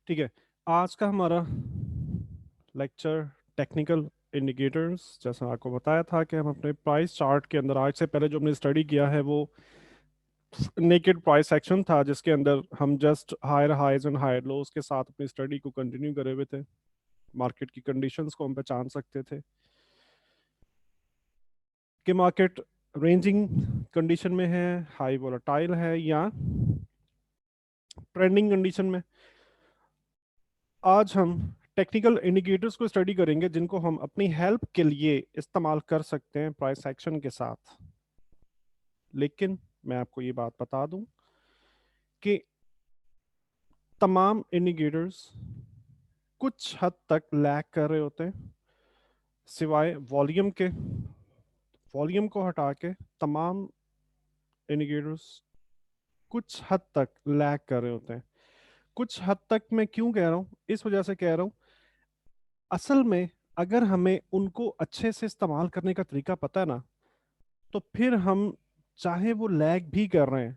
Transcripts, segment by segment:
ठीक है। आज का हमारा लेक्चर टेक्निकल इंडिकेटर्स, जैसा आपको बताया था कि हम अपने प्राइस चार्ट के अंदर आज से पहले जो हमने स्टडी किया है वो नेकेड प्राइस सेक्शन था, जिसके अंदर हम just higher highs and higher lows के साथ अपनी स्टडी को कंटिन्यू करे हुए थे। मार्केट की कंडीशंस को हम पहचान सकते थे कि मार्केट रेंजिंग कंडीशन में है, हाई वोलेटाइल है या ट्रेंडिंग कंडीशन में। आज हम टेक्निकल इंडिकेटर्स को स्टडी करेंगे जिनको हम अपनी हेल्प के लिए इस्तेमाल कर सकते हैं प्राइस एक्शन के साथ। लेकिन मैं आपको ये बात बता दूं कि तमाम इंडिकेटर्स कुछ हद तक लैग कर रहे होते हैं, सिवाय वॉल्यूम के। वॉल्यूम को हटा के तमाम इंडिकेटर्स कुछ हद तक लैग कर रहे होते हैं। कुछ हद तक मैं क्यों कह रहा हूं? इस वजह से कह रहा हूं, असल में अगर हमें उनको अच्छे से इस्तेमाल करने का तरीका पता है ना, तो फिर हम चाहे वो लैग भी कर रहे हैं,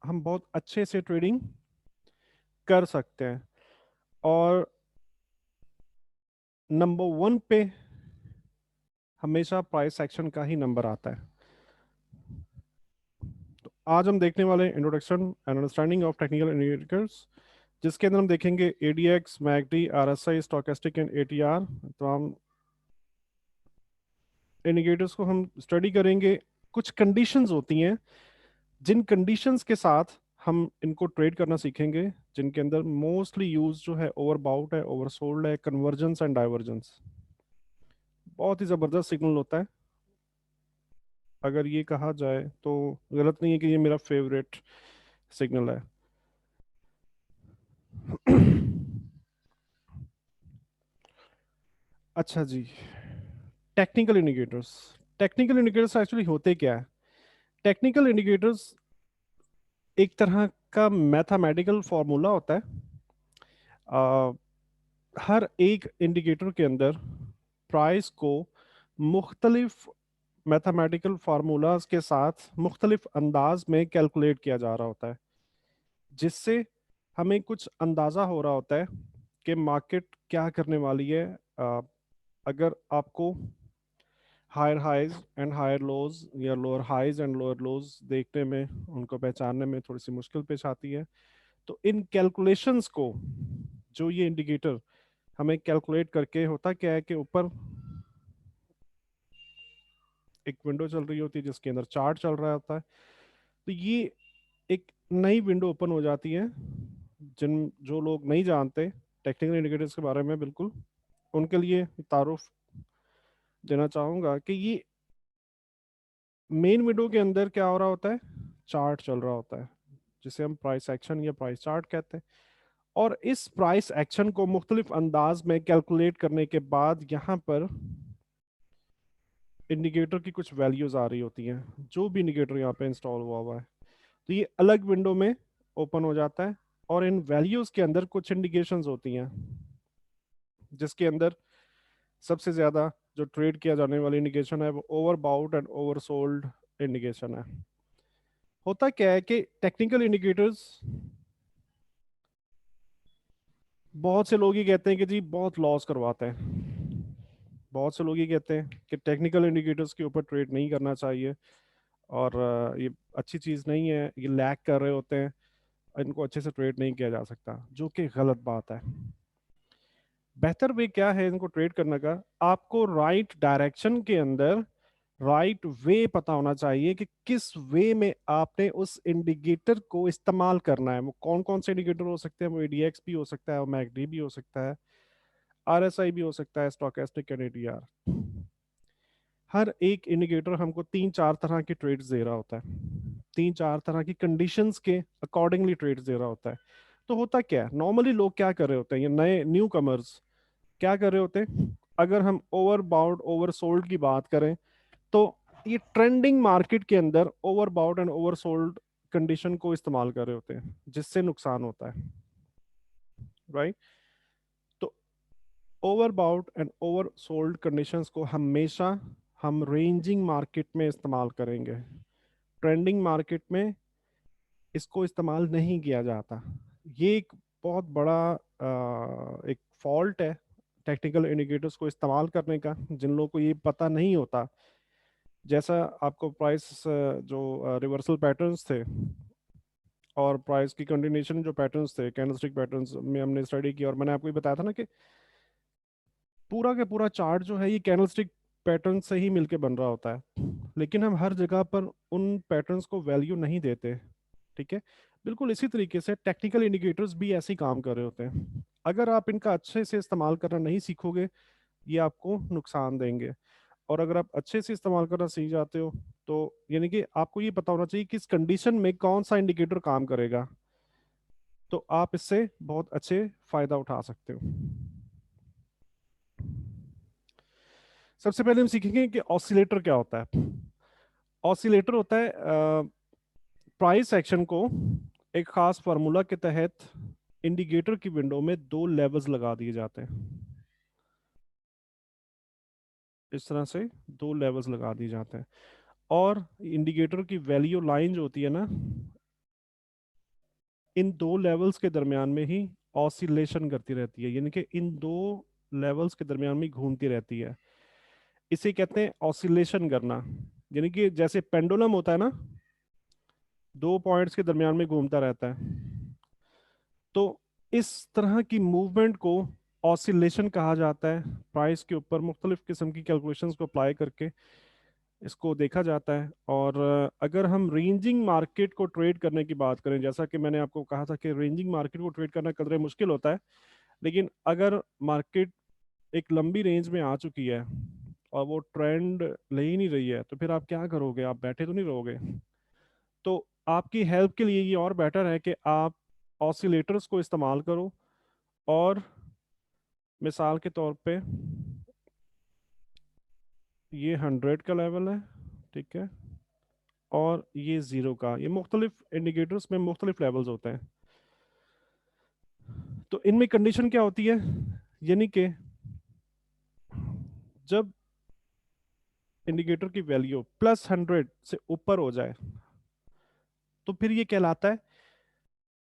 हम बहुत अच्छे से ट्रेडिंग कर सकते हैं। और नंबर वन पे हमेशा प्राइस एक्शन का ही नंबर आता है। तो आज हम देखने वाले introduction and understanding of technical indicators, जिसके अंदर हम देखेंगे ADX, McD, RSI, stochastic and ATR. तमाम इंडिकेटर्स को हम स्टडी करेंगे। कुछ कंडीशंस होती हैं जिन कंडीशंस के साथ हम इनको ट्रेड करना सीखेंगे, जिनके अंदर मोस्टली यूज जो है ओवरबाउट है, ओवरसोल्ड है, कन्वर्जेंस एंड डाइवर्जेंस। बहुत ही जबरदस्त सिग्नल होता है। अगर ये कहा जाए तो गलत नहीं है कि ये मेरा फेवरेट सिग्नल है। अच्छा जी, technical indicators. Technical indicators actually होते क्या है? टेक्निकल इंडिकेटर्स एक तरह का मैथमेटिकल फॉर्मूला होता है। आ, हर एक इंडिकेटर के अंदर प्राइस को मुख्तलिफ मैथमेटिकल फार्मूलाज के साथ मुख्तलिफ अंदाज में कैलकुलेट किया जा रहा होता है, जिससे हमें कुछ अंदाज़ा हो रहा होता है कि मार्केट क्या करने वाली है। अ, अगर आपको higher highs and higher lows या lower highs and lower lows देखने में, उनको पहचानने में थोड़ी सी मुश्किल पेश आती है, तो इन कैलकुलेशंस को, जो ये इंडिकेटर हमें कैलकुलेट करके, होता क्या है कि ऊपर एक विंडो चल रही होती है जिसके अंदर चार्ट चल रहा होता है। तो ये एक नई विंडो ओपन हो जाती है। जिन जो लोग नहीं जानते टेक्निकल इंडिकेटर्स के बारे में बिल्कुल, उनके लिए तारुफ देना चाहूंगा कि ये मेन विंडो के अंदर क्या हो रहा होता है, चार्ट चल रहा होता है, जिसे हम प्राइस एक्शन या प्राइस चार्ट कहते हैं। और इस प्राइस एक्शन को मुख्तलिफ अंदाज में कैलकुलेट करने के बाद यहाँ पर इंडिकेटर की कुछ वैल्यूज आ रही होती हैं। जो भी इंडिकेटर यहाँ पे इंस्टॉल हुआ हुआ है, तो ये अलग विंडो में ओपन हो जाता है। और इन वैल्यूज के अंदर कुछ इंडिकेशंस होती हैं, जिसके अंदर सबसे ज्यादा जो ट्रेड किया जाने वाली इंडिकेशन है वो overbought and oversold indication है। होता क्या है कि टेक्निकल इंडिकेटर्स, बहुत से लोग ये कहते हैं कि जी बहुत लॉस करवाते हैं। बहुत से लोग ये कहते हैं कि टेक्निकल इंडिकेटर्स के ऊपर ट्रेड नहीं करना चाहिए, और ये अच्छी चीज़ नहीं है, ये लैग कर रहे होते हैं, इनको अच्छे से ट्रेड नहीं किया जा सकता, जो कि गलत बात है। बेहतर वे क्या है इनको ट्रेड करने का? आपको राइट डायरेक्शन के अंदर राइट वे पता होना चाहिए कि किस वे में आपने उस इंडिकेटर को इस्तेमाल करना है। वो कौन कौन से इंडिकेटर हो सकते हैं? वो एडीएक्स भी हो सकता है, वो मैकडी भी हो सकता है, आरएसआई भी हो सकता है, स्टोकेस्टिक एंड एटीआर। हर एक इंडिकेटर हमको तीन चार तरह के ट्रेड्स दे रहा होता है, तीन चार तरह की कंडीशंस के अकॉर्डिंगली ट्रेड्स दे रहा होता है। तो होता क्या है, नॉर्मली लोग क्या कर रहे होते हैं, ये नए न्यू कमर्स क्या कर रहे होते हैं? अगर हम ओवर बाउट ओवर सोल्ड की बात करें, तो ये ट्रेंडिंग मार्केट के अंदर overbought and oversold condition को इस्तेमाल कर रहे होते हैं, जिससे नुकसान होता है, राइट? तो overbought and oversold conditions को हमेशा हम रेंजिंग मार्केट में इस्तेमाल करेंगे। ट्रेंडिंग मार्केट में इसको इस्तेमाल नहीं किया जाता। ये एक बहुत बड़ा एक फॉल्ट है टेक्निकल इंडिकेटर्स को इस्तेमाल करने का, जिन लोगों को ये पता नहीं होता। जैसा आपको प्राइस जो रिवर्सल पैटर्न्स थे और प्राइस की कंटिन्यूशन जो पैटर्न्स थे कैंडलस्टिक पैटर्न्स में हमने स्टडी किया, और मैंने आपको ये बताया था ना कि पूरा का पूरा चार्ट जो है ये कैंडलस्टिक पैटर्न से ही मिलके बन रहा होता है, लेकिन हम हर जगह पर उन पैटर्न्स को वैल्यू नहीं देते। ठीक है, बिल्कुल इसी तरीके से टेक्निकल इंडिकेटर्स भी ऐसे ही काम कर रहे होते हैं। अगर आप इनका अच्छे से इस्तेमाल करना नहीं सीखोगे, ये आपको नुकसान देंगे। और अगर आप अच्छे से इस्तेमाल करना सीख जाते हो, तो यानी कि आपको ये पता होना चाहिए किस कंडीशन में कौन सा इंडिकेटर काम करेगा, तो आप इससे बहुत अच्छे फायदा उठा सकते हो। सबसे पहले हम सीखेंगे कि ऑसिलेटर क्या होता है। ऑसिलेटर होता है प्राइस एक्शन को एक खास फार्मूला के तहत इंडिकेटर की विंडो में दो लेवल्स लगा दिए जाते हैं। इस तरह से दो लेवल्स लगा दिए जाते हैं, और इंडिकेटर की वैल्यू लाइन जो होती है ना, इन दो लेवल्स के दरमियान में ही ऑसिलेशन करती रहती है, यानी कि इन दो लेवल्स के दरमियान में घूमती रहती है। इसे कहते हैं ऑसिलेशन करना। यानी कि जैसे पेंडुलम होता है ना, दो पॉइंट्स के दरमियान में घूमता रहता है, तो इस तरह की मूवमेंट को ऑसिलेशन कहा जाता है। प्राइस के ऊपर मुख्तलिफ किस्म की कैलकुलेशंस को अप्लाई करके इसको देखा जाता है। और अगर हम रेंजिंग मार्केट को ट्रेड करने की बात करें, जैसा कि मैंने आपको कहा था कि रेंजिंग मार्केट को ट्रेड करना कदरे मुश्किल होता है, लेकिन अगर मार्केट एक लंबी रेंज में आ चुकी है और वो ट्रेंड ले ही नहीं रही है, तो फिर आप क्या करोगे? आप बैठे तो नहीं रहोगे। तो आपकी हेल्प के लिए ये और बेटर है कि आप ऑसिलेटर्स को इस्तेमाल करो। और मिसाल के तौर पे ये 100 का लेवल है, ठीक है, और ये 0 का। ये मुख्तलिफ इंडिकेटर्स में मुख्तलिफ लेवल्स होते हैं। तो इनमें कंडीशन क्या होती है, यानी कि जब इंडिकेटर की वैल्यू +100 से ऊपर हो जाए, तो फिर ये कहलाता है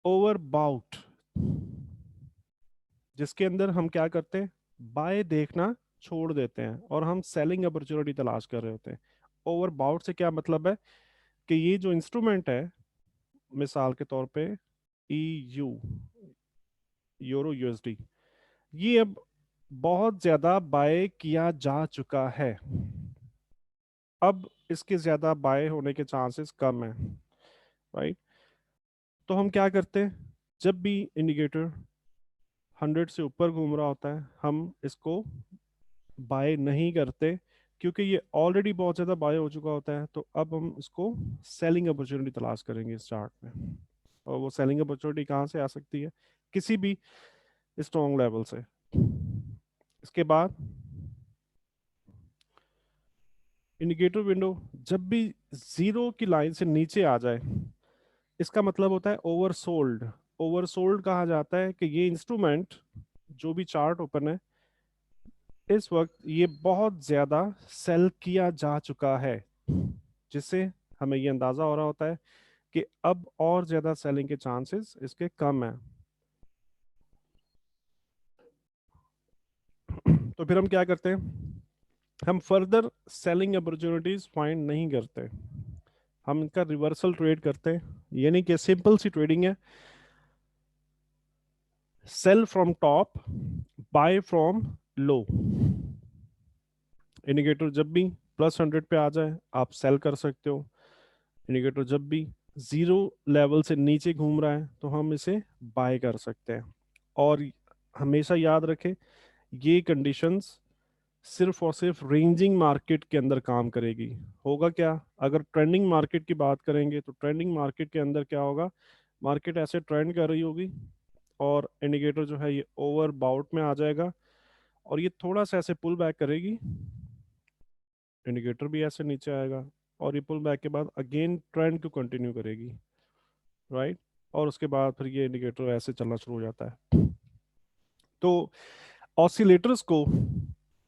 ओवरबाउट, जिसके अंदर हम क्या करते हैं, बाय देखना छोड़ देते हैं और हम सेलिंग अपॉर्चुनिटी तलाश कर रहे होते हैं। ओवरबाउट से क्या मतलब है कि ये जो इंस्ट्रूमेंट है, मिसाल के तौर पे EU, यूरो USD, ये अब बहुत ज्यादा बाय किया जा चुका है। अब इसके ज्यादा बाय होने के चांसेस कम है, राइट। तो हम क्या करते हैं, जब भी इंडिकेटर 100 से ऊपर घूम रहा होता है, हम इसको बाय नहीं करते, क्योंकि ये ऑलरेडी बहुत ज़्यादा बाय हो चुका होता है। तो अब हम इसको सेलिंग अपॉर्चुनिटी तलाश करेंगे इस चार्ट में। और वो सेलिंग अपॉर्चुनिटी कहाँ से आ सकती है? किसी भी स्ट्रॉन्ग लेवल से। इसके बाद इंडिकेटर विंडो जब भी 0 की लाइन से नीचे आ जाए, इसका मतलब होता है ओवरसोल्ड। ओवरसोल्ड कहा जाता है कि ये इंस्ट्रूमेंट, जो भी चार्ट ओपन है इस वक्त, ये बहुत ज्यादा सेल किया जा चुका है, जिससे हमें ये अंदाजा हो रहा होता है कि अब और ज्यादा सेलिंग के चांसेस इसके कम है। तो फिर हम क्या करते हैं, हम फर्दर सेलिंग अपॉर्चुनिटीज फाइंड नहीं करते, हम इनका रिवर्सल ट्रेड करते हैं। यानी कि सिंपल सी ट्रेडिंग है, sell from top, buy from low. Indicator जब भी +100 पे आ जाए, आप सेल कर सकते हो। इंडिकेटर जब भी 0 लेवल से नीचे घूम रहा है, तो हम इसे बाय कर सकते हैं। और हमेशा याद रखें, ये कंडीशंस सिर्फ और सिर्फ रेंजिंग मार्केट के अंदर काम करेगी। होगा क्या, अगर ट्रेंडिंग मार्केट की बात करेंगे, तो ट्रेंडिंग मार्केट के अंदर क्या होगा, मार्केट ऐसे ट्रेंड कर रही होगी और इंडिकेटर जो है ये ओवर बाउट में आ जाएगा, और ये थोड़ा सा ऐसे पुल बैक करेगी, इंडिकेटर भी ऐसे नीचे आएगा, और ये पुल बैक के बाद अगेन ट्रेंड को कंटिन्यू करेगी, राइट। और उसके बाद फिर ये इंडिकेटर ऐसे चलना शुरू हो जाता है। तो ऑसिलेटर्स को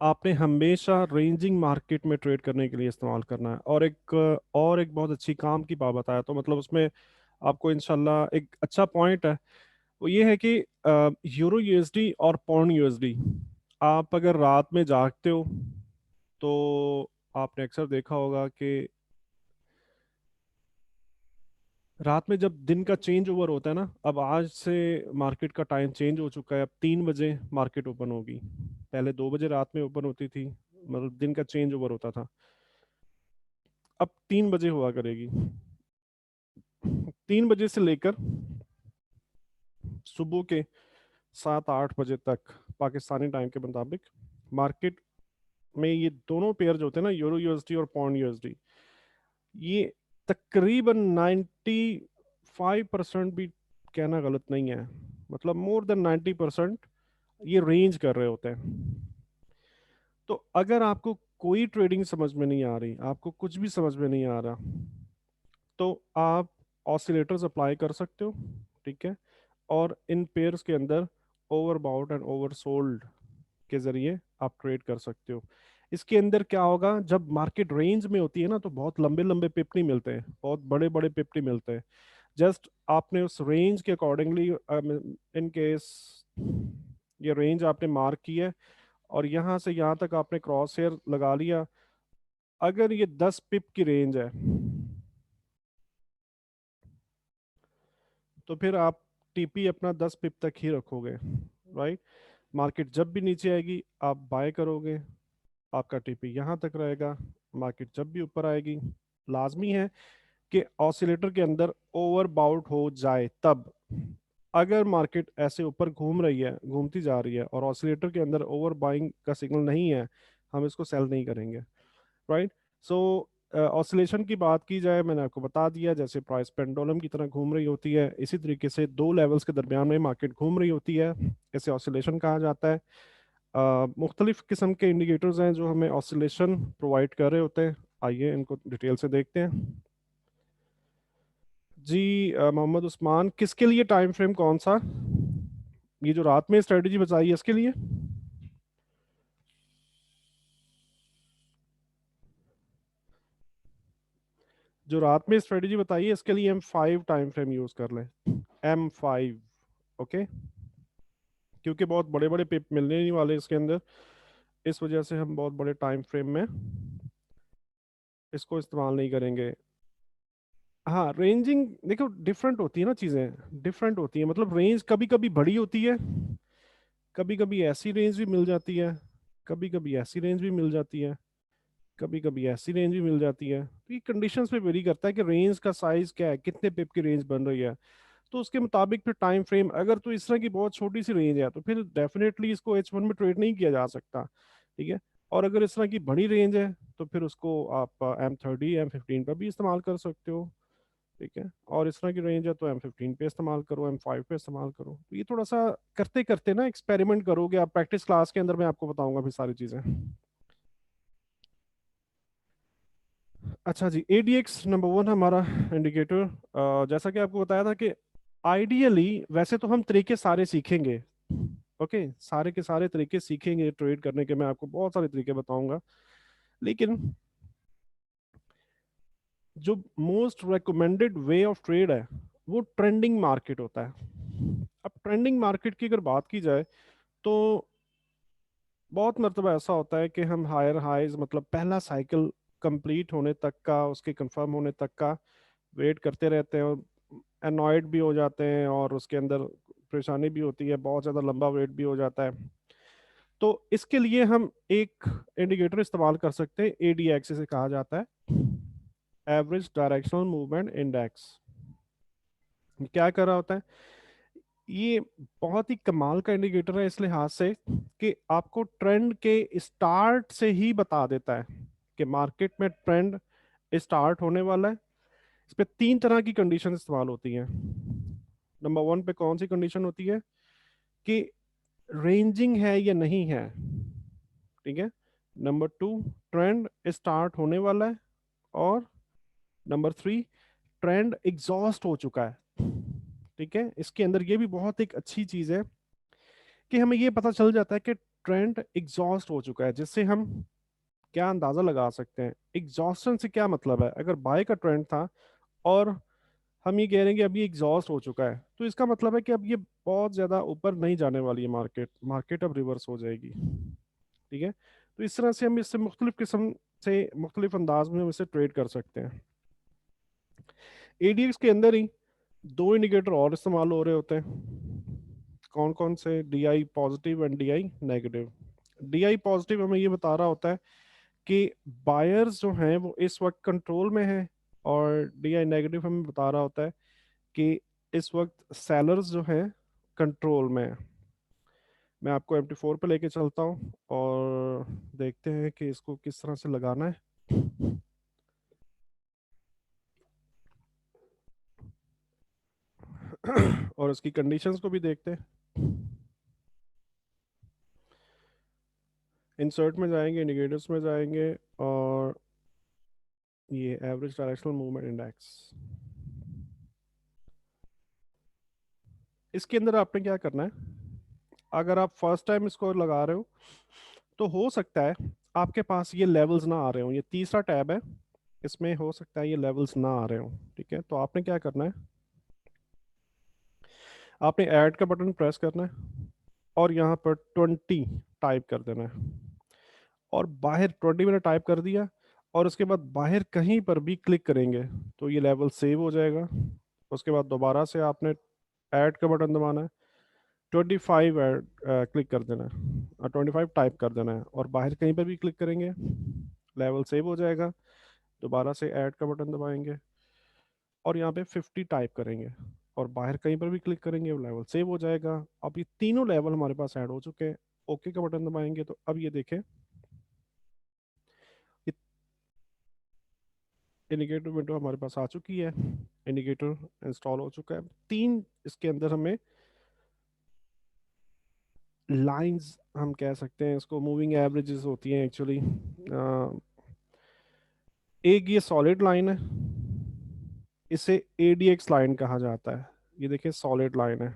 आपने हमेशा रेंजिंग मार्केट में ट्रेड करने के लिए इस्तेमाल करना है। और एक बहुत अच्छी काम की बात बताया, तो मतलब उसमें आपको इंशाल्लाह एक अच्छा पॉइंट है, वो ये है कि यूरो यूएसडी और पौंड यूएसडी, आप अगर रात में जागते हो तो आपने अक्सर देखा होगा कि रात में जब दिन का चेंज ओवर होता है ना, अब आज से मार्केट का टाइम चेंज हो चुका है, अब 3 बजे मार्केट ओपन होगी। पहले 2 बजे रात में ओपन होती थी, मतलब दिन का चेंज ओवर होता था। अब 3 बजे हुआ करेगी। 3 बजे से लेकर सुबह के 7-8 बजे तक पाकिस्तानी टाइम के मुताबिक मार्केट में ये दोनों पेयर जो होते हैं ना, यूरो यूएसडी और पौंड यूएसडी, ये तकरीबन 95% भी कहना गलत नहीं है, मतलब मोर देन 90% ये रेंज कर रहे होते हैं। तो अगर आपको कोई ट्रेडिंग समझ में नहीं आ रही, आपको कुछ भी समझ में नहीं आ रहा, तो आप ऑसिलेटर्स अप्लाई कर सकते हो, ठीक है। और इन पेयर्स के अंदर overbought and oversold के जरिए आप ट्रेड कर सकते हो। इसके अंदर क्या होगा, जब मार्केट रेंज में होती है ना, तो बहुत लंबे लंबे पिप नहीं मिलते हैं, बहुत बड़े बड़े पिप नहीं मिलते हैं। जस्ट आपने उस रेंज के अकॉर्डिंगली, इन केस ये रेंज आपने मार्क की है और यहाँ से यहाँ तक आपने क्रॉस हेयर लगा लिया, अगर ये 10 पिप की रेंज है तो फिर आप टीपी अपना 10 पिप तक ही रखोगे, राइट। मार्केट जब भी नीचे आएगी आप बाय करोगे, आपका टीपी यहाँ तक रहेगा। मार्केट जब भी ऊपर आएगी, लाजमी है कि ऑसिलेटर के अंदर ओवर बाउट हो जाए तब। अगर मार्केट ऐसे ऊपर घूम रही है, घूमती जा रही है और ऑसिलेटर के अंदर ओवर बाइंग का सिग्नल नहीं है, हम इसको सेल नहीं करेंगे, राइट। सो ऑसिलेशन की बात की जाए, मैंने आपको बता दिया, जैसे प्राइस पेंडुलम की तरह घूम रही होती है, इसी तरीके से दो लेवल्स के दरमियान में मार्केट घूम रही होती है, इसे ऑसिलेशन कहा जाता है। मुख्तलिफ किस्म के इंडिकेटर्स हैं जो हमें ऑसिलेशन प्रोवाइड कर रहे होते हैं, आइए इनको डिटेल से देखते हैं। जी मोहम्मद उस्मान, किसके लिए टाइम फ्रेम कौन सा? ये जो रात में स्ट्रेटजी बताई है इसके लिए? जो रात में स्ट्रेटजी बताई है इसके लिए हम 5 टाइम फ्रेम यूज कर लें, M5, ओके। क्योंकि बहुत बड़े बड़े पिप मिलने नहीं वाले इसके अंदर, इस वजह से हम बहुत बड़े टाइम फ्रेम में इसको इस्तेमाल नहीं करेंगे। हाँ, रेंजिंग देखो डिफरेंट होती है ना, चीज़ें डिफरेंट होती है, मतलब रेंज कभी कभी बड़ी होती है, कभी कभी ऐसी रेंज भी मिल जाती है, कभी कभी ऐसी रेंज भी मिल जाती है, कभी कभी ऐसी रेंज भी मिल जाती है। तो ये कंडीशंस पे वेरी करता है कि रेंज का साइज क्या है, कितने पिप की रेंज बन रही है, तो उसके मुताबिक फिर टाइम फ्रेम। अगर तो इस तरह की बहुत छोटी सी रेंज है तो फिर डेफिनेटली इसको H1 में ट्रेड नहीं किया जा सकता, ठीक है। और अगर इस तरह की बड़ी रेंज है तो फिर उसको आप M30 M15 पर भी इस्तेमाल कर सकते हो, ठीक है। और इस तरह की रेंज है तो M15 पे इस्तेमाल करो, M5 पे इस्तेमाल करो। तो ये थोड़ा सा करते करते ना एक्सपेरिमेंट करोगे आप, प्रैक्टिस क्लास के अंदर मैं आपको बताऊंगा फिर सारी चीज़ें। अच्छा जी, ADX नंबर 1 हमारा इंडिकेटर। जैसा कि आपको बताया था कि आइडियली वैसे तो हम तरीके सारे सीखेंगे, ओके, सारे के सारे तरीके सीखेंगे ट्रेड करने के, मैं आपको बहुत सारे तरीके बताऊंगा, लेकिन जो most recommended way of trade है वो ट्रेंडिंग मार्केट होता है। अब ट्रेंडिंग मार्केट की अगर बात की जाए तो बहुत मरतबा ऐसा होता है कि हम हायर हाइज, मतलब पहला साइकिल कंप्लीट होने तक का, उसके कंफर्म होने तक का वेट करते रहते हैं और एनॉयड भी हो जाते हैं और उसके अंदर परेशानी भी होती है, बहुत ज़्यादा लंबा वेट भी हो जाता है। तो इसके लिए हम एक इंडिकेटर इस्तेमाल कर सकते हैं, ADX इसे कहा जाता है, एवरेज डायरेक्शनल मूवमेंट इंडेक्स। क्या कर रहा होता है ये? बहुत ही कमाल का इंडिकेटर है इस लिहाज से कि आपको ट्रेंड के स्टार्ट से ही बता देता है कि मार्केट में ट्रेंड स्टार्ट होने वाला है। इस पे 3 तरह की कंडीशन इस्तेमाल होती हैं। नंबर 1 पे कौन सी कंडीशन होती है कि रेंजिंग है या नहीं है, ठीक है। नंबर 2, ट्रेंड स्टार्ट होने वाला है। और नंबर 3, ट्रेंड एग्जॉस्ट हो चुका है, ठीक है। इसके अंदर ये भी बहुत एक अच्छी चीज है कि हमें ये पता चल जाता है कि ट्रेंड एग्जॉस्ट हो चुका है, जिससे हम क्या अंदाजा लगा सकते हैं। एग्जॉस्शन से क्या मतलब है, अगर बाय का ट्रेंड था और हम ये कह रहे हैं कि अब ये एग्जॉस्ट हो चुका है, तो इसका मतलब है कि अब ये बहुत ज़्यादा ऊपर नहीं जाने वाली है मार्केट, मार्केट अब रिवर्स हो जाएगी। ठीक है, तो इस तरह से हम इससे मुख्तलिफ किस्म से मुख्तलिफ अंदाज में हम इसे ट्रेड कर सकते हैं। एडीएक्स के अंदर ही दो इंडिकेटर और इस्तेमाल हो रहे होते हैं। कौन कौन से? D I positive and D I negative. D I positive हमें ये बता रहा होता है कि बायर्स जो हैं वो इस वक्त कंट्रोल में हैं, और डी आई नेगेटिव हमें बता रहा होता है कि इस वक्त सेलर्स जो हैं कंट्रोल में हैं। मैं आपको MT4 पे लेके चलता हूँ और देखते हैं कि इसको किस तरह से लगाना है। और इसकी कंडीशंस को भी देखते हैं। इंसर्ट में जाएंगे, इंडिकेटर्स में जाएंगे, और ये एवरेज डायरेक्शनल मूवमेंट इंडेक्स, इसके अंदर आपने क्या करना है? अगर आप फर्स्ट टाइम इसको लगा रहे हो तो हो सकता है आपके पास ये लेवल्स ना आ रहे हो। ये तीसरा टैब है, इसमें हो सकता है ये लेवल्स ना आ रहे हो। ठीक है, तो आपने क्या करना है, आपने ऐड का बटन प्रेस करना है और यहाँ पर 20 टाइप कर देना है, और बाहर 20 मैंने टाइप कर दिया, और उसके बाद बाहर कहीं पर भी क्लिक करेंगे तो ये लेवल सेव हो जाएगा। उसके बाद दोबारा से आपने ऐड का बटन दबाना है, 25 ऐड क्लिक कर देना है, और 25 टाइप कर देना है, और बाहर कहीं पर भी क्लिक करेंगे लेवल सेव हो जाएगा। दोबारा से ऐड का बटन दबाएंगे और यहाँ पे 50 टाइप करेंगे, और बाहर कहीं पर भी क्लिक करेंगे वो लेवल सेव हो जाएगा। अब ये तीनों लेवल हमारे पास ऐड हो चुके हैं। ओके का बटन दबाएंगे तो अब ये देखें, इंडिकेटर विंडो हमारे पास आ चुकी है, इंडिकेटर इंस्टॉल हो चुका है। तीन इसके अंदर हमें लाइंस, हम कह सकते हैं इसको मूविंग एवरेजेस होती हैं एक्चुअली। एक ये सॉलिड लाइन है, इसे ADX लाइन कहा जाता है। ये देखिए सॉलिड लाइन है।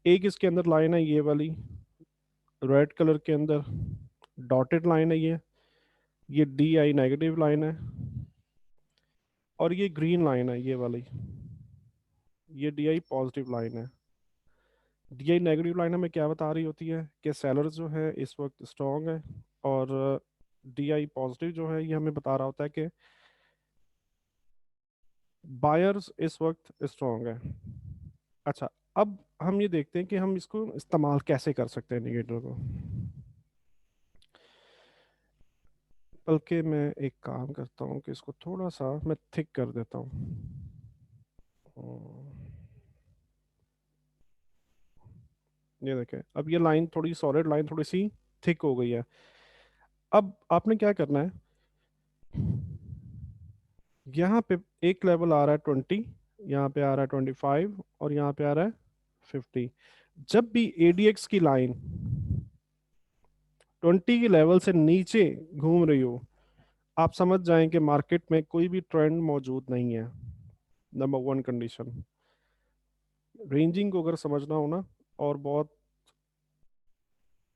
एक इसके अंदर लाइन है ये वाली, रेड कलर के अंदर डॉटेड लाइन है ये DI नेगेटिव लाइन है। और ये ग्रीन लाइन है ये वाली, ये DI पॉजिटिव लाइन है। DI नेगेटिव लाइन हमें क्या बता रही होती है कि सेलर्स जो है इस वक्त स्ट्रॉन्ग है, और DI पॉजिटिव जो है ये हमें बता रहा होता है कि बायर्स इस वक्त स्ट्रॉन्ग है। अच्छा, अब हम ये देखते हैं कि हम इसको इस्तेमाल कैसे कर सकते हैं इंडिकेटर को। बल्कि मैं एक काम करता हूँ कि इसको थोड़ा सा मैं थिक कर देता हूँ। ये देखें, अब ये लाइन थोड़ी सॉलिड लाइन थोड़ी सी थिक हो गई है। अब आपने क्या करना है, यहाँ पे एक लेवल आ रहा है 20, यहाँ पे आ रहा है 25, और यहाँ पे आ रहा है 50। जब भी ADX की लाइन 20 के लेवल से नीचे घूम रही हो, आप समझ जाएं कि मार्केट में कोई भी ट्रेंड मौजूद नहीं है। Number one condition. रेंजिंग को अगर समझना हो ना, और बहुत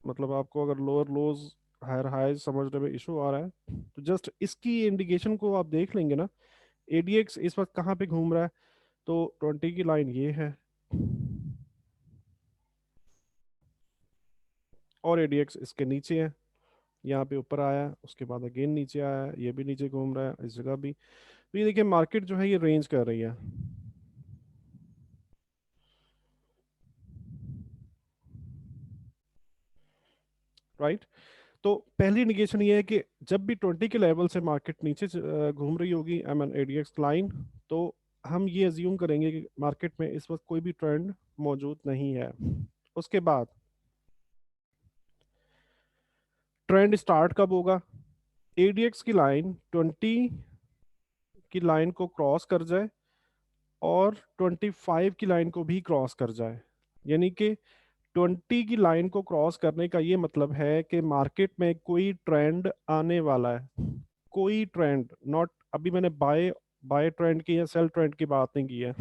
मतलब आपको अगर लोअर लोज हायर हाई समझने में इशू आ रहा है, तो जस्ट इसकी इंडिकेशन को आप देख लेंगे ना। ADX इस वक्त कहाँ पे घूम रहा है, तो 20 की लाइन ये है, और ADX इसके नीचे है। यहाँ पे ऊपर आया, उसके बाद अगेन नीचे आया, ये भी नीचे घूम रहा है इस जगह भी। तो ये देखिए मार्केट जो है ये रेंज कर रही है। राइट, तो पहली इंडिकेशन ये है कि जब भी 20 के लेवल से मार्केट नीचे घूम रही होगी, ADX लाइन, तो हम ये अज्यूम करेंगे कि मार्केट में इस वक्त कोई भी ट्रेंड मौजूद नहीं है। उसके बाद ट्रेंड स्टार्ट कब होगा? ADX की लाइन 20 की लाइन को क्रॉस कर जाए और 25 की लाइन को भी क्रॉस कर जाए। यानी कि 20 की लाइन को क्रॉस करने का ये मतलब है कि मार्केट में कोई ट्रेंड आने वाला है। कोई ट्रेंड, नॉट अभी मैंने बाय बाय ट्रेंड की या सेल ट्रेंड की बात नहीं की है।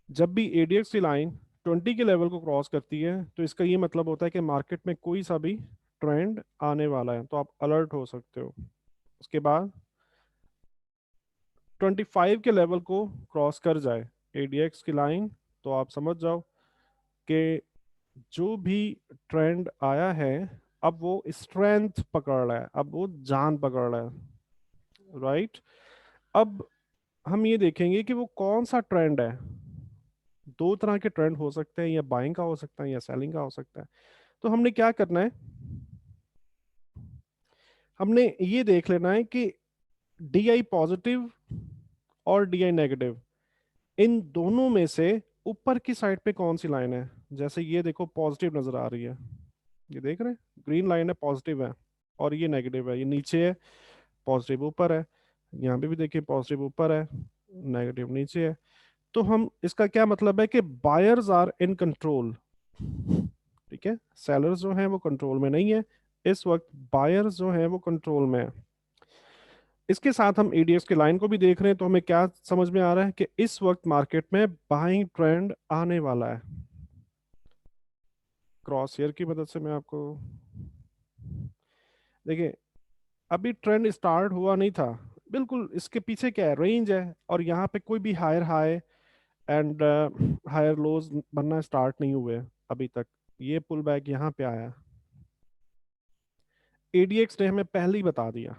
जब भी ADX की लाइन 20 के लेवल को क्रॉस करती है तो इसका ये मतलब होता है कि मार्केट में कोई सा भी ट्रेंड आने वाला है, तो आप अलर्ट हो सकते हो। उसके बाद 25 के लेवल को क्रॉस कर जाए एडीएक्स की लाइन, तो आप समझ जाओ कि जो भी ट्रेंड आया है अब वो स्ट्रेंथ पकड़ रहा है, अब वो जान पकड़ रहा है, राइट। अब हम ये देखेंगे कि वो कौन सा ट्रेंड है। दो तरह के ट्रेंड हो सकते हैं, या बाइंग का हो सकता है या सेलिंग का हो सकता है। तो हमने क्या करना है, हमने ये देख लेना है कि डीआई पॉजिटिव और डीआई नेगेटिव, इन दोनों में से ऊपर की साइड पे कौन सी लाइन है। जैसे ये देखो पॉजिटिव नजर आ रही है, ये देख रहे हैं, ग्रीन लाइन है, पॉजिटिव है, और ये नेगेटिव है, ये नीचे है, पॉजिटिव ऊपर है। यहाँ पे भी देखिए पॉजिटिव ऊपर है, नेगेटिव नीचे है। तो हम इसका क्या मतलब है कि बायर्स आर इन कंट्रोल, ठीक है, सेलर्स जो हैं वो कंट्रोल में नहीं है इस वक्त, बायर्स जो हैं वो कंट्रोल में है। इसके साथ हम एडीएक्स की लाइन को भी देख रहे हैं, तो हमें क्या समझ में आ रहा है कि इस वक्त मार्केट में बाइंग ट्रेंड आने वाला है। क्रॉस हेयर की मदद से मैं आपको, देखिए अभी ट्रेंड स्टार्ट हुआ नहीं था, बिल्कुल इसके पीछे क्या है, रेंज है, और यहाँ पे कोई भी higher high and higher lows बनना स्टार्ट नहीं हुए अभी तक। ये पुल बैक यहाँ पे आया, एडीएक्स ने हमें पहले ही बता दिया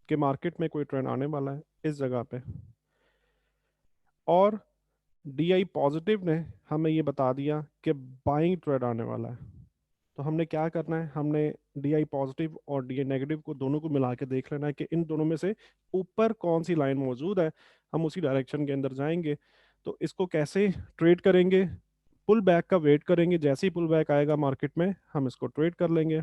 कि मार्केट में कोई ट्रेंड आने वाला है इस जगह पे, और डीआई पॉजिटिव ने हमें ये बता दिया कि बाइंग ट्रेंड आने वाला है। तो हमने क्या करना है, हमने डीआई पॉजिटिव और डीआई नेगेटिव को दोनों को मिला के देख लेना है कि इन दोनों में से ऊपर कौन सी लाइन मौजूद है, हम उसी डायरेक्शन के अंदर जाएंगे। तो इसको कैसे ट्रेड करेंगे, पुल बैक का वेट करेंगे, जैसे ही पुल बैक आएगा मार्केट में हम इसको ट्रेड कर लेंगे।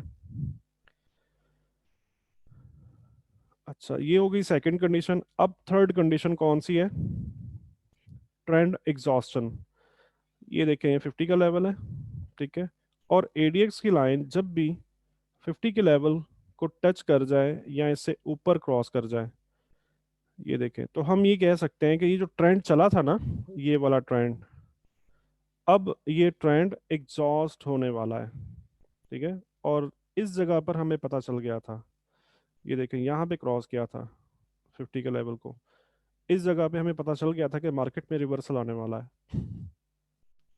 अच्छा, ये हो गई सेकंड कंडीशन। अब थर्ड कंडीशन कौन सी है, ट्रेंड एग्जॉस्शन। ये देखें ये 50 का लेवल है, ठीक है, और एडीएक्स की लाइन जब भी 50 के लेवल को टच कर जाए या इससे ऊपर क्रॉस कर जाए, ये देखें, तो हम ये कह सकते हैं कि ये जो ट्रेंड चला था ना, ये वाला ट्रेंड, अब ये ट्रेंड एग्जॉस्ट होने वाला है, ठीक है। और इस जगह पर हमें पता चल गया था, ये देखें यहाँ पे क्रॉस किया था 50 के लेवल को, इस जगह पे हमें पता चल गया था कि मार्केट में रिवर्सल आने वाला है,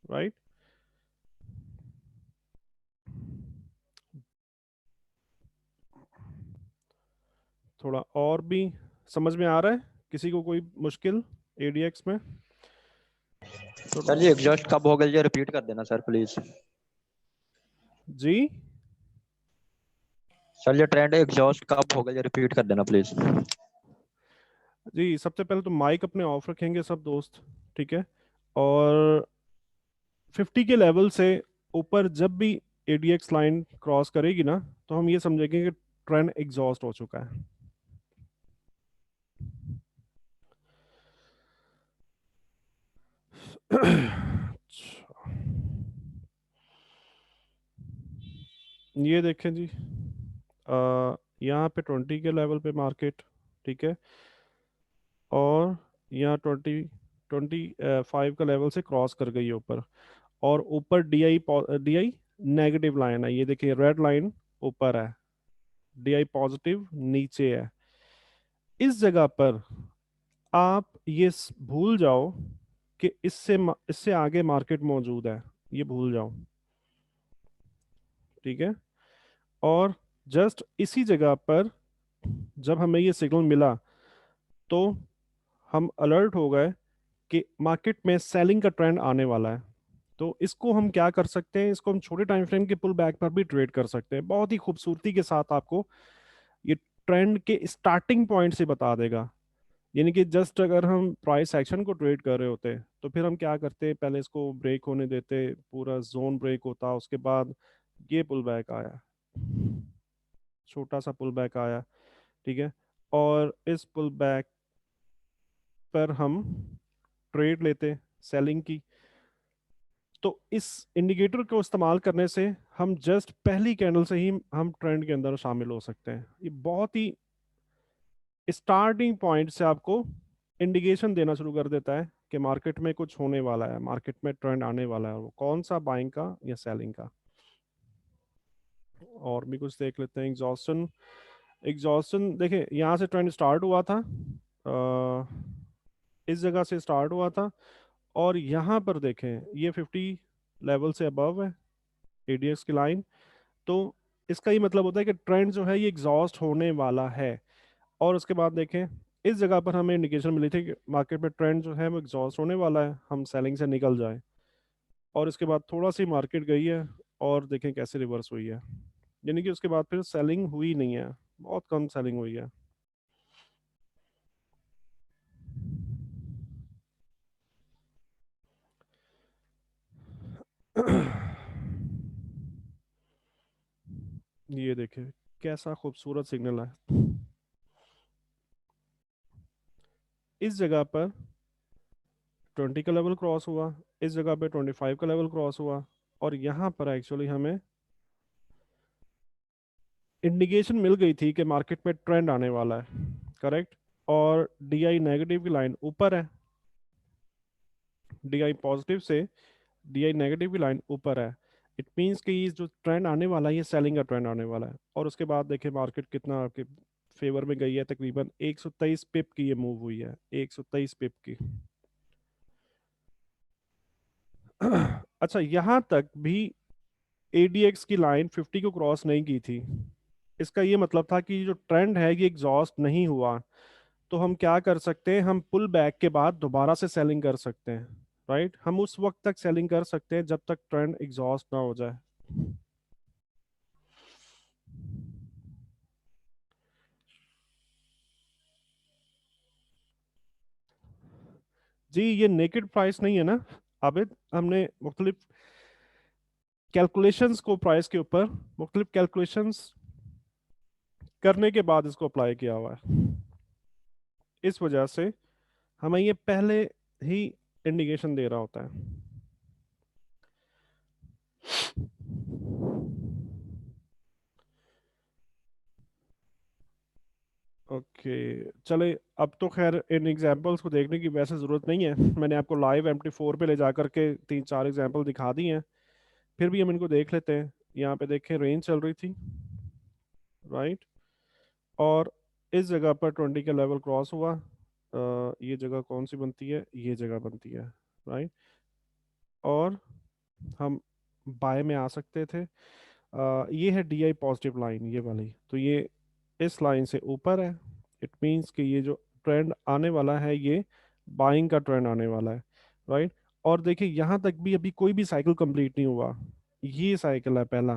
राइट। थोड़ा और भी समझ में आ रहा है किसी को, कोई मुश्किल एडीएक्स में? सर जी एग्जॉस्ट कब हो गया, ये रिपीट कर देना सर प्लीज। जी सर ये ट्रेंड एग्जॉस्ट कब हो गया, ये रिपीट कर देना प्लीज। जी, सबसे पहले तो माइक अपने ऑफ रखेंगे सब दोस्त, ठीक है, और 50 के लेवल से ऊपर जब भी एडीएक्स लाइन क्रॉस करेगी ना, तो हम ये समझेंगे कि ट्रेंड एग्जॉस्ट हो चुका है। अच्छा, ये देखें जी, यहाँ पे 20 के लेवल पे मार्केट, ठीक है, और यहाँ 25 का लेवल से क्रॉस कर गई है ऊपर, और ऊपर डीआई नेगेटिव लाइन है, ये देखिए रेड लाइन ऊपर है, डीआई पॉजिटिव नीचे है। इस जगह पर आप ये भूल जाओ कि इससे आगे मार्केट मौजूद है, ये भूल जाओ, ठीक है। और जस्ट इसी जगह पर जब हमें ये सिग्नल मिला, तो हम अलर्ट हो गए कि मार्केट में सेलिंग का ट्रेंड आने वाला है। तो इसको हम क्या कर सकते हैं, इसको हम छोटे टाइम फ्रेम के पुल बैक पर भी ट्रेड कर सकते हैं, बहुत ही खूबसूरती के साथ आपको ये ट्रेंड के स्टार्टिंग पॉइंट से बता देगा। यानी कि जस्ट अगर हम प्राइस एक्शन को ट्रेड कर रहे होते तो फिर हम क्या करते, पहले इसको ब्रेक होने देते, पूरा जोन ब्रेक होता, उसके बाद ये पुल बैक आया, छोटा सा पुल बैक आया, ठीक है, और इस पुल बैक पर हम ट्रेड लेते सेलिंग की। तो इस इंडिकेटर को इस्तेमाल करने से हम जस्ट पहली कैंडल से ही हम ट्रेंड के अंदर शामिल हो सकते हैं। ये बहुत ही स्टार्टिंग पॉइंट से आपको इंडिकेशन देना शुरू कर देता है कि मार्केट में कुछ होने वाला है, मार्केट में ट्रेंड आने वाला है, वो कौन सा, बाइंग का या सेलिंग का। और भी कुछ देख लेते हैं, एग्जॉस्शन। एग्जॉस्शन देखिए, यहाँ से ट्रेंड स्टार्ट हुआ था, इस जगह से स्टार्ट हुआ था, और यहाँ पर देखें ये 50 लेवल से अबव है एडीएक्स की लाइन। तो इसका ये मतलब होता है कि ट्रेंड जो है ये एग्जॉस्ट होने वाला है। और उसके बाद देखें इस जगह पर हमें इंडिकेशन मिली थी कि मार्केट में ट्रेंड जो है वो एग्जॉस्ट होने वाला है, हम सेलिंग से निकल जाए। और इसके बाद थोड़ा सी मार्केट गई है, और देखें कैसे रिवर्स हुई है। यानी कि उसके बाद फिर सेलिंग हुई नहीं है, बहुत कम सेलिंग हुई है। ये देखें कैसा खूबसूरत सिग्नल है। इस जगह पर 20 का लेवल क्रॉस हुआ, इस जगह पे 25 का लेवल क्रॉस हुआ, और यहाँ पर एक्चुअली हमें इंडिकेशन मिल गई थी कि मार्केट में ट्रेंड आने वाला है, करेक्ट। और डीआई नेगेटिव की लाइन ऊपर है, डीआई पॉजिटिव से डीआई नेगेटिव की लाइन ऊपर है। इट मीन्स कि ये जो ट्रेंड आने वाला है ये सेलिंग का ट्रेंड आने वाला है। और उसके बाद देखिए मार्केट कितना आपके फेवर में गई है, तकरीबन 123 पिप की ये मूव हुई है, 123 पिप की। अच्छा, यहाँ तक भी एडीएक्स की लाइन 50 को क्रॉस नहीं की थी। इसका ये मतलब था कि जो ट्रेंड है ये एग्जॉस्ट नहीं हुआ। तो हम क्या कर सकते हैं, हम पुल बैक के बाद दोबारा से सेलिंग कर सकते हैं, राइट। हम उस वक्त तक सेलिंग कर सकते हैं जब तक ट्रेंड एग्जॉस्ट ना हो जाए। जी ये नेकेड प्राइस नहीं है ना आबिद, हमने मुख्तलिफ कैलकुलेशंस को प्राइस के ऊपर मुख्तलिफ कैलकुलेशंस करने के बाद इसको अप्लाई किया हुआ है। इस वजह से हमें ये पहले ही इंडिकेशन दे रहा होता है। ओके, चले। अब तो खैर इन एग्जांपल्स को देखने की वैसे ज़रूरत नहीं है, मैंने आपको लाइव MT4 पे ले जा करके 3-4 एग्जांपल दिखा दिए हैं। फिर भी हम इनको देख लेते हैं। यहाँ पे देखें रेंज चल रही थी, राइट। और इस जगह पर 20 का लेवल क्रॉस हुआ। ये जगह कौन सी बनती है, ये जगह बनती है, राइट। और हम बाय में आ सकते थे। ये है डीआई पॉजिटिव लाइन, ये वाली, तो ये इस लाइन से ऊपर है। इट मींस कि ये जो ट्रेंड आने वाला है ये बाइंग का ट्रेंड आने वाला है, राइट। और देखिए यहाँ तक भी अभी कोई भी साइकिल कंप्लीट नहीं हुआ। ये साइकिल है पहला,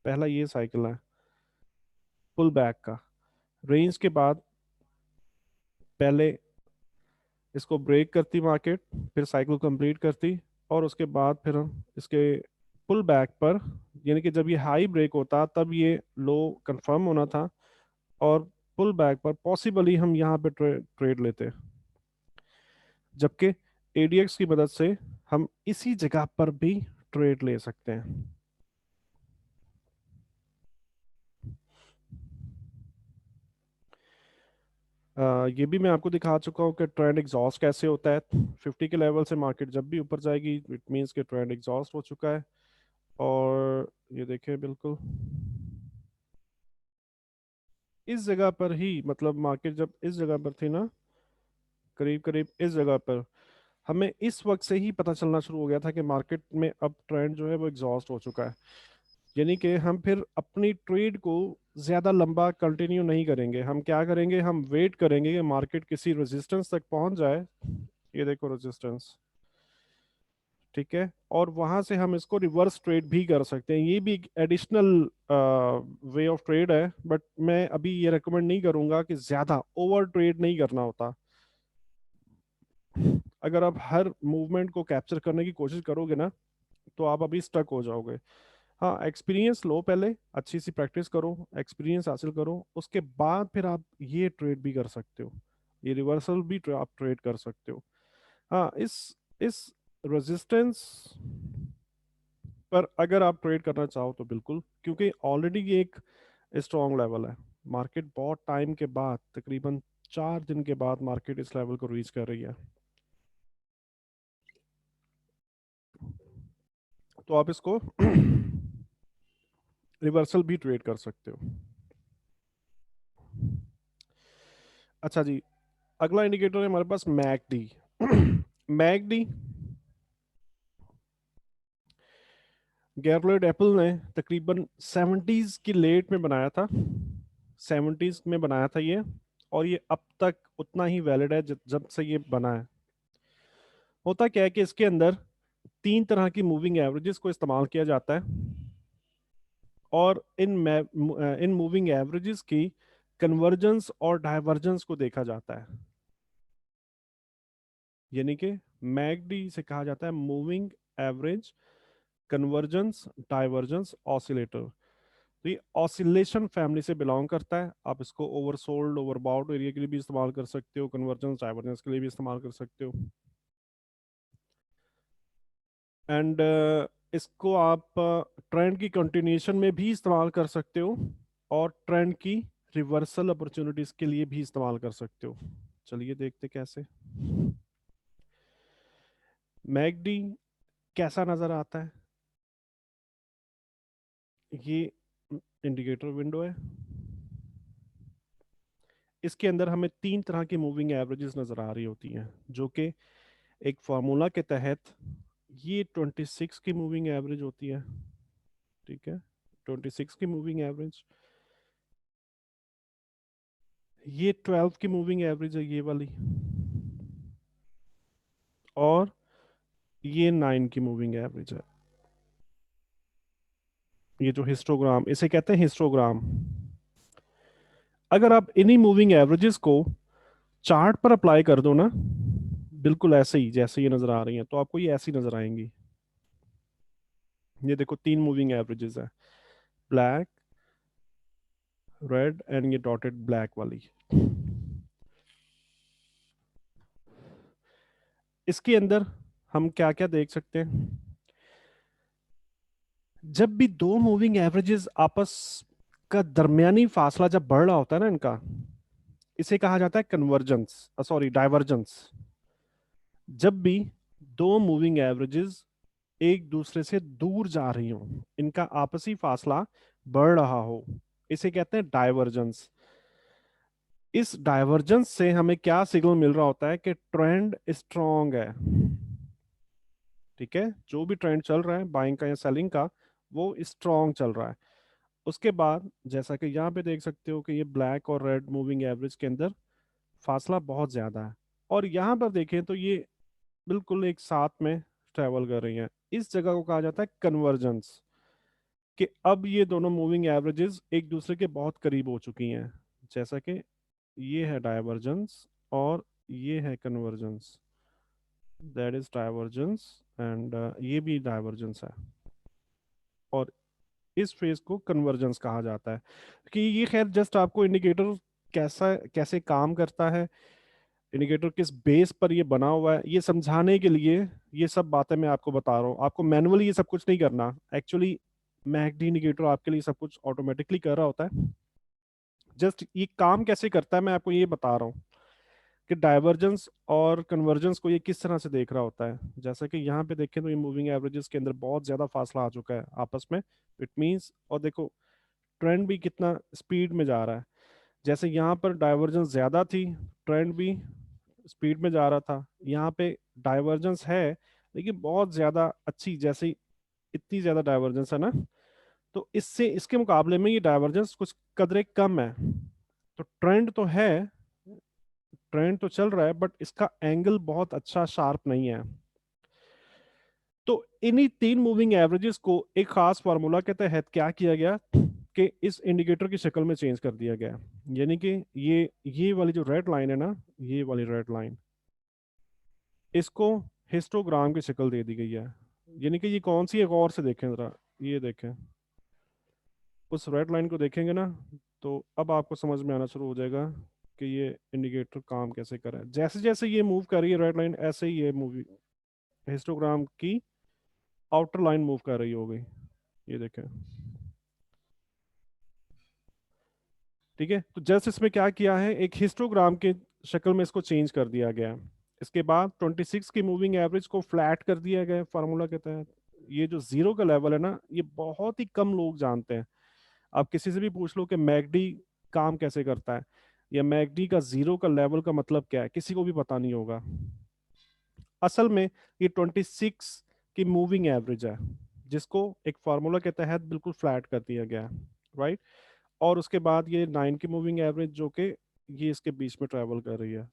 पहला ये साइकिल है पुल बैक का। रेंज के बाद पहले इसको ब्रेक करती मार्केट, फिर साइकिल कंप्लीट करती, और उसके बाद फिर हम इसके पुल बैक पर, यानी कि जब ये हाई ब्रेक होता तब ये लो कंफर्म होना था, और पुल बैक पर पॉसिबली हम यहाँ पे ट्रेड लेते। जबकि एडीएक्स की मदद से हम इसी जगह पर भी ट्रेड ले सकते हैं। ये भी मैं आपको दिखा चुका हूँ कि ट्रेंड एग्जॉस्ट कैसे होता है। 50 के लेवल से मार्केट जब भी ऊपर जाएगी इट मीन्स कि ट्रेंड एग्जॉस्ट हो चुका है। और ये देखें बिल्कुल इस जगह पर ही, मतलब मार्केट जब इस जगह पर थी ना, करीब करीब इस जगह पर, हमें इस वक्त से ही पता चलना शुरू हो गया था कि मार्केट में अब ट्रेंड जो है वो एग्जॉस्ट हो चुका है। यानी कि हम फिर अपनी ट्रेड को ज़्यादा लंबा कंटिन्यू नहीं करेंगे। हम क्या करेंगे, हम वेट करेंगे कि मार्केट किसी रेजिस्टेंस तक पहुंच जाए। ये देखो रेजिस्टेंस, ठीक है। और वहां से हम इसको रिवर्स ट्रेड भी कर सकते हैं, ये भी एक एडिशनल वे ऑफ ट्रेड है। बट मैं अभी ये रेकमेंड नहीं करूंगा कि ज़्यादा ओवर ट्रेड नहीं करना होता। अगर आप हर मूवमेंट को कैप्चर करने की कोशिश करोगे ना तो आप अभी स्टक हो जाओगे। हाँ, एक्सपीरियंस लो, पहले अच्छी सी प्रैक्टिस करो, एक्सपीरियंस हासिल करो, उसके बाद फिर आप ये ट्रेड भी कर सकते हो, ये रिवर्सल भी आप ट्रेड कर सकते हो। हाँ, इस रेजिस्टेंस पर अगर आप ट्रेड करना चाहो तो बिल्कुल, क्योंकि ऑलरेडी ये एक स्ट्रॉन्ग लेवल है। मार्केट बहुत टाइम के बाद, तकरीबन 4 दिन के बाद मार्केट इस लेवल को रीच कर रही है। तो आप इसको रिवर्सल भी ट्रेड कर सकते हो। अच्छा जी, अगला इंडिकेटर है हमारे पास मैकडी। मैकडी, गैरलोइड एप्पल ने तकरीबन 70s की लेट में बनाया था, 70s में बनाया था ये, और ये अब तक उतना ही वैलिड है जब से ये बना है। होता क्या है कि इसके अंदर तीन तरह की मूविंग एवरेजेस को इस्तेमाल किया जाता है, और इन मूविंग एवरेजेस की कन्वर्जेंस और डाइवर्जेंस को देखा जाता है। यानी कि मैकडी से कहा जाता है moving average convergence divergence oscillator. तो ये ऑसिलेशन फैमिली से बिलोंग करता है। आप इसको ओवरसोल्ड ओवरबाउट एरिया के लिए भी इस्तेमाल कर सकते हो, कन्वर्जेंस डाइवर्जेंस के लिए भी इस्तेमाल कर सकते हो। एंड इसको आप ट्रेंड की कंटिन्यूएशन में भी इस्तेमाल कर सकते हो, और ट्रेंड की रिवर्सल अपॉर्चुनिटीज के लिए भी इस्तेमाल कर सकते हो। चलिए देखते कैसे। मैकडी कैसा नजर आता है? ये इंडिकेटर विंडो है। इसके अंदर हमें तीन तरह की मूविंग एवरेजेस नजर आ रही होती हैं, जो कि एक फार्मूला के तहत ये 26 की मूविंग एवरेज होती है। ठीक है, 26 की मूविंग एवरेज, ये 12 की मूविंग एवरेज है ये वाली, और ये 9 की मूविंग एवरेज है। ये जो हिस्टोग्राम, इसे कहते हैं हिस्टोग्राम। अगर आप इन्हीं मूविंग एवरेजेस को चार्ट पर अप्लाई कर दो ना, बिल्कुल ऐसे ही जैसे ये नजर आ रही हैं, तो आपको ये ऐसी नजर आएंगी। ये देखो तीन मूविंग एवरेजेस है, ब्लैक, रेड एंड ये डॉटेड ब्लैक वाली। इसके अंदर हम क्या क्या देख सकते हैं? जब भी दो मूविंग एवरेजेस आपस का दरमियानी फासला जब बढ़ रहा होता है ना इनका, इसे कहा जाता है कन्वर्जेंस, सॉरी डाइवर्जेंस। जब भी दो मूविंग एवरेजेस एक दूसरे से दूर जा रही हो, इनका आपसी फासला बढ़ रहा हो, इसे कहते हैं डाइवर्जेंस। इस डाइवर्जेंस से हमें क्या सिग्नल मिल रहा होता है कि ट्रेंड स्ट्रांग है। ठीक है, जो भी ट्रेंड चल रहा है बाइंग का या सेलिंग का, वो स्ट्रांग चल रहा है। उसके बाद जैसा कि यहाँ पे देख सकते हो कि ये ब्लैक और रेड मूविंग एवरेज के अंदर फासला बहुत ज्यादा है, और यहाँ पर देखें तो ये बिल्कुल एक साथ में ट्रेवल कर रही हैं। इस जगह को कहा जाता है कन्वर्जेंस, कि अब ये दोनों मूविंग एवरेजेस एक दूसरे के बहुत करीब हो चुकी हैं। जैसा कि ये है डाइवर्जेंस और ये है convergence, that is divergence, and ये भी डाइवर्जेंस है, और इस फेज को कन्वर्जेंस कहा जाता है। कि ये खैर जस्ट आपको इंडिकेटर कैसा कैसे काम करता है, इंडिकेटर किस बेस पर ये बना हुआ है, ये समझाने के लिए ये सब बातें मैं आपको बता रहा हूँ। आपको मैनुअली ये सब कुछ नहीं करना एक्चुअली। मैकडी इंडिकेटर आपके लिए सब कुछ ऑटोमेटिकली कर रहा होता है। जस्ट ये काम कैसे करता है मैं आपको ये बता रहा हूँ, कि डाइवर्जेंस और कन्वर्जेंस को ये किस तरह से देख रहा होता है। जैसा कि यहाँ पे देखें तो ये मूविंग एवरेजेस के अंदर बहुत ज्यादा फासला आ चुका है आपस में। इट मींस, और देखो ट्रेंड भी कितना स्पीड में जा रहा है। जैसे यहाँ पर डाइवर्जेंस ज्यादा थी, ट्रेंड भी स्पीड में जा रहा था। यहाँ पे डाइवर्जेंस है लेकिन बहुत ज्यादा अच्छी, जैसे इतनी ज्यादा डाइवर्जेंस है ना, तो इससे इसके मुकाबले में ये डाइवर्जेंस कुछ कदरे कम है। तो ट्रेंड तो चल रहा है, बट इसका एंगल बहुत अच्छा शार्प नहीं है। तो इन्हीं तीन मूविंग एवरेजेस को एक खास फार्मूला के तहत क्या किया गया कि इस इंडिकेटर की शक्ल में चेंज कर दिया गया। यानी कि ये वाली जो रेड लाइन है ना, ये वाली रेड लाइन, इसको हिस्टोग्राम की शक्ल दे दी गई है। यानी कि ये कौन सी है, गौर से देखें जरा, ये देखें, उस रेड लाइन को देखेंगे ना, तो अब आपको समझ में आना शुरू हो जाएगा कि ये इंडिकेटर काम कैसे कर रहा है। जैसे जैसे ये मूव कर रही है रेड लाइन, ऐसे ही ये मूवी हिस्टोग्राम की आउटर लाइन मूव कर रही होगी। ये देखें, ठीक है। तो जस्ट इसमें क्या किया है, एक हिस्टोग्राम के शक्ल में इसको चेंज कर दिया गया। इसके बाद 26 की मूविंग एवरेज को फ्लैट कर दिया गया फार्मूला के तहत। ये जो जीरो का लेवल है ना, ये बहुत ही कम लोग जानते हैं। आप किसी से भी पूछ लो कि मैकडी काम कैसे करता है, या मैकडी का जीरो का लेवल का मतलब क्या है, किसी को भी पता नहीं होगा। असल में ये 26 की मूविंग एवरेज है, जिसको एक फार्मूला के तहत बिल्कुल फ्लैट कर दिया गया है, राइट। और उसके बाद ये 9 की मूविंग एवरेज जो कि ये इसके बीच में ट्रेवल कर रही है।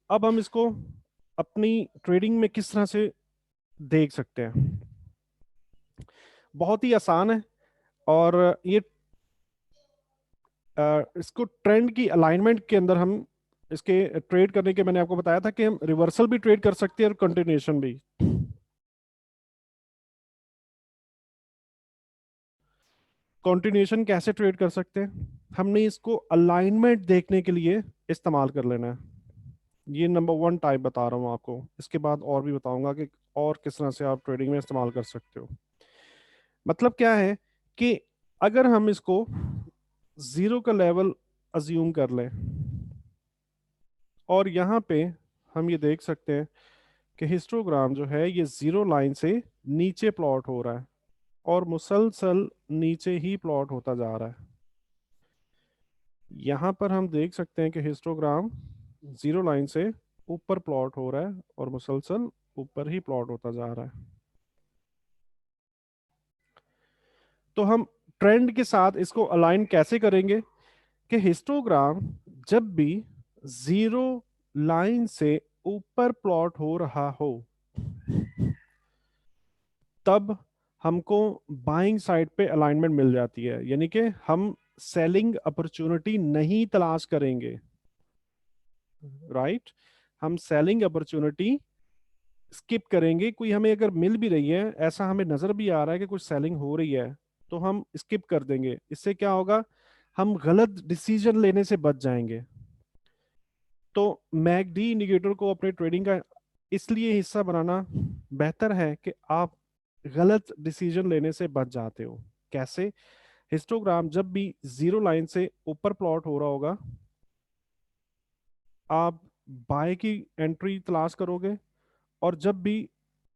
अब हम इसको अपनी ट्रेडिंग में किस तरह से देख सकते हैं। बहुत ही आसान है। और ये इसको ट्रेंड की अलाइनमेंट के अंदर हम इसके ट्रेड करने के, मैंने आपको बताया था कि हम रिवर्सल भी ट्रेड कर सकते हैं और कंटिन्यूएशन भी। कंटिन्यूएशन कैसे ट्रेड कर सकते हैं, हमने इसको अलाइनमेंट देखने के लिए इस्तेमाल कर लेना है। ये नंबर वन टाइप बता रहा हूँ आपको, इसके बाद और भी बताऊंगा कि और किस तरह से आप ट्रेडिंग में इस्तेमाल कर सकते हो। मतलब क्या है कि अगर हम इसको जीरो का लेवल अज्यूम कर लें, और यहाँ पे हम ये देख सकते हैं कि हिस्टोग्राम जो है ये जीरो लाइन से नीचे प्लॉट हो रहा है और मुसलसल नीचे ही प्लॉट होता जा रहा है। यहाँ पर हम देख सकते हैं कि हिस्टोग्राम जीरो लाइन से ऊपर प्लॉट हो रहा है और मुसलसल ऊपर ही प्लॉट होता जा रहा है। तो हम ट्रेंड के साथ इसको अलाइन कैसे करेंगे कि हिस्टोग्राम जब भी जीरो लाइन से ऊपर प्लॉट हो रहा हो, तब हमको बाइंग साइड पे अलाइनमेंट मिल जाती है, यानी कि हम सेलिंग अपॉर्चुनिटी नहीं तलाश करेंगे, राइट। हम सेलिंग अपॉर्चुनिटी स्किप करेंगे। कोई हमें अगर मिल भी रही है, ऐसा हमें नजर भी आ रहा है कि कुछ सेलिंग हो रही है, तो हम स्किप कर देंगे। इससे क्या होगा, हम गलत डिसीजन लेने से बच जाएंगे। तो मैकडी इंडिकेटर को अपने ट्रेडिंग का इसलिए हिस्सा बनाना बेहतर है कि आप गलत डिसीजन लेने से बच जाते हो। कैसे, हिस्टोग्राम जब भी जीरो लाइन से ऊपर प्लॉट हो रहा होगा, आप बाय की एंट्री तलाश करोगे, और जब भी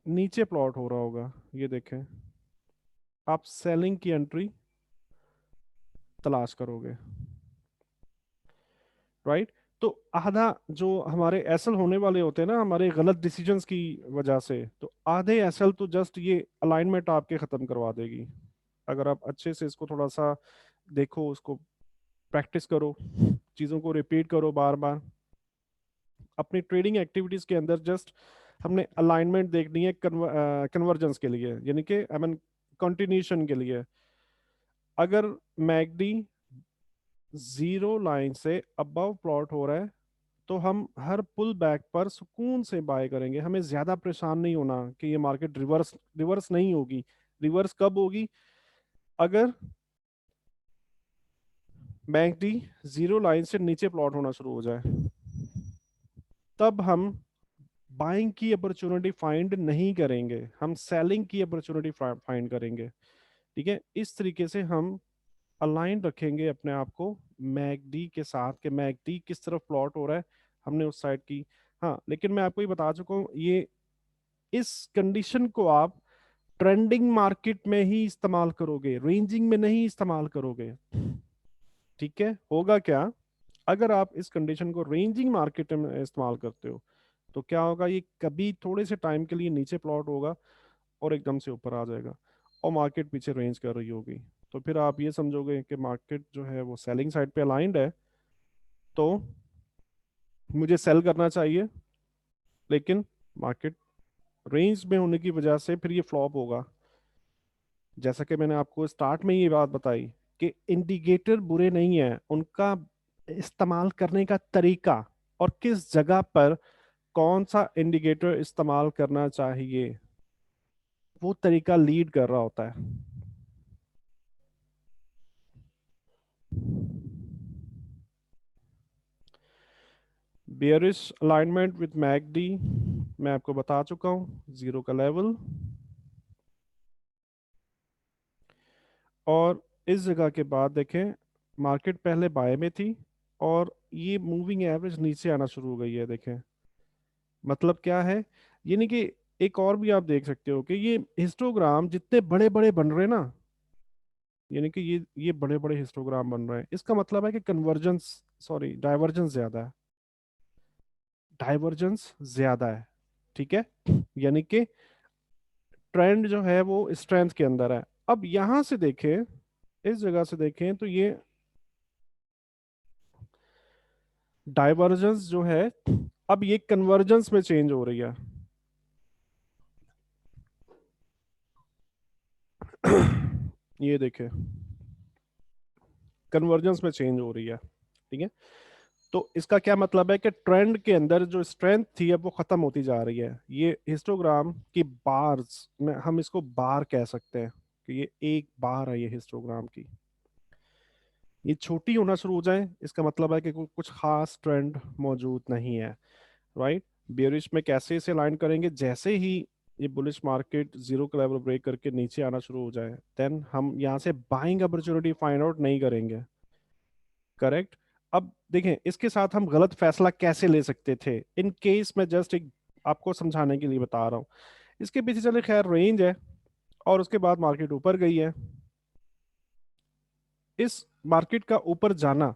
नीचे प्लॉट हो रहा होगा, ये देखें, आप सेलिंग की एंट्री तलाश करोगे, राइट। तो आधा जो हमारे एसल होने वाले होते हैं ना हमारे गलत डिसीजंस की वजह से, तो आधे एसल तो जस्ट ये अलाइनमेंट आपके खत्म करवा देगी। अगर आप अच्छे से इसको थोड़ा सा देखो, उसको प्रैक्टिस करो, चीज़ों को रिपीट करो बार बार अपनी ट्रेडिंग एक्टिविटीज के अंदर। जस्ट हमने अलाइनमेंट देखनी है कन्वर्जेंस के लिए, यानी कि आई मीन कंटिन्यूशन के लिए। अगर मैकडी जीरो लाइन से अबव प्लॉट हो रहा है, तो हम हर पुल बैक पर सुकून से बाय करेंगे। हमें ज्यादा परेशान नहीं होना कि ये मार्केट रिवर्स रिवर्स नहीं होगी। रिवर्स कब होगी, अगर मैकडी जीरो लाइन से नीचे प्लॉट होना शुरू हो जाए, तब हम बाइंग की अपॉर्चुनिटी फाइंड नहीं करेंगे, हम सेलिंग की अपॉर्चुनिटी फाइंड करेंगे। ठीक है, इस तरीके से हम अलाइन रखेंगे अपने आप को मैकडी के साथ कि मैकडी किस तरफ प्लॉट हो रहा है, हमने उस साइड की। हाँ, लेकिन मैं आपको ये बता चुका हूँ, ये इस कंडीशन को आप ट्रेंडिंग मार्केट में ही इस्तेमाल करोगे, रेंजिंग में नहीं इस्तेमाल करोगे। ठीक है, होगा क्या, अगर आप इस कंडीशन को रेंजिंग मार्केट में इस्तेमाल करते हो, तो क्या होगा, ये कभी थोड़े से टाइम के लिए नीचे प्लॉट होगा और एकदम से ऊपर आ जाएगा, और मार्केट पीछे रेंज कर रही होगी। तो फिर आप ये समझोगे कि मार्केट जो है वो सेलिंग साइड पे अलाइंड है, तो मुझे सेल करना चाहिए। लेकिन मार्केट रेंज में होने की वजह से फिर ये फ्लॉप होगा। जैसा कि मैंने आपको स्टार्ट में ये बात बताई कि इंडिकेटर बुरे नहीं है, उनका इस्तेमाल करने का तरीका और किस जगह पर कौन सा इंडिकेटर इस्तेमाल करना चाहिए, वो तरीका लीड कर रहा होता है। बियरिश अलाइनमेंट विथ मैकडी मैं आपको बता चुका हूँ, जीरो का लेवल। और इस जगह के बाद देखें, मार्केट पहले बाय में थी और ये मूविंग एवरेज नीचे आना शुरू हो गई है, देखें। मतलब क्या है, यानी कि एक और भी आप देख सकते हो कि ये हिस्टोग्राम जितने बड़े बड़े बन रहे हैं ना, यानी कि ये बड़े बड़े हिस्टोग्राम बन रहे हैं। इसका मतलब है कि कन्वर्जेंस, सॉरी, डाइवर्जेंस ज्यादा है, डाइवर्जेंस ज्यादा है। ठीक है, यानी कि ट्रेंड जो है वो स्ट्रेंथ के अंदर है। अब यहां से देखें, इस जगह से देखें तो ये डाइवर्जेंस जो है अब ये कन्वर्जेंस में चेंज हो रही है। ये देखें, कन्वर्जेंस में चेंज हो रही है। ठीक है, तो इसका क्या मतलब है कि ट्रेंड के अंदर जो स्ट्रेंथ थी अब वो खत्म होती जा रही है। ये हिस्टोग्राम की बार्स में हम इसको बार कह सकते हैं कि ये एक बार है ये हिस्टोग्राम की। ये छोटी होना शुरू हो जाए इसका मतलब है कि कुछ खास ट्रेंड मौजूद नहीं है। राइट, बेयरिश में कैसे इसे अलाइन करेंगे, जैसे ही ये बुलिश मार्केट जीरो का लेवल ब्रेक करके नीचे आना शुरू हो जाए देन हम यहाँ से बाइंग अपॉर्चुनिटी फाइंड आउट नहीं करेंगे। करेक्ट। अब देखें इसके साथ हम गलत फैसला कैसे ले सकते थे, इन केस मैं जस्ट एक आपको समझाने के लिए बता रहा हूँ। इसके पीछे चले, खैर रेंज है और उसके बाद मार्केट ऊपर गई है। इस मार्केट का ऊपर जाना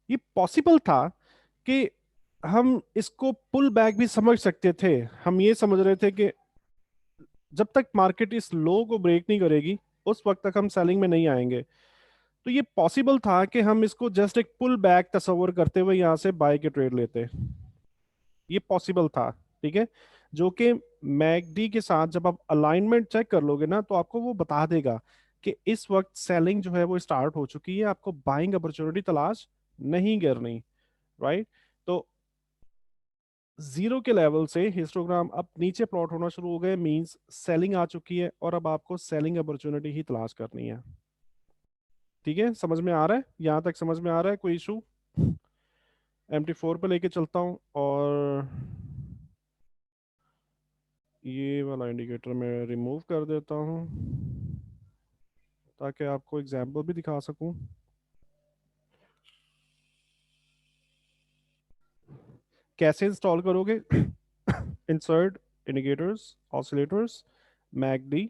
ये पॉसिबल था कि हम इसको पुल बैक भी समझ सकते थे। हम ये समझ रहे थे कि जब तक मार्केट इस लो को ब्रेक नहीं करेगी उस वक्त तक हम सेलिंग में नहीं आएंगे। तो ये पॉसिबल था कि हम इसको जस्ट एक पुल बैक तस्वर करते हुए यहां से बाय के ट्रेड लेते, ये पॉसिबल था। ठीक है, जो कि मैकडी के साथ जब आप अलाइनमेंट चेक कर लोगे ना तो आपको वो बता देगा कि इस वक्त सेलिंग जो है वो स्टार्ट हो चुकी है, आपको बाइंग अपॉर्चुनिटी तलाश नहीं करनी। राइट, तो जीरो के लेवल से हिस्टोग्राम अब नीचे प्लॉट होना शुरू हो गए, मींस सेलिंग आ चुकी है और अब आपको सेलिंग अपॉर्चुनिटी ही तलाश करनी है। ठीक है, समझ में आ रहा है, यहां तक समझ में आ रहा है, कोई इशू? MT4 पे लेके चलता हूँ और ये वाला इंडिकेटर मैं रिमूव कर देता हूँ ताकि आपको एग्जाम्पल भी दिखा सकूं। कैसे इंस्टॉल करोगे? इंसर्ट इंडिकेटर्स, ऑसिलेटर्स, मैकडी,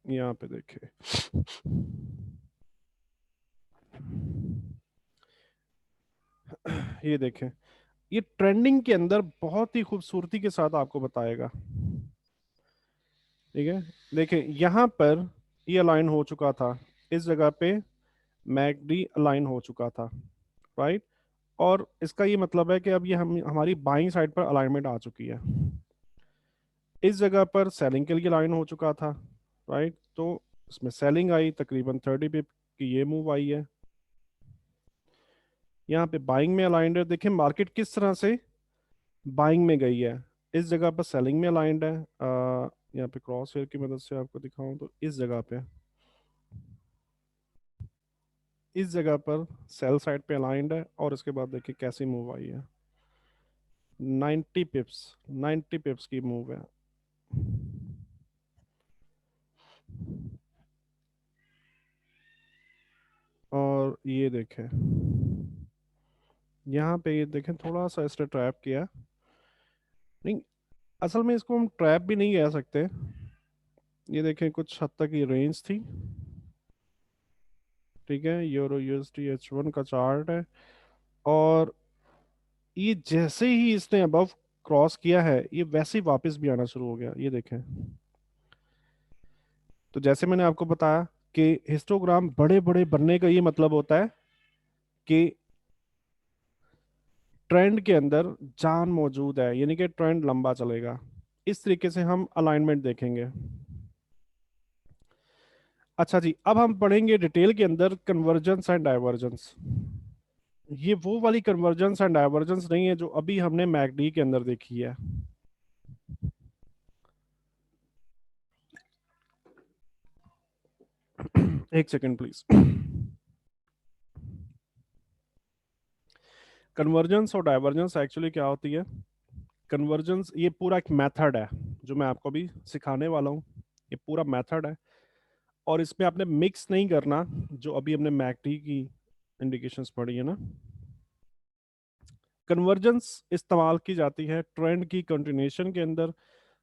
यहाँ पे देखिए, ये देखें, ये ट्रेंडिंग के अंदर बहुत ही खूबसूरती के साथ आपको बताएगा। ठीक है, देखिए यहाँ पर ये अलाइन हो चुका था, इस जगह पे मैकडी अलाइन हो चुका था। राइट, और इसका ये मतलब है कि अब ये हम हमारी बाइंग साइड पर अलाइनमेंट आ चुकी है। इस जगह पर सेलिंग के लिए अलाइन हो चुका था। राइट, तो इसमें सेलिंग आई, तकरीबन 30 पिप की ये मूव आई है। यहाँ पे बाइंग में अलाइंड है, देखिए मार्केट किस तरह से बाइंग में गई है। इस जगह पर सेलिंग में अलाइंड है। यहाँ पे क्रॉस हेयर की मदद से आपको दिखाऊं तो इस जगह पे, इस जगह पर सेल साइड पे अलाइंड है और इसके बाद देखिए कैसी मूव आई है, 90 पिप्स, 90 पिप्स की मूव है। और ये देखें, यहाँ पे ये देखें थोड़ा सा इसने ट्रैप किया, नहीं असल में इसको हम ट्रैप भी नहीं कह सकते। ये देखें कुछ हद तक ये रेंज थी। ठीक है, यूरो यूएसडी H1 का चार्ट है और ये जैसे ही इसने अबव क्रॉस किया है ये वैसे ही वापस भी आना शुरू हो गया, ये देखें। तो जैसे मैंने आपको बताया कि हिस्टोग्राम बड़े बड़े बनने का ये मतलब होता है कि ट्रेंड के अंदर जान मौजूद है, यानी कि ट्रेंड लंबा चलेगा। इस तरीके से हम अलाइनमेंट देखेंगे। अच्छा जी, अब हम पढ़ेंगे डिटेल के अंदर कन्वर्जेंस एंड डाइवर्जेंस। ये वो वाली कन्वर्जेंस एंड डाइवर्जेंस नहीं है जो अभी हमने मैकडी के अंदर देखी है। एक सेकंड प्लीज। कन्वर्जेंस और डाइवर्जेंस एक्चुअली क्या होती है? कन्वर्जेंस ये पूरा एक मेथड है जो मैं आपको अभी सिखाने वाला हूँ, ये पूरा मेथड है और इसमें आपने मिक्स नहीं करना जो अभी हमने मैकडी की इंडिकेशंस पढ़ी है ना। कन्वर्जेंस इस्तेमाल की जाती है ट्रेंड की कंटिन्यूएशन के अंदर,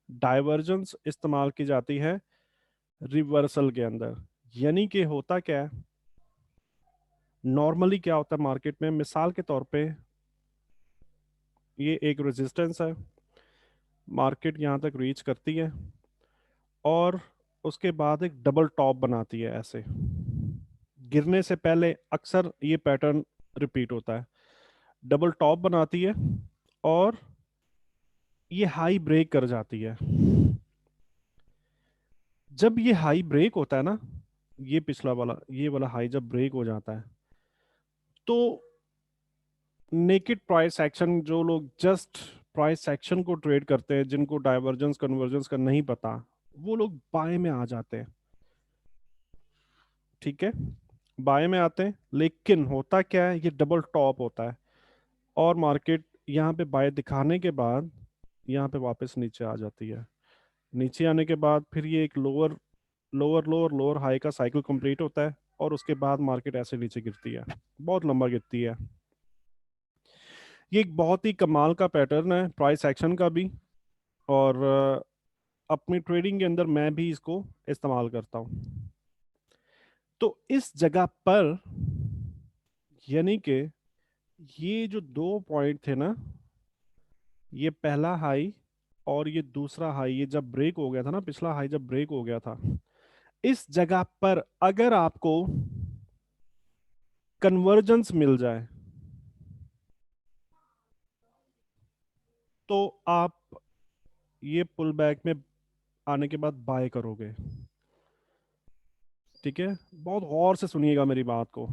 डाइवर्जेंस इस्तेमाल की जाती है रिवर्सल के अंदर। यानी कि होता क्या है, नॉर्मली क्या होता है मार्केट में, मिसाल के तौर पे ये एक रेजिस्टेंस है, मार्केट यहाँ तक रीच करती है और उसके बाद एक डबल टॉप बनाती है ऐसे, गिरने से पहले अक्सर ये पैटर्न रिपीट होता है। डबल टॉप बनाती है और ये हाई ब्रेक कर जाती है। जब ये हाई ब्रेक होता है ना, ये पिछला वाला, ये वाला हाई जब ब्रेक हो जाता है, तो नेकेड प्राइस एक्शन, जो लोग जस्ट प्राइस एक्शन को ट्रेड करते हैं, जिनको डाइवर्जेंस कन्वर्जेंस का नहीं पता, वो लोग बाय में आ जाते हैं। ठीक है, बाय में आते हैं, लेकिन होता क्या है, ये डबल टॉप होता है और मार्केट यहाँ पे बाय दिखाने के बाद यहाँ पे वापस नीचे आ जाती है। नीचे आने के बाद फिर ये एक lower lower lower lower high का साइकिल कंप्लीट होता है और उसके बाद मार्केट ऐसे नीचे गिरती है, बहुत लंबा गिरती है। ये एक बहुत ही कमाल का पैटर्न है प्राइस एक्शन का भी, और अपनी ट्रेडिंग के अंदर मैं भी इसको इस्तेमाल करता हूँ। तो इस जगह पर, यानी कि ये जो दो पॉइंट थे ना, ये पहला हाई और ये दूसरा हाई, ये जब ब्रेक हो गया था ना, पिछला हाई जब ब्रेक हो गया था, इस जगह पर अगर आपको कन्वर्जेंस मिल जाए तो आप ये पुल बैक में आने के बाद बाय करोगे। ठीक है, बहुत गौर से सुनिएगा मेरी बात को।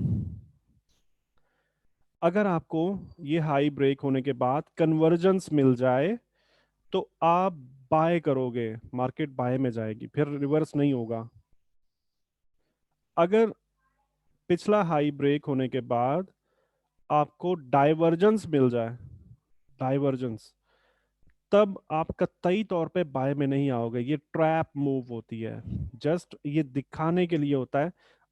अगर आपको ये हाई ब्रेक होने के बाद कन्वर्जेंस मिल जाए तो आप बाय करोगे, मार्केट बाय में जाएगी, फिर रिवर्स नहीं होगा। अगर पिछला हाई ब्रेक होने के बाद आपको डाइवर्जेंस मिल जाए, डाइवर्जेंस, तब आप कतई तौर पे बाय में नहीं आओगे। ये ट्रैप मूव होती है, जस्ट ये दिखाने के लिए होता है,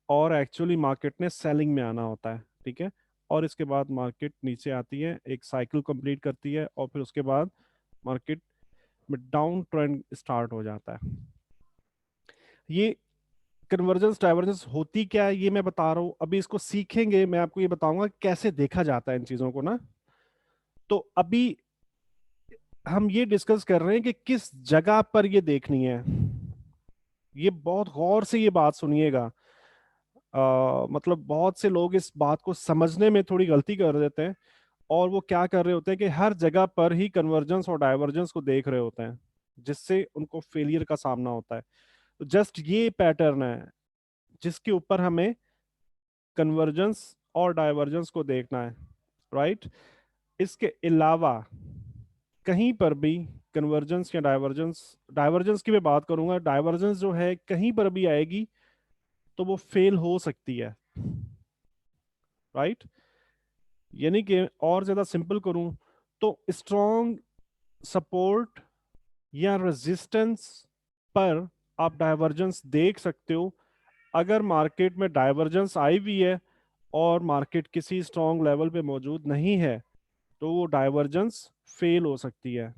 और एक्चुअली मार्केट ने सेलिंग में आना होता है। ठीक है, और इसके बाद मार्केट नीचे आती है, एक साइकिल कंप्लीट करती है और फिर उसके बाद मार्केट में डाउन ट्रेंड स्टार्ट हो जाता है। ये कन्वर्जेंस डाइवर्जेंस होती क्या है ये मैं बता रहा हूँ, अभी इसको सीखेंगे, मैं आपको ये बताऊंगा कैसे देखा जाता है इन चीजों को ना। तो अभी हम ये डिस्कस कर रहे हैं कि किस जगह पर ये देखनी है। ये बहुत गौर से ये बात सुनिएगा। मतलब बहुत से लोग इस बात को समझने में थोड़ी गलती कर देते हैं, और वो क्या कर रहे होते हैं कि हर जगह पर ही कन्वर्जेंस और डाइवर्जेंस को देख रहे होते हैं, जिससे उनको फेलियर का सामना होता है। तो जस्ट ये पैटर्न है जिसके ऊपर हमें कन्वर्जेंस और डाइवर्जेंस को देखना है, राइट। इसके अलावा कहीं पर भी कन्वर्जेंस या डाइवर्जेंस, डाइवर्जेंस की मैं बात करूंगा, डाइवर्जेंस जो है कहीं पर भी आएगी तो वो फेल हो सकती है, राइट। यानी कि और ज्यादा सिंपल करूं तो स्ट्रॉन्ग सपोर्ट या रेजिस्टेंस पर आप डाइवर्जेंस देख सकते हो। अगर मार्केट में डाइवर्जेंस आई भी है और मार्केट किसी स्ट्रॉन्ग लेवल पे मौजूद नहीं है तो वो डाइवर्जेंस फेल हो सकती है,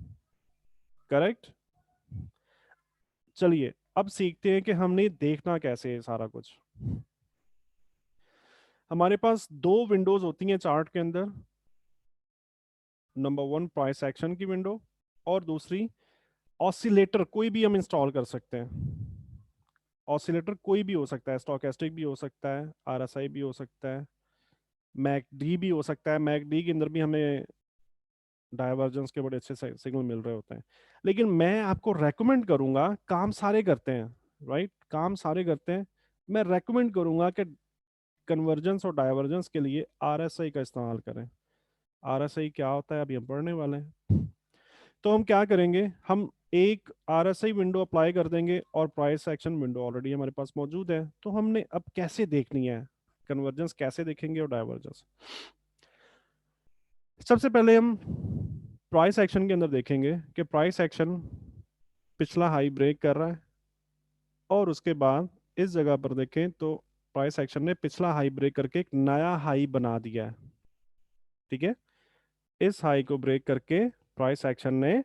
करेक्ट। चलिए अब सीखते हैं कि हमने देखना कैसे है सारा कुछ। हमारे पास दो विंडोज होती हैं चार्ट के अंदर, नंबर वन प्राइस एक्शन की विंडो, और दूसरी ऑसिलेटर, कोई भी हम इंस्टॉल कर सकते हैं। ऑसिलेटर कोई भी हो सकता है, स्टोकेस्टिक भी हो सकता है, आरएसआई भी हो सकता है, मैकडी भी हो सकता है। मैकडी के अंदर भी हमें डाइवर्जेंस के बड़े अच्छे सिग्नल मिल रहे होते हैं। लेकिन मैं आपको रेकमेंड करूंगा, काम सारे करते हैं, राइट, काम सारे करते हैं, मैं रेकमेंड करूंगा कि कन्वर्जेंस और डाइवर्जेंस के लिए आरएसआई का इस्तेमाल करें। आरएसआई क्या होता है अभी हम पढ़ने वाले हैं। तो हम क्या करेंगे, हम एक आरएसआई विंडो अप्लाई कर देंगे और प्राइस एक्शन विंडो ऑलरेडी हमारे पास मौजूद है। तो हमने अब कैसे देखनी है कन्वर्जेंस, कैसे देखेंगे और डाइवर्जेंस। सबसे पहले हम प्राइस एक्शन के अंदर देखेंगे कि प्राइस एक्शन पिछला हाई ब्रेक कर रहा है, और उसके बाद इस जगह पर देखें तो प्राइस एक्शन ने पिछला हाई ब्रेक करके एक नया हाई बना दिया है। ठीक है, इस हाई को ब्रेक करके प्राइस एक्शन ने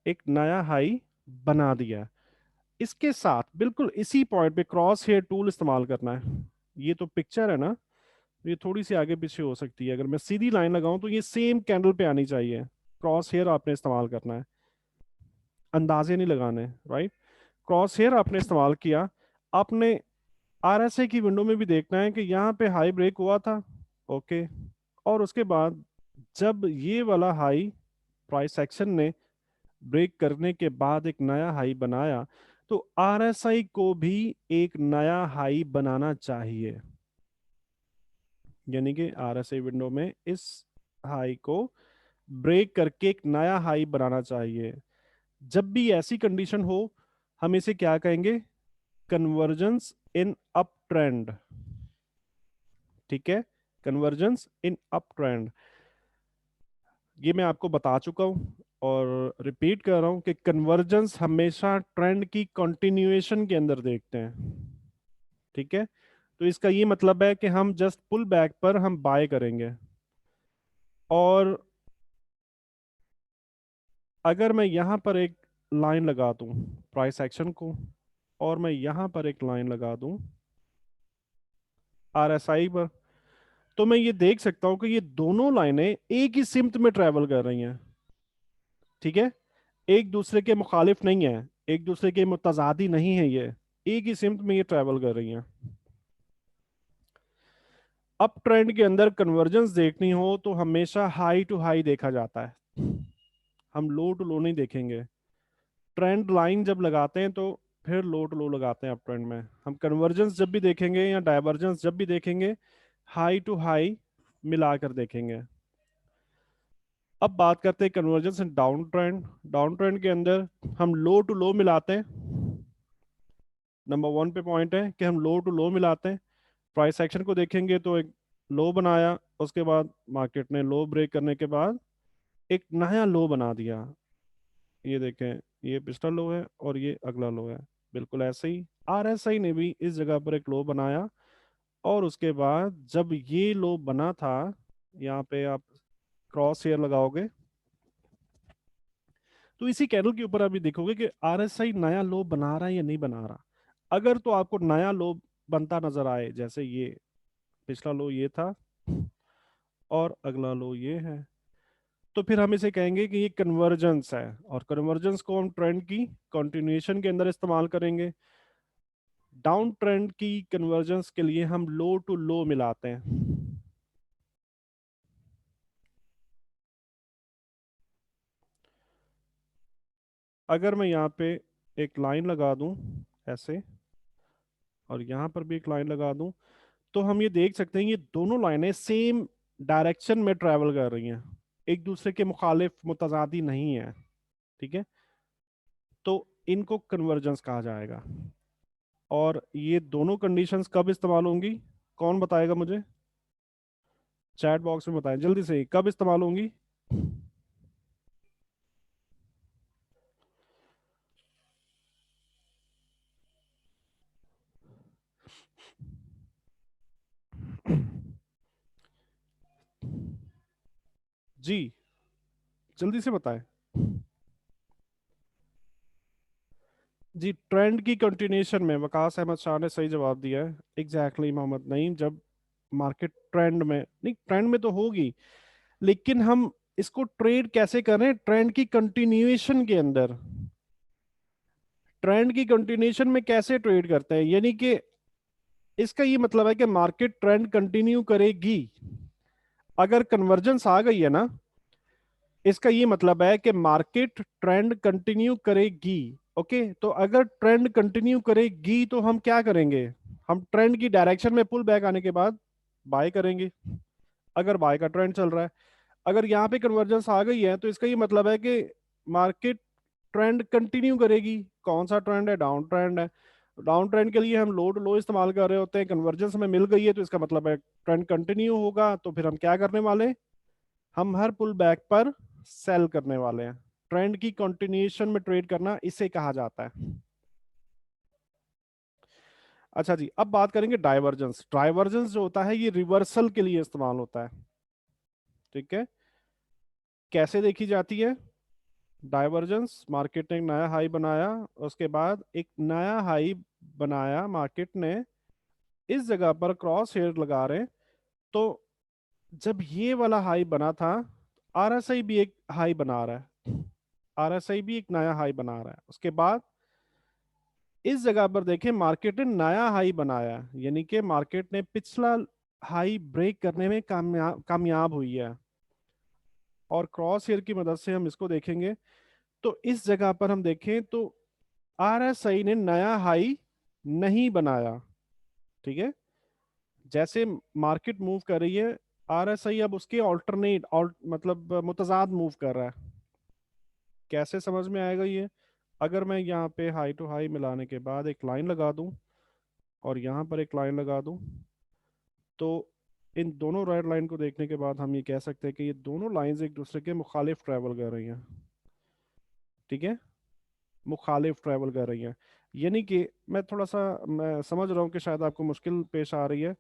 एक नया हाई बना दिया। इसके साथ बिल्कुल इसी पॉइंट पे क्रॉस हेयर टूल इस्तेमाल करना है। ये तो पिक्चर है ना, ये थोड़ी सी आगे पीछे हो सकती है। अगर मैं सीधी लाइन लगाऊं तो ये सेम कैंडल पे आनी चाहिए। क्रॉस हेयर आपने इस्तेमाल करना है, अंदाजे नहीं लगाने, राइट। क्रॉस हेयर आपने इस्तेमाल किया, आपने आरएसआई की विंडो में भी देखना है कि यहाँ पे हाई ब्रेक हुआ था, ओके। और उसके बाद जब ये वाला हाई प्राइस एक्शन ने ब्रेक करने के बाद एक नया हाई बनाया, तो आरएसआई को भी एक नया हाई बनाना चाहिए। यानी कि आरएसआई विंडो में इस हाई को ब्रेक करके एक नया हाई बनाना चाहिए। जब भी ऐसी कंडीशन हो, हम इसे क्या कहेंगे? Convergence in up trend. ठीक है, कन्वर्जेंस इन अप ट्रेंड। ये मैं आपको बता चुका हूं और रिपीट कर रहा हूं कि कन्वर्जेंस हमेशा ट्रेंड की कंटिन्यूएशन के अंदर देखते हैं। ठीक है, तो इसका ये मतलब है कि हम जस्ट पुल बैक पर हम बाय करेंगे। और अगर मैं यहां पर एक लाइन लगा दूं प्राइस एक्शन को, और मैं यहां पर एक लाइन लगा दूं आरएसआई पर, तो मैं ये देख सकता हूं कि ये दोनों लाइनें एक ही सिमत में ट्रेवल कर रही हैं। ठीक है, एक दूसरे के मुखालिफ नहीं है, एक दूसरे के मुतजादी नहीं है, ये एक ही सिमत में ये ट्रेवल कर रही हैं। अप ट्रेंड के अंदर कन्वर्जेंस देखनी हो तो हमेशा हाई टू हाई देखा जाता है, हम लो टू लो नहीं देखेंगे। ट्रेंड लाइन जब लगाते हैं तो फिर लो टू लो लगाते हैं। अप ट्रेंड में हम कन्वर्जेंस जब भी देखेंगे या डाइवर्जेंस जब भी देखेंगे, हाई टू हाई मिलाकर देखेंगे। अब बात करते हैं कन्वर्जेंस इन डाउन ट्रेंड। डाउन ट्रेंड के अंदर हम लो टू लो मिलाते हैं। नंबर वन पे पॉइंट है कि हम लो टू लो मिलाते हैं। प्राइस एक्शन को देखेंगे तो एक लो बनाया, उसके बाद मार्केट ने लो ब्रेक करने के बाद एक नया लो बना दिया। ये देखें, ये पिछला लो है और ये अगला लो है। बिल्कुल ऐसे ही आरएसआई ने भी इस जगह पर एक लो बनाया, और उसके बाद जब ये लो बना था, यहाँ पे आप क्रॉस हेयर लगाओगे तो इसी कैंडल के ऊपर अभी देखोगे कि आरएसआई नया लो बना रहा है या नहीं बना रहा। अगर तो आपको नया लो बनता नजर आए, जैसे ये पिछला लो ये था और अगला लो ये है, तो फिर हम इसे कहेंगे कि ये कन्वर्जेंस है। और कन्वर्जेंस को हम ट्रेंड की कंटिन्यूएशन के अंदर इस्तेमाल करेंगे। डाउन ट्रेंड की कन्वर्जेंस के लिए हम लो टू लो मिलाते हैं। अगर मैं यहाँ पे एक लाइन लगा दूं ऐसे, और यहाँ पर भी एक लाइन लगा दूं, तो हम ये देख सकते हैं ये दोनों लाइनें सेम डायरेक्शन में ट्रेवल कर रही हैं, एक दूसरे के मुखालिफ मुतजादी नहीं है। ठीक है, तो इनको कन्वर्जेंस कहा जाएगा। और ये दोनों कंडीशंस कब इस्तेमाल होंगी, कौन बताएगा मुझे? चैट बॉक्स में बताएं जल्दी से, कब इस्तेमाल होंगी? जी, जल्दी से बताएं। जी, ट्रेंड की कंटिन्यूएशन में वकास अहमद शाह ने सही जवाब दिया है। एग्जैक्टली मोहम्मद नईम, जब मार्केट ट्रेंड में नहीं, ट्रेंड में तो होगी, लेकिन हम इसको ट्रेड कैसे कर रहे हैं? ट्रेंड की कंटिन्यूएशन के अंदर। ट्रेंड की कंटिन्यूएशन में कैसे ट्रेड करते हैं, यानी कि इसका ये मतलब है कि मार्केट ट्रेंड कंटिन्यू करेगी। अगर कन्वर्जेंस आ गई है ना, इसका ये मतलब है कि मार्केट ट्रेंड कंटिन्यू करेगी। ओके, तो अगर ट्रेंड कंटिन्यू करेगी तो हम क्या करेंगे? हम ट्रेंड की डायरेक्शन में पुल बैक आने के बाद बाय करेंगे, अगर बाय का ट्रेंड चल रहा है। अगर यहाँ पे कन्वर्जेंस आ गई है तो इसका ये मतलब है कि मार्केट ट्रेंड कंटिन्यू करेगी। कौन सा ट्रेंड है? डाउन ट्रेंड है। डाउन ट्रेंड के लिए हम लो टू लो इस्तेमाल कर रहे होते हैं। कन्वर्जेंस हमें मिल गई है तो इसका मतलब है ट्रेंड कंटिन्यू होगा, तो फिर हम क्या करने वाले? हम हर पुल बैक पर सेल करने वाले हैं। ट्रेंड की कंटिन्यूएशन में ट्रेड करना इसे कहा जाता है। अच्छा जी, अब बात करेंगे डाइवर्जेंस। डाइवर्जेंस जो होता है ये रिवर्सल के लिए इस्तेमाल होता है। ठीक है, कैसे देखी जाती है? डाइवर्जेंस, मार्केट ने एक नया हाई बनाया, उसके बाद एक नया हाई बनाया मार्केट ने, इस जगह पर क्रॉस हेयर लगा रहे हैं। तो जब ये वाला हाई बना था, आरएसआई भी एक हाई बना रहा है, आरएसआई भी एक नया हाई बना रहा है। उसके बाद इस जगह पर देखें, मार्केट ने नया हाई बनाया, यानी कि मार्केट ने पिछला हाई ब्रेक करने में कामयाब हुई है। और क्रॉस हेयर की मदद से हम इसको देखेंगे। तो इस जगह पर हम देखें तो आरएसआई ने नया हाई नहीं बनाया। ठीक है, जैसे मार्केट मूव कर रही है, आरएसआई अब उसके मतलब मुतजाद मूव कर रहा है। कैसे समझ में आएगा ये? अगर मैं यहाँ पे हाई टू हाई मिलाने के बाद एक लाइन लगा दूं और यहाँ पर एक लाइन लगा दूं, तो इन दोनों रेड लाइन को देखने के बाद हम ये कह सकते हैं कि ये दोनों लाइंस एक दूसरे के मुखालिफ ट्रैवल कर रही हैं। ठीक है, मुखालिफ ट्रैवल कर रही हैं। यानी कि मैं समझ रहा हूँ कि शायद आपको मुश्किल पेश आ रही है।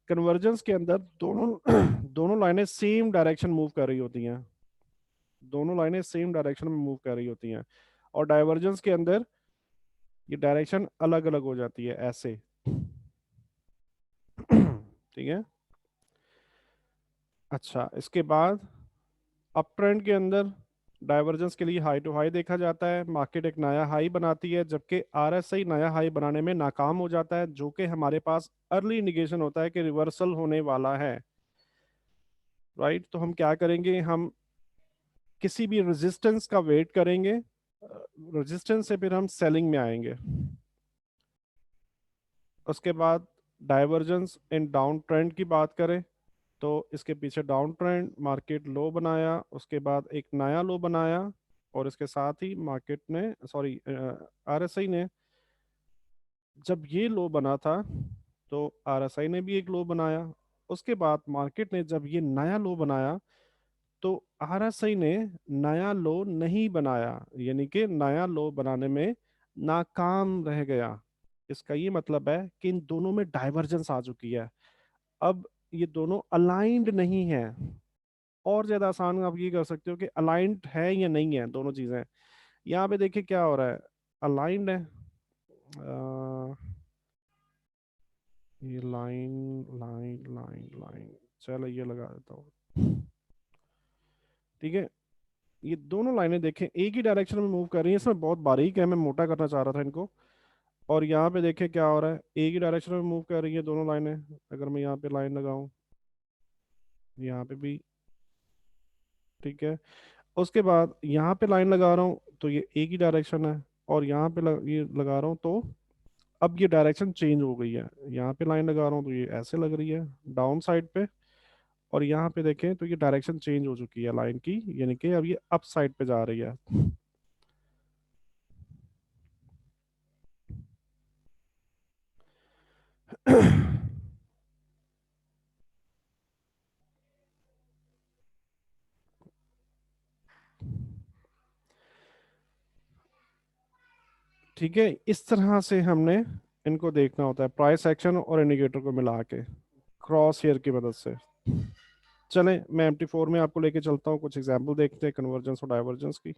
कन्वर्जेंस के अंदर दोनों दोनों लाइनें सेम डायरेक्शन मूव कर रही होती हैं, दोनों लाइनें सेम डायरेक्शन में मूव कर रही होती हैं। और डाइवर्जेंस के अंदर ये डायरेक्शन अलग अलग हो जाती है, ऐसे। ठीक है। अच्छा, इसके बाद अप ट्रेंड के अंदर डाइवर्जेंस के लिए हाई टू हाई देखा जाता है, मार्केट एक नया हाई बनाती है, जबकि आरएसआई नया हाई बनाने में नाकाम हो जाता है, जो कि हमारे पास अर्ली इंडिकेशन होता है कि रिवर्सल होने वाला है। राइट, तो हम क्या करेंगे, हम किसी भी रेजिस्टेंस का वेट करेंगे, रेजिस्टेंस से फिर हम सेलिंग में आएंगे। उसके बाद डाइवर्जेंस इन डाउन ट्रेंड की बात करें, तो इसके पीछे डाउन ट्रेंड, मार्केट लो बनाया, उसके बाद एक नया लो बनाया, और इसके साथ ही मार्केट ने, सॉरी, आरएसआई ने जब ये लो बना था, तो आरएसआई ने भी एक लो बनाया। उसके बाद मार्केट ने जब ये नया लो बनाया, तो आरएसआई ने नया लो नहीं बनाया, यानी कि नया लो बनाने में नाकाम रह गया। इसका ये मतलब है कि इन दोनों में डाइवर्जेंस आ चुकी है। अब ये दोनों अलाइंड नहीं है। और ज्यादा आसान आप ये कर सकते हो कि अलाइंड है या नहीं है, दोनों चीजें। यहाँ पे देखिए क्या हो रहा है, अलाइंड है। ये लाइन लाइन लाइन लाइन, चलो ये लगा देता हूँ। ठीक है, ये दोनों लाइनें देखें एक ही डायरेक्शन में मूव कर रही हैं, इसमें बहुत बारीक है, मैं मोटा करना चाह रहा था इनको। और यहाँ पे देखें क्या हो रहा है, एक ही डायरेक्शन में मूव कर रही है दोनों लाइनें। अगर मैं यहाँ पे लाइन लगाऊं, यहाँ पे भी, ठीक है। उसके बाद यहाँ पे लाइन लगा रहा हूँ तो ये एक ही डायरेक्शन है, और यहाँ पे ये लगा रहा हूँ तो अब ये डायरेक्शन चेंज हो गई है। यहाँ पे लाइन लगा रहा हूँ तो ये ऐसे लग रही है डाउन साइड पे, और यहाँ पे देखें तो ये डायरेक्शन चेंज हो चुकी है लाइन की, यानी कि अब ये अप साइड पे जा रही है। ठीक है, इस तरह से हमने इनको देखना होता है, प्राइस एक्शन और इंडिकेटर को मिला के क्रॉस हेयर की मदद से। चलें, मैं MT4 में आपको लेके चलता हूँ, कुछ एग्जांपल देखते हैं कन्वर्जेंस और डाइवर्जेंस की।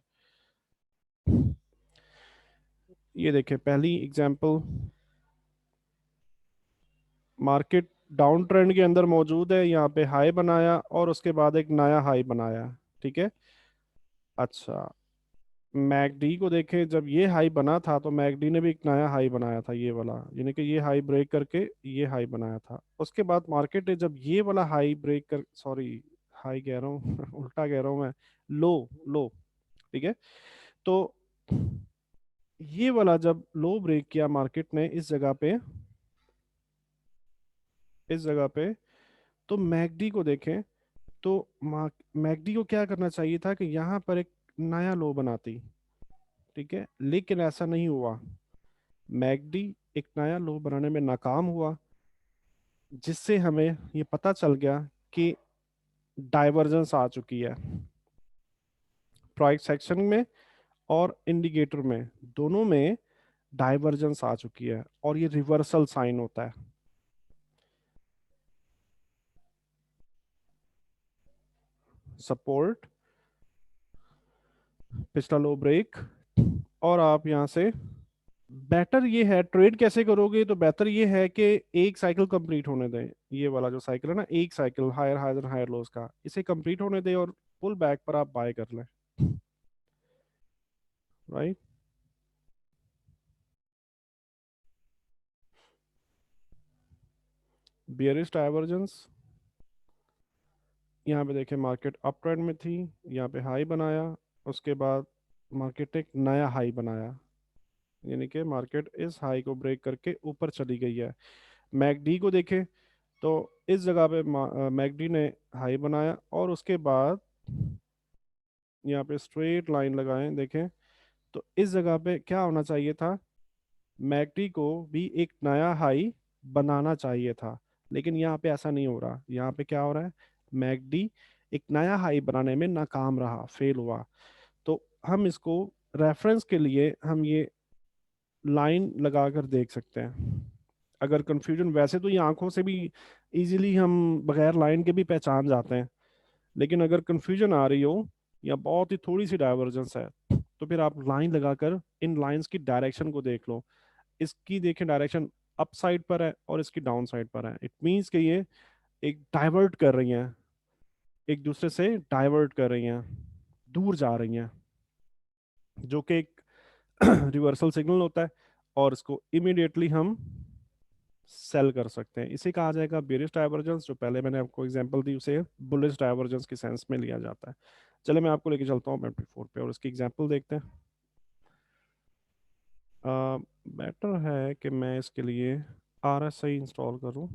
ये देखिए पहली एग्जांपल, मार्केट डाउन ट्रेंड के अंदर मौजूद है, यहाँ पे हाई बनाया और उसके बाद एक नया हाई बनाया। ठीक है। अच्छा, मैकडी को देखें, जब ये हाई बना था तो मैकडी ने भी एक नया हाई बनाया था, ये वाला, यानी कि ये हाई ब्रेक करके ये हाई बनाया था। उसके बाद मार्केट ने जब ये वाला हाई ब्रेक कर, सॉरी, हाई कह रहा हूँ उल्टा कह रहा हूँ मैं, लो, लो। ठीक है, तो ये वाला जब लो ब्रेक किया मार्केट ने इस जगह पे, इस जगह पे, तो मैकडी को देखें, तो मैकडी को क्या करना चाहिए था कि यहाँ पर एक नया लो बनाती। ठीक है, लेकिन ऐसा नहीं हुआ, मैकडी एक नया लो बनाने में नाकाम हुआ, जिससे हमें ये पता चल गया कि डाइवर्जेंस आ चुकी है प्राइस सेक्शन में और इंडिकेटर में, दोनों में डाइवर्जेंस आ चुकी है, और ये रिवर्सल साइन होता है। सपोर्ट पिछला लो ब्रेक, और आप यहाँ से, बेटर ये है ट्रेड कैसे करोगे, तो बेटर ये है कि एक साइकिल कंप्लीट होने दें, ये वाला जो साइकिल है ना, एक cycle higher higher higher lows का, इसे कंप्लीट होने दें और पुल बैक पर आप बाय कर लें, राइट। बियरिश डाइवर्जेंस, यहाँ पे देखें मार्केट अप ट्रेंड में थी, यहाँ पे हाई बनाया, उसके बाद मार्केट ने एक नया हाई बनाया, यानी कि मार्केट इस हाई को ब्रेक करके ऊपर चली गई है। मैकडी को देखें तो इस जगह पे मैकडी ने हाई बनाया और उसके बाद यहाँ पे स्ट्रेट लाइन लगाएं, देखें तो इस जगह पे क्या होना चाहिए था, मैकडी को भी एक नया हाई बनाना चाहिए था, लेकिन यहाँ पे ऐसा नहीं हो रहा। यहाँ पे क्या हो रहा है, मैकडी एक नया हाई बनाने में नाकाम रहा, फेल हुआ। तो हम इसको रेफरेंस के लिए हम ये लाइन लगा कर देख सकते हैं। अगर कंफ्यूजन, वैसे तो ये आंखों से भी इजीली हम बगैर लाइन के भी पहचान जाते हैं, लेकिन अगर कंफ्यूजन आ रही हो या बहुत ही थोड़ी सी डाइवर्जेंस है, तो फिर आप लाइन लगाकर इन लाइंस की डायरेक्शन को देख लो। इसकी देखें डायरेक्शन अप साइड पर है और इसकी डाउन साइड पर है, इट मीन्स कि ये एक डाइवर्ट कर रही हैं, एक दूसरे से डाइवर्ट कर रही हैं, दूर जा रही हैं, जो कि एक रिवर्सल सिग्नल होता है, और इसको इमीडिएटली हम सेल कर सकते हैं। इसे कहा जाएगा बेरिश डाइवर्जेंस, जो पहले मैंने आपको एग्जांपल दी उसे बुलिश डाइवर्जेंस के सेंस में लिया जाता है। चले मैं आपको लेके चलता हूँ MT4 पे और इसकी एग्जांपल देखते हैं। बेटर है कि मैं इसके लिए RSI इंस्टॉल करूँ।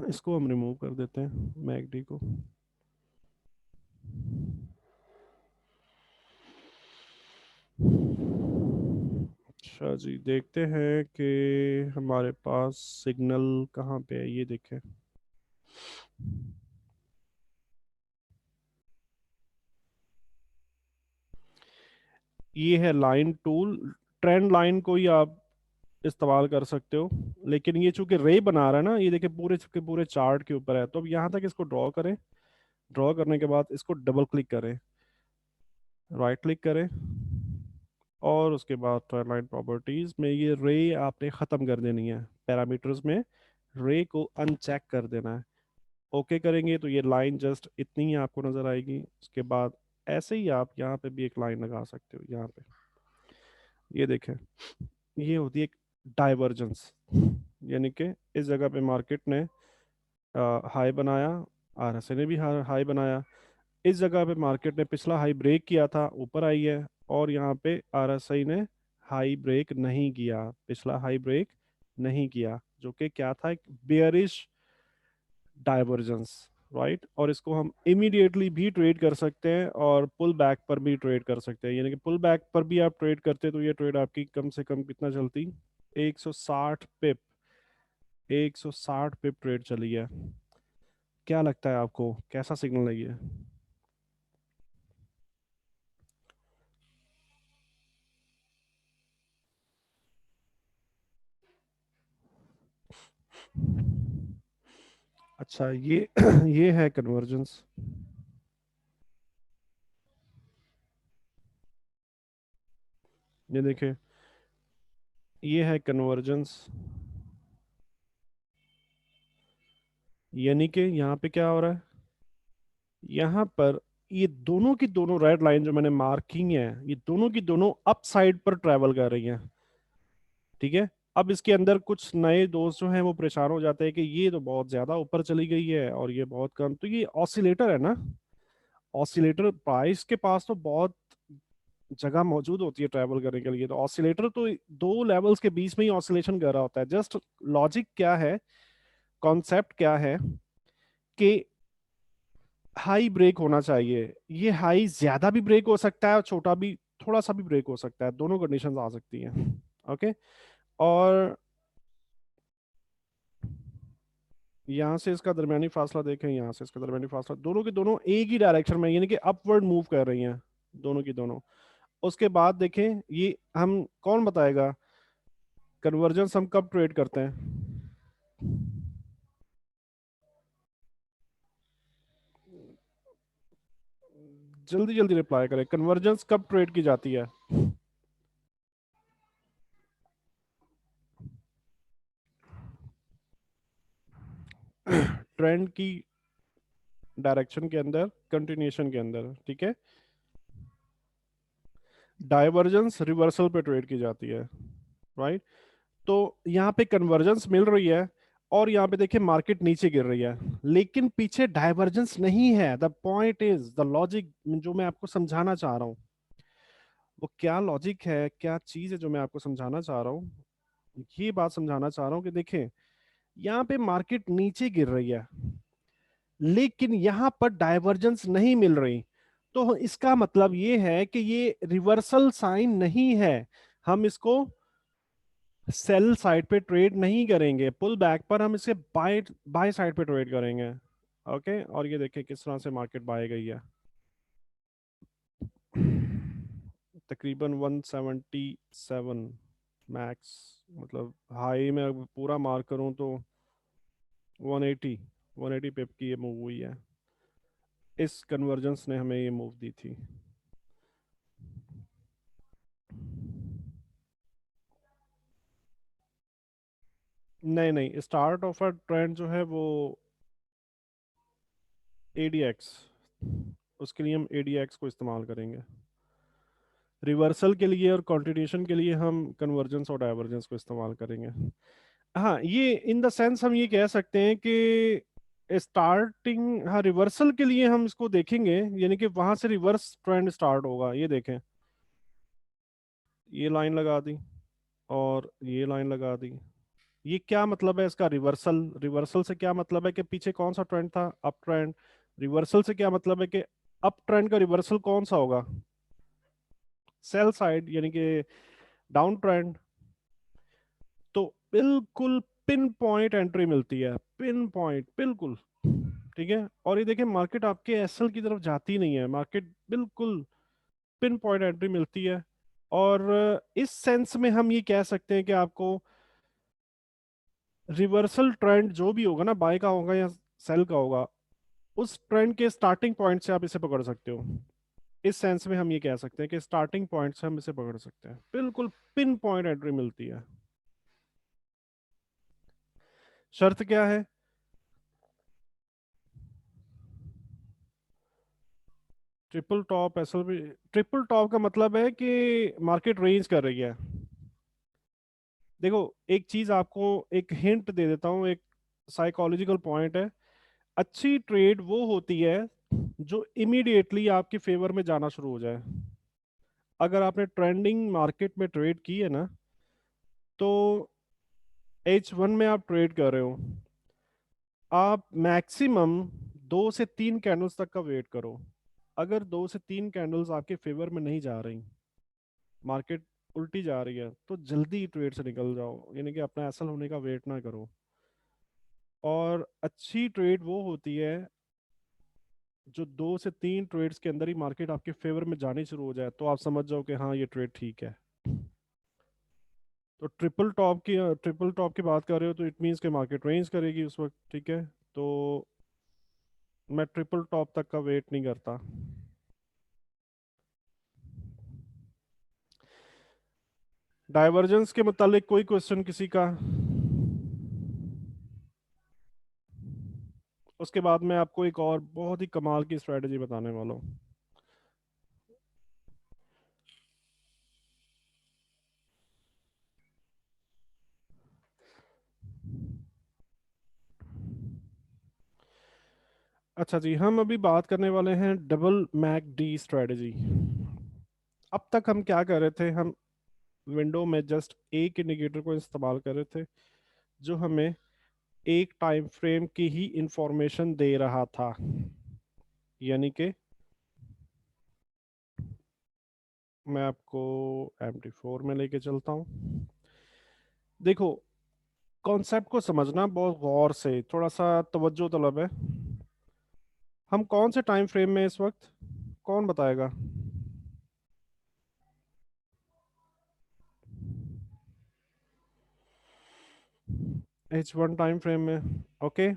इसको हम रिमूव कर देते हैं मैकडी को। अच्छा जी, देखते हैं कि हमारे पास सिग्नल कहाँ पे है, ये देखें। ये है लाइन टूल, ट्रेंड लाइन को ही आप इस्तेमाल कर सकते हो, लेकिन ये चूंकि रे बना रहा है ना, ये देखिए पूरे के पूरे चार्ट के ऊपर है, तो अब यहाँ तक इसको ड्रॉ करें। ड्रॉ करने के बाद इसको डबल क्लिक करें, राइट क्लिक करें, और उसके बाद ट्रेंड लाइन प्रॉपर्टीज में ये रे आपने ख़त्म कर देनी है, पैरामीटर्स में रे को अनचेक कर देना है। ओके करेंगे तो ये लाइन जस्ट इतनी ही आपको नज़र आएगी। उसके बाद ऐसे ही आप यहाँ पे भी एक लाइन लगा सकते हो, यहाँ पे ये देखें, ये होती है एक डाइवर्जेंस, यानी कि इस जगह पे मार्केट ने हाई बनाया, RSI ने भी हाई बनाया, इस जगह पे मार्केट ने पिछला हाई ब्रेक किया था, ऊपर आई है, और यहाँ पे RSI ने हाई ब्रेक नहीं किया, पिछला हाई ब्रेक नहीं किया, जो कि क्या था, एक बेयरिश डाइवर्जेंस, राइट। और इसको हम इमीडिएटली भी ट्रेड कर सकते हैं और पुल बैक पर भी ट्रेड कर सकते हैं, यानी कि पुल बैक पर भी आप ट्रेड करते तो ये ट्रेड आपकी कम से कम कितना चलती, 160 पिप, 160 पिप ट्रेड चली है। क्या लगता है आपको, कैसा सिग्नल है ये? अच्छा, ये ये है कन्वर्जेंस, ये देखिए, ये है कन्वर्जेंस, यानी कि यहाँ पे क्या हो रहा है, यहाँ पर ये दोनों की दोनों रेड लाइन जो मैंने मार्क की है, ये दोनों की दोनों अप साइड पर ट्रेवल कर रही हैं, ठीक है। अब इसके अंदर कुछ नए दोस्त जो हैं वो परेशान हो जाते हैं कि ये तो बहुत ज्यादा ऊपर चली गई है और ये बहुत कम, तो ये ऑसिलेटर है ना, ऑसिलेटर प्राइस के पास तो बहुत जगह मौजूद होती है ट्रैवल करने के लिए, तो ऑसिलेटर तो दो लेवल्स के बीच में ही ऑसिलेशन कर रहा होता है। जस्ट लॉजिक क्या है, कॉन्सेप्ट क्या है कि हाई ब्रेक होना चाहिए, ये हाई ज्यादा भी ब्रेक हो सकता है और छोटा भी, थोड़ा सा भी ब्रेक हो सकता है, दोनों कंडीशंस आ सकती हैं, ओके। और यहाँ से इसका दरमियानी फासला देखें, यहाँ से इसका दरमियानी फासला, दोनों के दोनों एक ही डायरेक्शन में, यानी कि अपवर्ड मूव कर रही हैं, दोनों की दोनों। उसके बाद देखें, ये हम कौन बताएगा, कन्वर्जेंस हम कब ट्रेड करते हैं? जल्दी जल्दी रिप्लाई करें, कन्वर्जेंस कब ट्रेड की जाती है? ट्रेंड की डायरेक्शन के अंदर, कंटिन्यूएशन के अंदर, ठीक है। डाइवर्जेंस रिवर्सल पे ट्रेड की जाती है, राइट। तो यहाँ पे कन्वर्जेंस मिल रही है और यहाँ पे देखिए मार्केट नीचे गिर रही है, लेकिन पीछे डाइवर्जेंस नहीं है। The point is, the logic जो मैं आपको समझाना चाह रहा हूँ, वो क्या लॉजिक है, क्या चीज है जो मैं आपको समझाना चाह रहा हूँ, ये बात समझाना चाह रहा हूँ कि देखें, यहाँ पे मार्केट नीचे गिर रही है लेकिन यहां पर डाइवर्जेंस नहीं मिल रही, तो इसका मतलब ये है कि ये रिवर्सल साइन नहीं है। हम इसको सेल साइड पे ट्रेड नहीं करेंगे, पुल बैक पर हम इसे बाय बाय साइड पे ट्रेड करेंगे। ओके, और ये देखिए किस तरह से मार्केट बाय गई है, तकरीबन 177 मैक्स, मतलब हाई में अगर पूरा मार्क करूं तो 180 180 पिप की ये मूव हुई है। इस कन्वर्जेंस ने हमें ये मूव दी थी। नहीं नहीं, स्टार्ट ऑफ अ ट्रेंड जो है वो एडीएक्स, उसके लिए हम एडीएक्स को इस्तेमाल करेंगे। रिवर्सल के लिए और कंटिन्यूएशन के लिए हम कन्वर्जेंस और डाइवर्जेंस को इस्तेमाल करेंगे। हाँ, ये इन द सेंस हम ये कह सकते हैं कि स्टार्टिंग, हाँ, रिवर्सल के लिए हम इसको देखेंगे, यानी कि वहां से रिवर्स ट्रेंड स्टार्ट होगा। ये देखें, ये लाइन लगा दी और ये लाइन लगा दी। ये क्या मतलब है इसका? रिवर्सल। रिवर्सल से क्या मतलब है कि पीछे कौन सा ट्रेंड था? Up trend. रिवर्सल से क्या मतलब है कि अप ट्रेंड का रिवर्सल कौन सा होगा? सेल साइड, यानी कि डाउन ट्रेंड। तो बिल्कुल पिन पॉइंट एंट्री मिलती है, पिन पॉइंट बिल्कुल, ठीक है। और ये देखिए मार्केट आपके एसएल की तरफ जाती नहीं है, मार्केट बिल्कुल पिन पॉइंट एंट्री मिलती है। और इस सेंस में हम ये कह सकते हैं कि आपको रिवर्सल ट्रेंड जो भी होगा ना, बाय का होगा या सेल का होगा, उस ट्रेंड के स्टार्टिंग पॉइंट से आप इसे पकड़ सकते हो। इस सेंस में हम ये कह सकते हैं कि स्टार्टिंग पॉइंट से हम इसे पकड़ सकते हैं, बिल्कुल पिन पॉइंट एंट्री मिलती है। शर्त क्या है? ट्रिपल टॉप एसएल भी। ट्रिपल टॉप का मतलब है कि मार्केट रेंज कर रही है। देखो, एक चीज आपको एक हिंट दे देता हूँ, एक साइकोलॉजिकल पॉइंट है। अच्छी ट्रेड वो होती है जो इमीडिएटली आपके फेवर में जाना शुरू हो जाए। अगर आपने ट्रेंडिंग मार्केट में ट्रेड की है ना, तो H1 में आप ट्रेड कर रहे हो, आप मैक्सिमम 2 से 3 कैंडल्स तक का वेट करो। अगर 2 से 3 कैंडल्स आपके फेवर में नहीं जा रही, मार्केट उल्टी जा रही है, तो जल्दी ट्रेड से निकल जाओ, यानी कि अपना एसल होने का वेट ना करो। और अच्छी ट्रेड वो होती है जो 2 से 3 ट्रेड्स के अंदर ही मार्केट आपके फेवर में जानी शुरू हो जाए, तो आप समझ जाओ कि हाँ ये ट्रेड ठीक है। तो ट्रिपल टॉप की बात कर रहे हो तो इट मीन्स के मार्केट रेंज करेगी उस वक्त, ठीक है। तो मैं ट्रिपल टॉप तक का वेट नहीं करता। डाइवर्जेंस के मुतालिक कोई क्वेश्चन किसी का? उसके बाद मैं आपको एक और बहुत ही कमाल की स्ट्रेटजी बताने वाला हूँ। अच्छा जी, हम अभी बात करने वाले हैं डबल मैक डी स्ट्रेटजी। अब तक हम क्या कर रहे थे? हम विंडो में जस्ट एक इंडिकेटर को इस्तेमाल कर रहे थे जो हमें एक टाइम फ्रेम की ही इंफॉर्मेशन दे रहा था, यानी कि मैं आपको MT4 में लेके चलता हूँ। देखो, कॉन्सेप्ट को समझना बहुत गौर से, थोड़ा सा तवज्जो तलब है। हम कौन से टाइम फ्रेम में इस वक्त? कौन बताएगा? H1 टाइम फ्रेम में, ओके।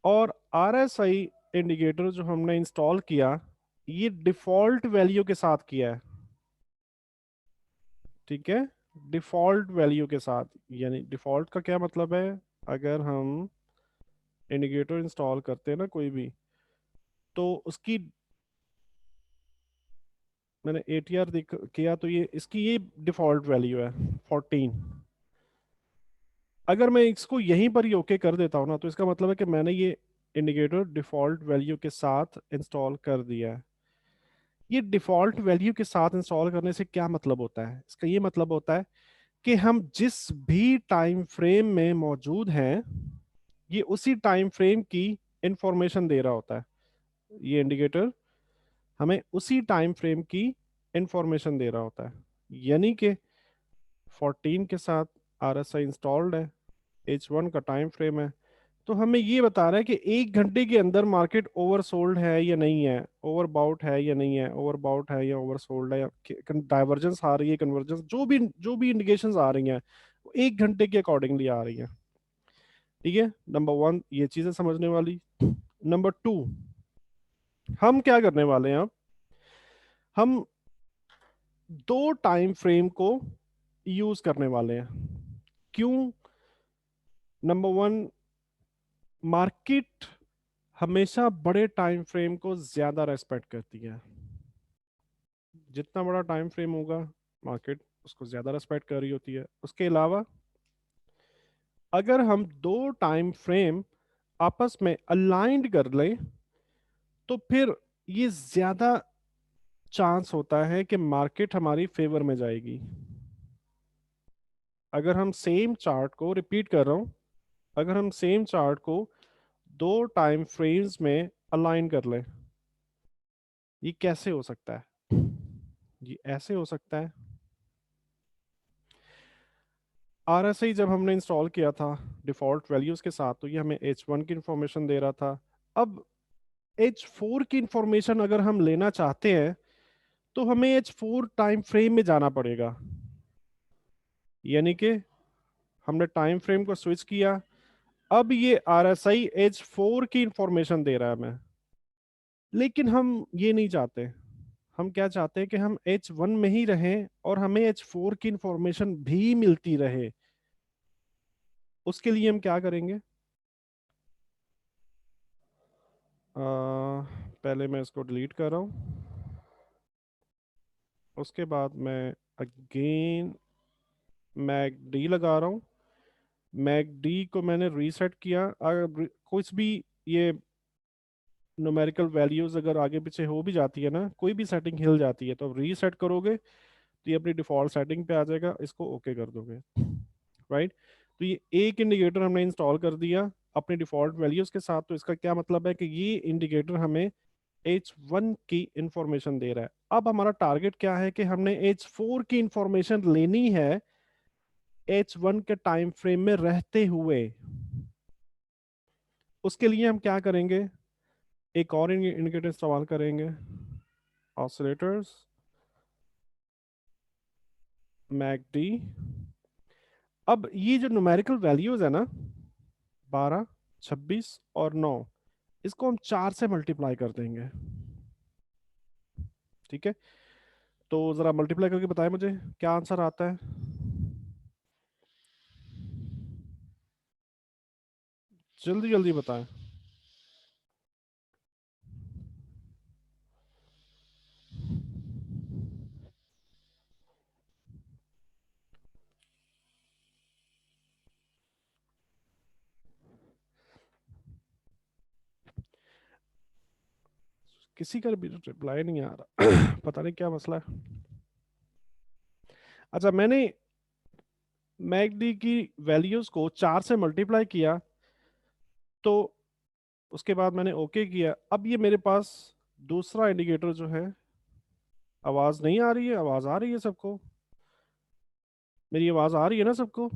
और RSI इंडिकेटर जो हमने इंस्टॉल किया, ये डिफॉल्ट वैल्यू के साथ किया है, ठीक है। डिफॉल्ट वैल्यू के साथ, यानी डिफॉल्ट का क्या मतलब है, अगर हम इंडिकेटर इंस्टॉल करते हैं ना कोई भी, तो उसकी, मैंने ATR किया तो ये इसकी ये डिफॉल्ट वैल्यू है 14। अगर मैं इसको यहीं पर ही ओके कर देता हूँ ना, तो इसका मतलब है कि मैंने ये इंडिकेटर डिफॉल्ट वैल्यू के साथ इंस्टॉल कर दिया है। ये डिफॉल्ट वैल्यू के साथ इंस्टॉल करने से क्या मतलब होता है, इसका ये मतलब होता है कि हम जिस भी टाइम फ्रेम में मौजूद हैं, ये उसी टाइम फ्रेम की इंफॉर्मेशन दे रहा होता है। ये इंडिकेटर हमें उसी टाइम फ्रेम की इंफॉर्मेशन दे रहा होता है। यानी कि 14 के साथ RSI इंस्टॉल्ड है, H1 का टाइम फ्रेम है, तो हमें ये बता रहा है कि 1 घंटे के अंदर मार्केट ओवरसोल्ड है या नहीं है, ओवरबाउट है या नहीं है, ओवरबाउट है या ओवरसोल्ड है, या डाइवर्जेंस आ रही है, कन्वर्जेंस, जो भी इंडिकेशंस आ रही हैं, वो 1 घंटे के अकॉर्डिंगली आ रही हैं, ठीक है। नंबर वन, ये चीजें समझने वाली। नंबर टू, हम क्या करने वाले हैं अब, हम दो टाइम फ्रेम को यूज करने वाले हैं। क्यों? नंबर वन, मार्केट हमेशा बड़े टाइम फ्रेम को ज्यादा रेस्पेक्ट करती है। जितना बड़ा टाइम फ्रेम होगा, मार्केट उसको ज्यादा रेस्पेक्ट कर रही होती है। उसके अलावा अगर हम दो टाइम फ्रेम आपस में अलाइंड कर लें, तो फिर ये ज्यादा चांस होता है कि मार्केट हमारी फेवर में जाएगी। अगर हम सेम चार्ट को, रिपीट कर रहा हूं, अगर हम सेम चार्ट को दो टाइम फ्रेम्स में अलाइन कर लें, ये कैसे हो सकता है? ये ऐसे हो सकता है, RSI जब हमने इंस्टॉल किया था डिफॉल्ट वैल्यूज के साथ, तो ये हमें H1 की इंफॉर्मेशन दे रहा था। अब H4 की इंफॉर्मेशन अगर हम लेना चाहते हैं, तो हमें H4 टाइम फ्रेम में जाना पड़ेगा। यानी कि हमने टाइम फ्रेम को स्विच किया, अब ये RSI H4 की इंफॉर्मेशन दे रहा है हमें। लेकिन हम ये नहीं चाहते, हम क्या चाहते हैं कि हम H1 में ही रहें और हमें H4 की इंफॉर्मेशन भी मिलती रहे। उसके लिए हम क्या करेंगे, पहले मैं इसको डिलीट कर रहा हूँ, उसके बाद मैं अगेन मैकडी लगा रहा हूँ। मैकडी को मैंने रीसेट किया। अगर कुछ भी ये न्यूमेरिकल वैल्यूज अगर आगे पीछे हो भी जाती है ना, कोई भी सेटिंग हिल जाती है, तो अब रीसेट करोगे तो ये अपनी डिफॉल्ट सेटिंग पे आ जाएगा, इसको ओके कर दोगे, राइट। तो ये एक इंडिकेटर हमने इंस्टॉल कर दिया अपने डिफॉल्ट वैल्यूज के साथ। तो इसका क्या मतलब है कि ये इंडिकेटर हमें H1 की इंफॉर्मेशन दे रहा है। अब हमारा टारगेट क्या है कि हमने H4 की इंफॉर्मेशन लेनी है H1 के टाइम फ्रेम में रहते हुए। उसके लिए हम क्या करेंगे, एक और इंडिकेटर इस्तेमाल करेंगे, ऑसिलेटर्स, मैकडी। अब ये जो न्यूमेरिकल वैल्यूज है ना, 12, 26 और 9, इसको हम 4 से मल्टीप्लाई कर देंगे, ठीक है। तो जरा मल्टीप्लाई करके बताएं मुझे क्या आंसर आता है। जल्दी जल्दी बताएं। किसी का भी रिप्लाई नहीं आ रहा पता नहीं क्या मसला है। अच्छा, मैंने मैकडी की वैल्यूज को 4 से मल्टीप्लाई किया, तो उसके बाद मैंने ओके किया। अब ये मेरे पास दूसरा इंडिकेटर जो है, आवाज नहीं आ रही है, आवाज आ रही है सबको? मेरी आवाज आ रही है ना सबको?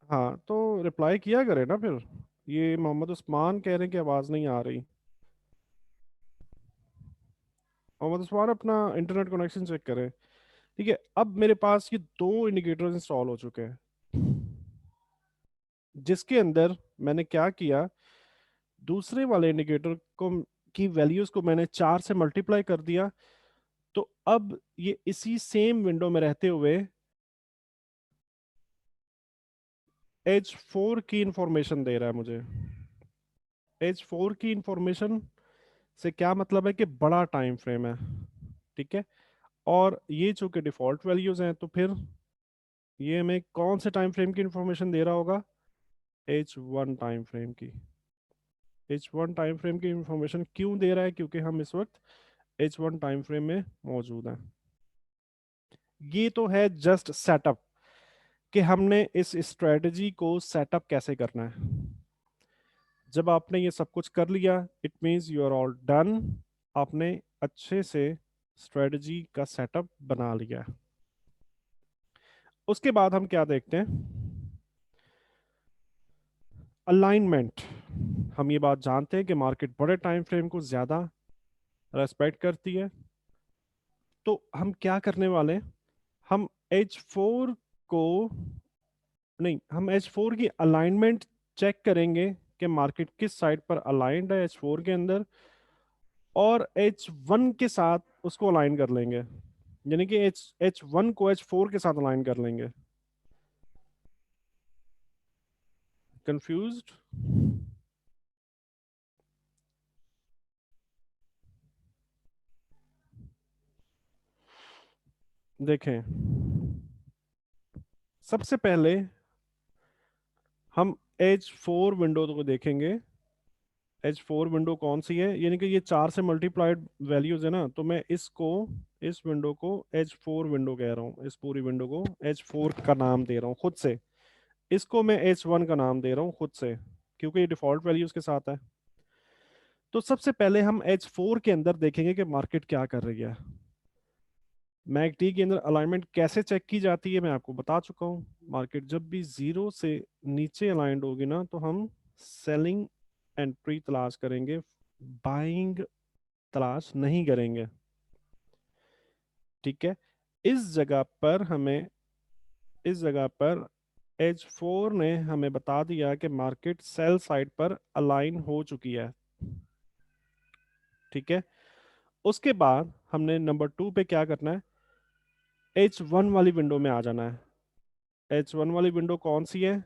हाँ, तो रिप्लाई किया करे ना फिर। ये मोहम्मद उस्मान कह रहे हैं कि आवाज नहीं आ रही। और मतलब तुम्हारा अपना इंटरनेट कनेक्शन चेक करें। ठीक है, अब मेरे पास ये दो इंडिकेटर्स इंस्टॉल हो चुके हैं, जिसके अंदर मैंने क्या किया, दूसरे वाले इंडिकेटर को की वैल्यूज को मैंने 4 से मल्टीप्लाई कर दिया। तो अब ये इसी सेम विंडो में रहते हुए H4 की इंफॉर्मेशन दे रहा है मुझे। H4 की इंफॉर्मेशन से क्या मतलब है कि बड़ा टाइम फ्रेम है। ठीक है, और ये चूंकि डिफॉल्ट वैल्यूज हैं, तो फिर ये हमें कौन से टाइम फ्रेम की इंफॉर्मेशन दे रहा होगा, H1 टाइम फ्रेम की। H1 टाइम फ्रेम की इंफॉर्मेशन क्यों दे रहा है, क्योंकि हम इस वक्त H1 टाइम फ्रेम में मौजूद हैं। ये तो है जस्ट सेटअप, कि हमने इस स्ट्रेटजी को सेटअप कैसे करना है। जब आपने ये सब कुछ कर लिया, it means you are all done. आपने अच्छे से स्ट्रेटजी का सेटअप बना लिया। उसके बाद हम क्या देखते हैं, अलाइनमेंट। हम ये बात जानते हैं कि मार्केट बड़े टाइम फ्रेम को ज्यादा रेस्पेक्ट करती है। तो हम क्या करने वाले हैं, हम H4 को, नहीं, हम H4 की अलाइनमेंट चेक करेंगे कि मार्केट किस साइड पर अलाइंड है H4 के अंदर, और H1 के साथ उसको अलाइन कर लेंगे। यानी कि H1 को H4 के साथ अलाइन कर लेंगे। कंफ्यूज्ड? देखें, सबसे पहले हम H4 विंडो को देखेंगे। H4 विंडो कौन सी है, यानी कि ये 4 से मल्टीप्लाइड वैल्यूज है ना, तो मैं इसको, इस विंडो को H4 विंडो कह रहा हूँ। इस पूरी विंडो को H4 का नाम दे रहा हूँ खुद से। इसको मैं H1 का नाम दे रहा हूँ खुद से, क्योंकि ये डिफॉल्ट वैल्यूज के साथ है। तो सबसे पहले हम H4 के अंदर देखेंगे कि मार्केट क्या कर रही है। मैकडी के अंदर अलाइनमेंट कैसे चेक की जाती है मैं आपको बता चुका हूँ। मार्केट जब भी जीरो से नीचे अलाइंड होगी ना, तो हम सेलिंग एंट्री तलाश करेंगे, बाइंग तलाश नहीं करेंगे। ठीक है, इस जगह पर हमें, इस जगह पर H4 ने हमें बता दिया कि मार्केट सेल साइड पर अलाइन हो चुकी है। ठीक है, उसके बाद हमने नंबर 2 पे क्या करना है, H1 वाली विंडो में आ जाना है। H1 वाली विंडो कौन सी है,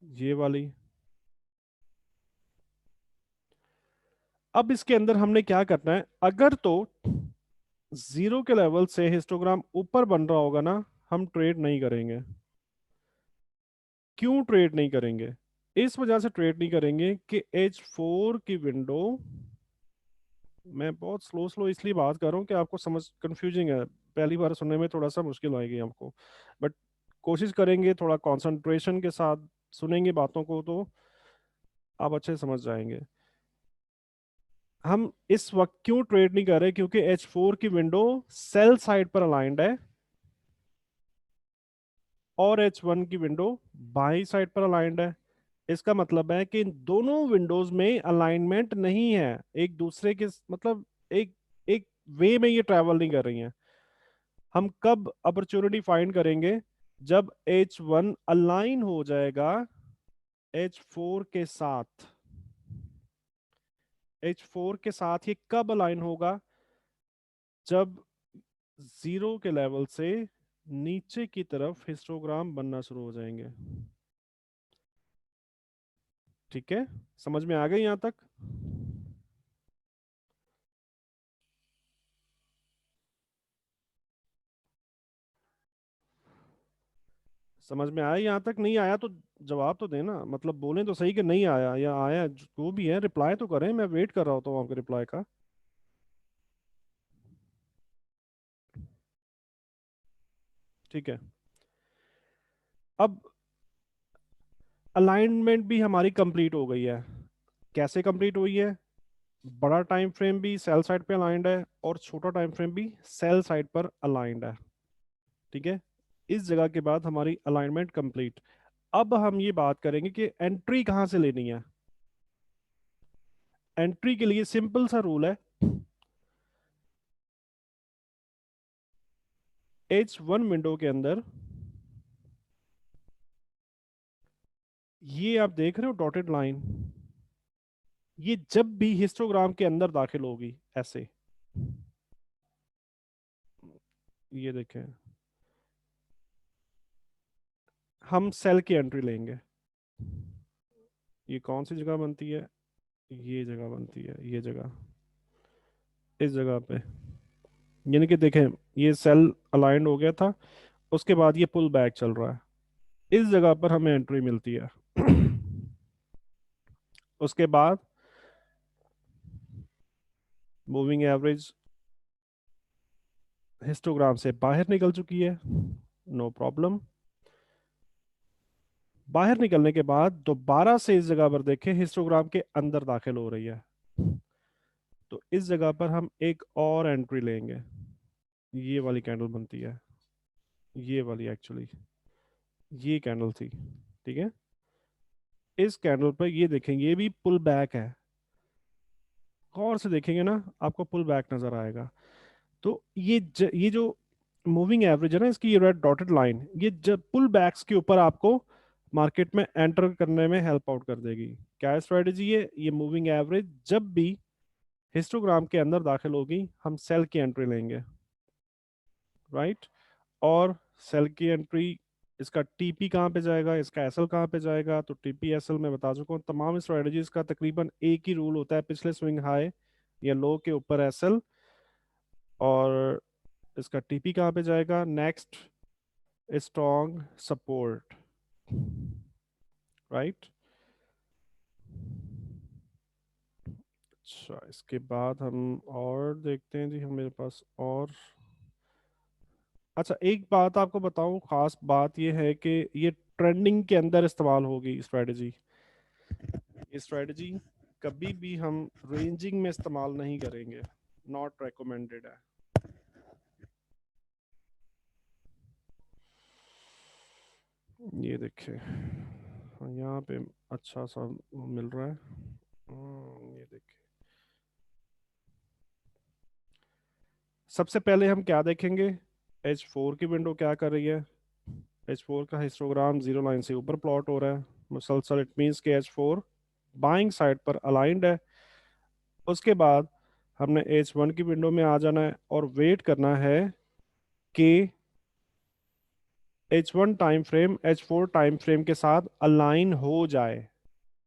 ये वाली। अब इसके अंदर हमने क्या करना है, अगर तो जीरो के लेवल से हिस्टोग्राम ऊपर बन रहा होगा ना, हम ट्रेड नहीं करेंगे। क्यों ट्रेड नहीं करेंगे, इस वजह से ट्रेड नहीं करेंगे कि H4 की विंडो, मैं बहुत स्लो स्लो इसलिए बात कर रहा हूँ कि आपको समझ, कंफ्यूजिंग है, पहली बार सुनने में थोड़ा सा मुश्किल आएगी आपको, बट कोशिश करेंगे थोड़ा कंसंट्रेशन के साथ सुनेंगे बातों को, तो आप अच्छे से समझ जाएंगे। हम इस वक्त क्यों ट्रेड नहीं कर रहे, क्योंकि H4 की विंडो सेल साइड पर अलाइंड है, और H1 की विंडो बाई साइड पर अलाइंड है। इसका मतलब है कि इन दोनों विंडोज में अलाइनमेंट नहीं है एक दूसरे के, मतलब एक एक वे में ये ट्रैवल नहीं कर रही हैं। हम कब अपॉर्चुनिटी फाइंड करेंगे, जब H1 अलाइन हो जाएगा H4 के साथ। H4 के साथ ये कब अलाइन होगा, जब जीरो के लेवल से नीचे की तरफ हिस्टोग्राम बनना शुरू हो जाएंगे। ठीक है, समझ में आ गई यहां तक? समझ में आया यहां तक? नहीं आया तो जवाब तो देना, मतलब बोलें तो सही कि नहीं आया, या आया, जो भी है रिप्लाई तो करें, मैं वेट कर रहा होता हूँ आपके रिप्लाई का। ठीक है, अब अलाइनमेंट भी हमारी कंप्लीट हो गई है। कैसे कंप्लीट हुई है, बड़ा टाइम फ्रेम भी सेल साइड पे अलाइंड है, और छोटा टाइम फ्रेम भी सेल साइड पर अलाइंड है। ठीक है, इस जगह के बाद हमारी अलाइनमेंट कंप्लीट। अब हम ये बात करेंगे कि एंट्री कहाँ से लेनी है। एंट्री के लिए सिंपल सा रूल है, H1 विंडो के अंदर ये आप देख रहे हो डॉटेड लाइन, ये जब भी हिस्टोग्राम के अंदर दाखिल होगी ऐसे, ये देखें, हम सेल की एंट्री लेंगे। ये कौन सी जगह बनती है? ये जगह बनती है, ये जगह, इस जगह पे। यानी कि देखें, ये सेल अलाइंड हो गया था, उसके बाद ये पुल बैक चल रहा है, इस जगह पर हमें एंट्री मिलती है। उसके बाद मूविंग एवरेज हिस्टोग्राम से बाहर निकल चुकी है, नो प्रॉब्लम। बाहर निकलने के बाद दोबारा से इस जगह पर देखें, हिस्टोग्राम के अंदर दाखिल हो रही है, तो इस जगह पर हम एक और एंट्री लेंगे। ये वाली कैंडल बनती है, ये वाली एक्चुअली, ये कैंडल थी, ठीक है। इस कैंडल पर ये देखेंगे, ये भी पुल बैक है, गौर से देखेंगे ना आपको पुल बैक नजर आएगा। तो ये जो मूविंग एवरेज है ना, इसकी ये रेड डॉटेड लाइन, ये जब पुल बैक्स के ऊपर आपको मार्केट में एंटर करने में हेल्प आउट कर देगी। क्या स्ट्रेटेजी है? ये मूविंग एवरेज जब भी हिस्टोग्राम के अंदर दाखिल होगी, हम सेल की एंट्री लेंगे, राइट। और सेल की एंट्री, इसका टीपी कहाँ पे जाएगा, इसका एसएल कहाँ पे जाएगा? तो टीपी एसएल मैं बता चुका हूँ। तमाम स्ट्रेटजीज का तकरीबन एक ही रूल होता है, पिछले स्विंग हाई या लो के ऊपर एसएल, और इसका टीपी कहाँ पे जाएगा? Next strong support, right. अच्छा, इसके बाद हम और देखते हैं जी, हम मेरे पास और, अच्छा एक बात आपको बताऊं, खास बात ये है कि ये ट्रेंडिंग के अंदर इस्तेमाल होगी स्ट्रेटजी। ये स्ट्रेटजी कभी भी हम रेंजिंग में इस्तेमाल नहीं करेंगे, नॉट रेकमेंडेड है। ये देखिए, यहाँ पे अच्छा सा मिल रहा है, ये देखिए। सबसे पहले हम क्या देखेंगे, H4 की विंडो क्या कर रही है। H4 का हिस्टोग्राम जीरो लाइन से ऊपर प्लॉट हो रहा है मुसलसल, इट मीन्स कि H4 बाइंग साइड पर अलाइंड है। उसके बाद हमने H1 की विंडो में आ जाना है और वेट करना है कि H1 time frame H4 time frame के साथ अलाइन हो जाए।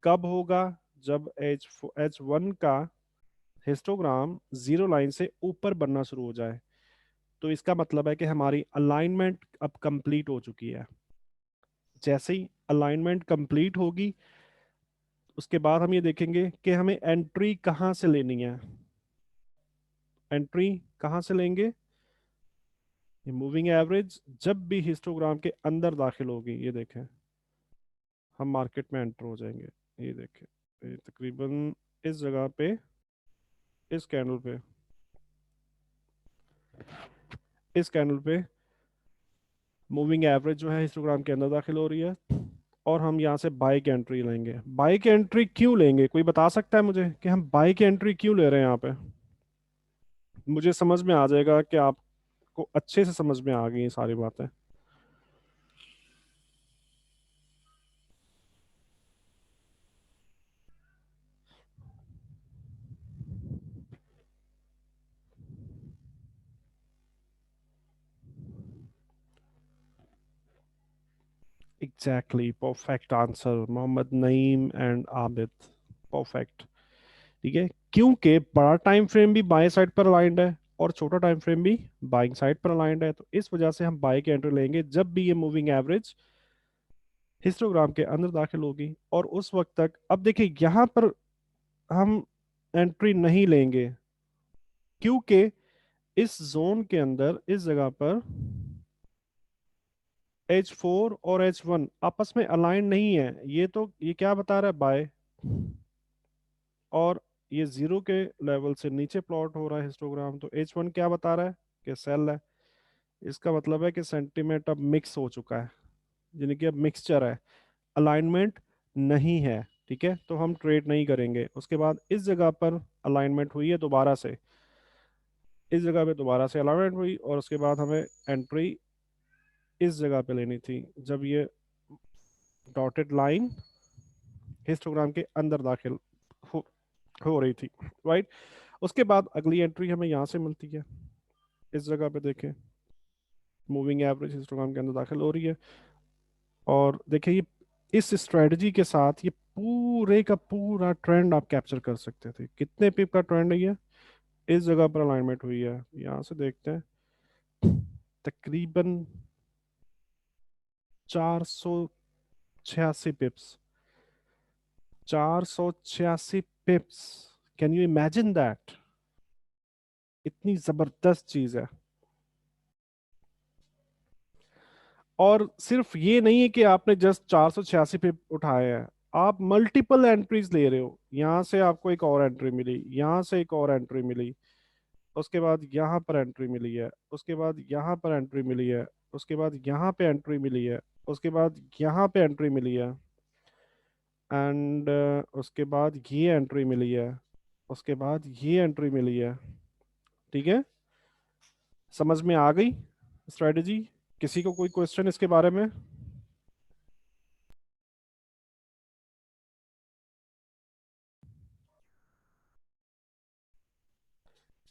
कब होगा? जब H1 का हिस्टोग्राम जीरो लाइन से ऊपर बनना शुरू हो जाए, तो इसका मतलब है कि हमारी अलाइनमेंट अब कंप्लीट हो चुकी है। जैसे ही अलाइनमेंट कंप्लीट होगी, उसके बाद हम ये देखेंगे कि हमें एंट्री कहाँ से लेनी है। एंट्री कहाँ से लेंगे? ये मूविंग एवरेज जब भी हिस्टोग्राम के अंदर दाखिल होगी, ये देखें, हम मार्केट में एंटर हो जाएंगे। ये देखें, ये तकरीबन इस जगह पे, इस कैंडल पे, इस कैंडल पे मूविंग एवरेज जो है हिस्टोग्राम के अंदर दाखिल हो रही है, और हम यहाँ से बाई की एंट्री लेंगे। बाई की एंट्री क्यों लेंगे, कोई बता सकता है मुझे कि हम बाई की एंट्री क्यों ले रहे हैं यहाँ पे? मुझे समझ में आ जाएगा कि आपको अच्छे से समझ में आ गई ये सारी बातें। Exactly, perfect answer Mohammad Naeem and Abid, perfect. ठीक है, क्योंकि बड़ा टाइम फ्रेम भी बाएं साइड पर अलाइंड है और छोटा टाइम फ्रेम भी बाइंग साइड पर अलाइंड है, तो इस वजह से हम बाई की एंट्री लेंगे जब भी ये मूविंग एवरेज हिस्टोग्राम के अंदर दाखिल होगी। और उस वक्त तक, अब देखिए यहाँ पर हम एंट्री नहीं लेंगे, क्योंकि इस जोन के अंदर इस जगह पर H4 और H1 आपस में अलाइन नहीं है। ये तो ये क्या बता रहा है, बाय, और ये जीरो के लेवल से नीचे प्लॉट हो रहा है हिस्टोग्राम, तो H1 क्या बता रहा है कि सेल है। इसका मतलब है कि सेंटीमेंट अब मिक्स हो चुका है, यानी कि अब मिक्सचर है, अलाइनमेंट नहीं है। ठीक है, तो हम ट्रेड नहीं करेंगे। उसके बाद इस जगह पर अलाइनमेंट हुई है दोबारा से, इस जगह पे दोबारा से अलाइनमेंट हुई और उसके बाद हमें एंट्री इस जगह पे लेनी थी जब ये डॉटेड लाइन हिस्टोग्राम के अंदर दाखिल हो, हो रही थी, राइट। उसके बाद अगली एंट्री हमें यहाँ से मिलती है, इस जगह पे देखें मूविंग एवरेज हिस्टोग्राम के अंदर दाखिल हो रही है। और देखिए ये इस स्ट्रेटजी के साथ ये पूरे का पूरा ट्रेंड आप कैप्चर कर सकते थे। कितने पिप का ट्रेंड है ये? इस जगह पर अलाइनमेंट हुई है, यहाँ से देखते हैं तकरीबन 486 पिप्स। 486 पिप्स, कैन यू इमेजिन दैट? इतनी जबरदस्त चीज है। और सिर्फ ये नहीं है कि आपने जस्ट 486 पे उठाए हैं, आप मल्टीपल एंट्रीज ले रहे हो। यहाँ से आपको एक और एंट्री मिली, यहाँ से एक और एंट्री मिली, उसके बाद यहाँ पर एंट्री मिली है, उसके बाद यहाँ पर एंट्री मिली है, उसके बाद यहाँ पे एंट्री मिली है, उसके बाद यहाँ पे एंट्री मिली है, एंड उसके बाद ये एंट्री मिली है, उसके बाद ये एंट्री मिली है। ठीक है, समझ में आ गई स्ट्रेटजी? किसी को कोई क्वेश्चन इसके बारे में?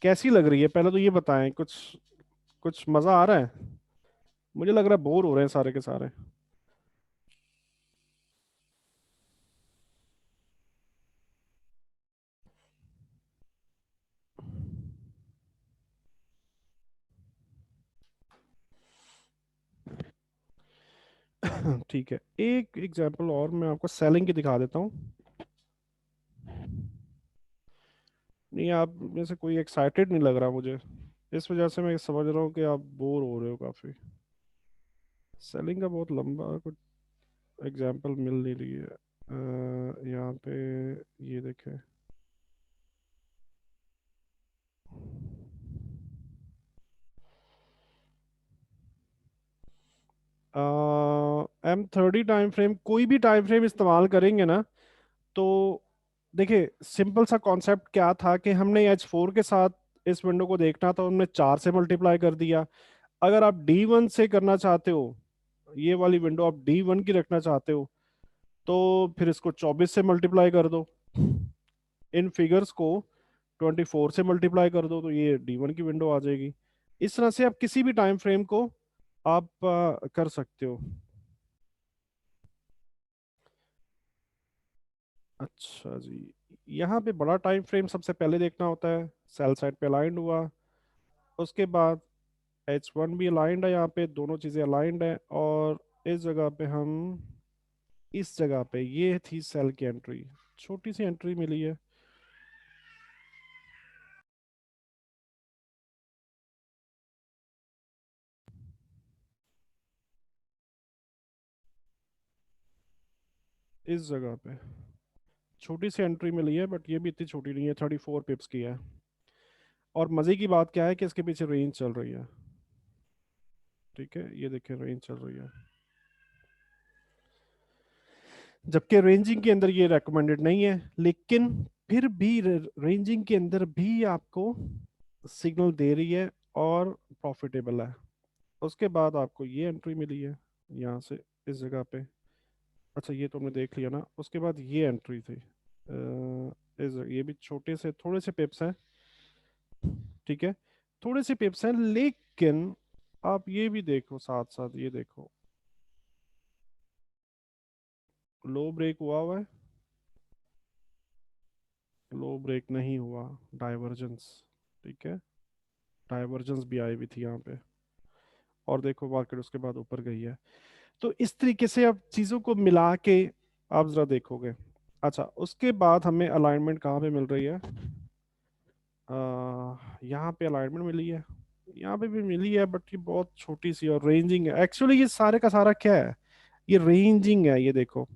कैसी लग रही है पहले तो ये बताएं। कुछ कुछ मजा आ रहा है? मुझे लग रहा है बोर हो रहे हैं सारे के सारे। ठीक है, एक एग्जांपल और मैं आपको सेलिंग की दिखा देता हूँ। नहीं, आप में से कोई एक्साइटेड नहीं लग रहा मुझे, इस वजह से मैं समझ रहा हूँ कि आप बोर हो रहे हो काफी। सेलिंग का बहुत लंबा कुछ एग्जांपल मिल नहीं रही है। यहाँ पे ये देखें, M30 टाइम फ्रेम, कोई भी टाइम फ्रेम इस्तेमाल करेंगे ना, तो देखिए सिंपल सा कॉन्सेप्ट क्या था कि हमने H4 के साथ इस विंडो को देखना था, हमने 4 से मल्टीप्लाई कर दिया। अगर आप D1 से करना चाहते हो, ये वाली विंडो आप D1 की रखना चाहते हो, तो फिर इसको 24 से मल्टीप्लाई कर दो। इन फिगर्स को 24 से मल्टीप्लाई कर दो तो ये D1 की विंडो आ जाएगी। इस तरह से आप किसी भी टाइम फ्रेम को आप कर सकते हो। अच्छा जी, यहाँ पे बड़ा टाइम फ्रेम सबसे पहले देखना होता है, सेल साइड पे अलाइंड हुआ, उसके बाद H1 भी अलाइंड है, यहाँ पे दोनों चीज़ें अलाइंड है। और इस जगह पे हम, इस जगह पे ये थी सेल की एंट्री, छोटी सी एंट्री मिली है। इस जगह पे छोटी सी एंट्री मिली है, बट ये भी इतनी छोटी नहीं है, 34 पिप्स की है। और मज़े की बात क्या है कि इसके पीछे रेंज चल रही है। ठीक है, ये देखिए रेंज चल रही है, जबकि रेंजिंग के अंदर ये रेकमेंडेड नहीं है, लेकिन फिर भी रेंजिंग के अंदर भी आपको सिग्नल दे रही है और प्रॉफिटेबल है। उसके बाद आपको ये एंट्री मिली है यहाँ से, इस जगह पे। अच्छा ये तो हमने देख लिया ना। उसके बाद ये एंट्री थी, ये भी छोटे से थोड़े से पिप्स हैं। ठीक है, थोड़े से पिप्स हैं, लेकिन आप ये भी देखो, साथ साथ ये देखो, लो ब्रेक हुआ है, लो ब्रेक नहीं हुआ, डाइवर्जेंस। ठीक है, डाइवर्जेंस भी आई हुई थी यहाँ पे, और देखो मार्केट उसके बाद ऊपर गई है। तो इस तरीके से आप चीज़ों को मिला के आप जरा देखोगे। अच्छा, उसके बाद हमें अलाइनमेंट कहाँ पे मिल रही है? यहाँ पे अलाइनमेंट मिली है, यहाँ पे भी मिली है, बट ये बहुत छोटी सी और रेंजिंग है। एक्चुअली ये सारे का सारा क्या है, ये रेंजिंग है, ये देखो।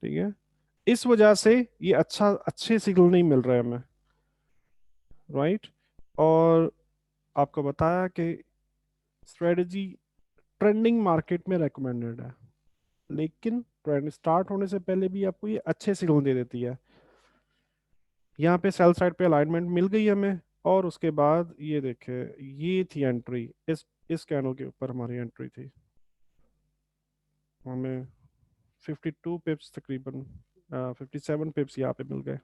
ठीक है, इस वजह से ये अच्छे सिग्नल नहीं मिल रहे हमें, राइट। और आपको बताया कि स्ट्रेटजी ट्रेंडिंग मार्केट में रेकमेंडेड है, लेकिन ट्रेंड स्टार्ट होने से पहले भी आपको ये अच्छे सिग्नल दे देती है। यहाँ पे सेल साइड पे अलाइनमेंट मिल गई हमें, और उसके बाद ये देखे, ये थी एंट्री, इस कैंडल के ऊपर हमारी एंट्री थी। हमें 52 पिप्स तकरीबन, 57 पिप्स यहाँ पे मिल गए।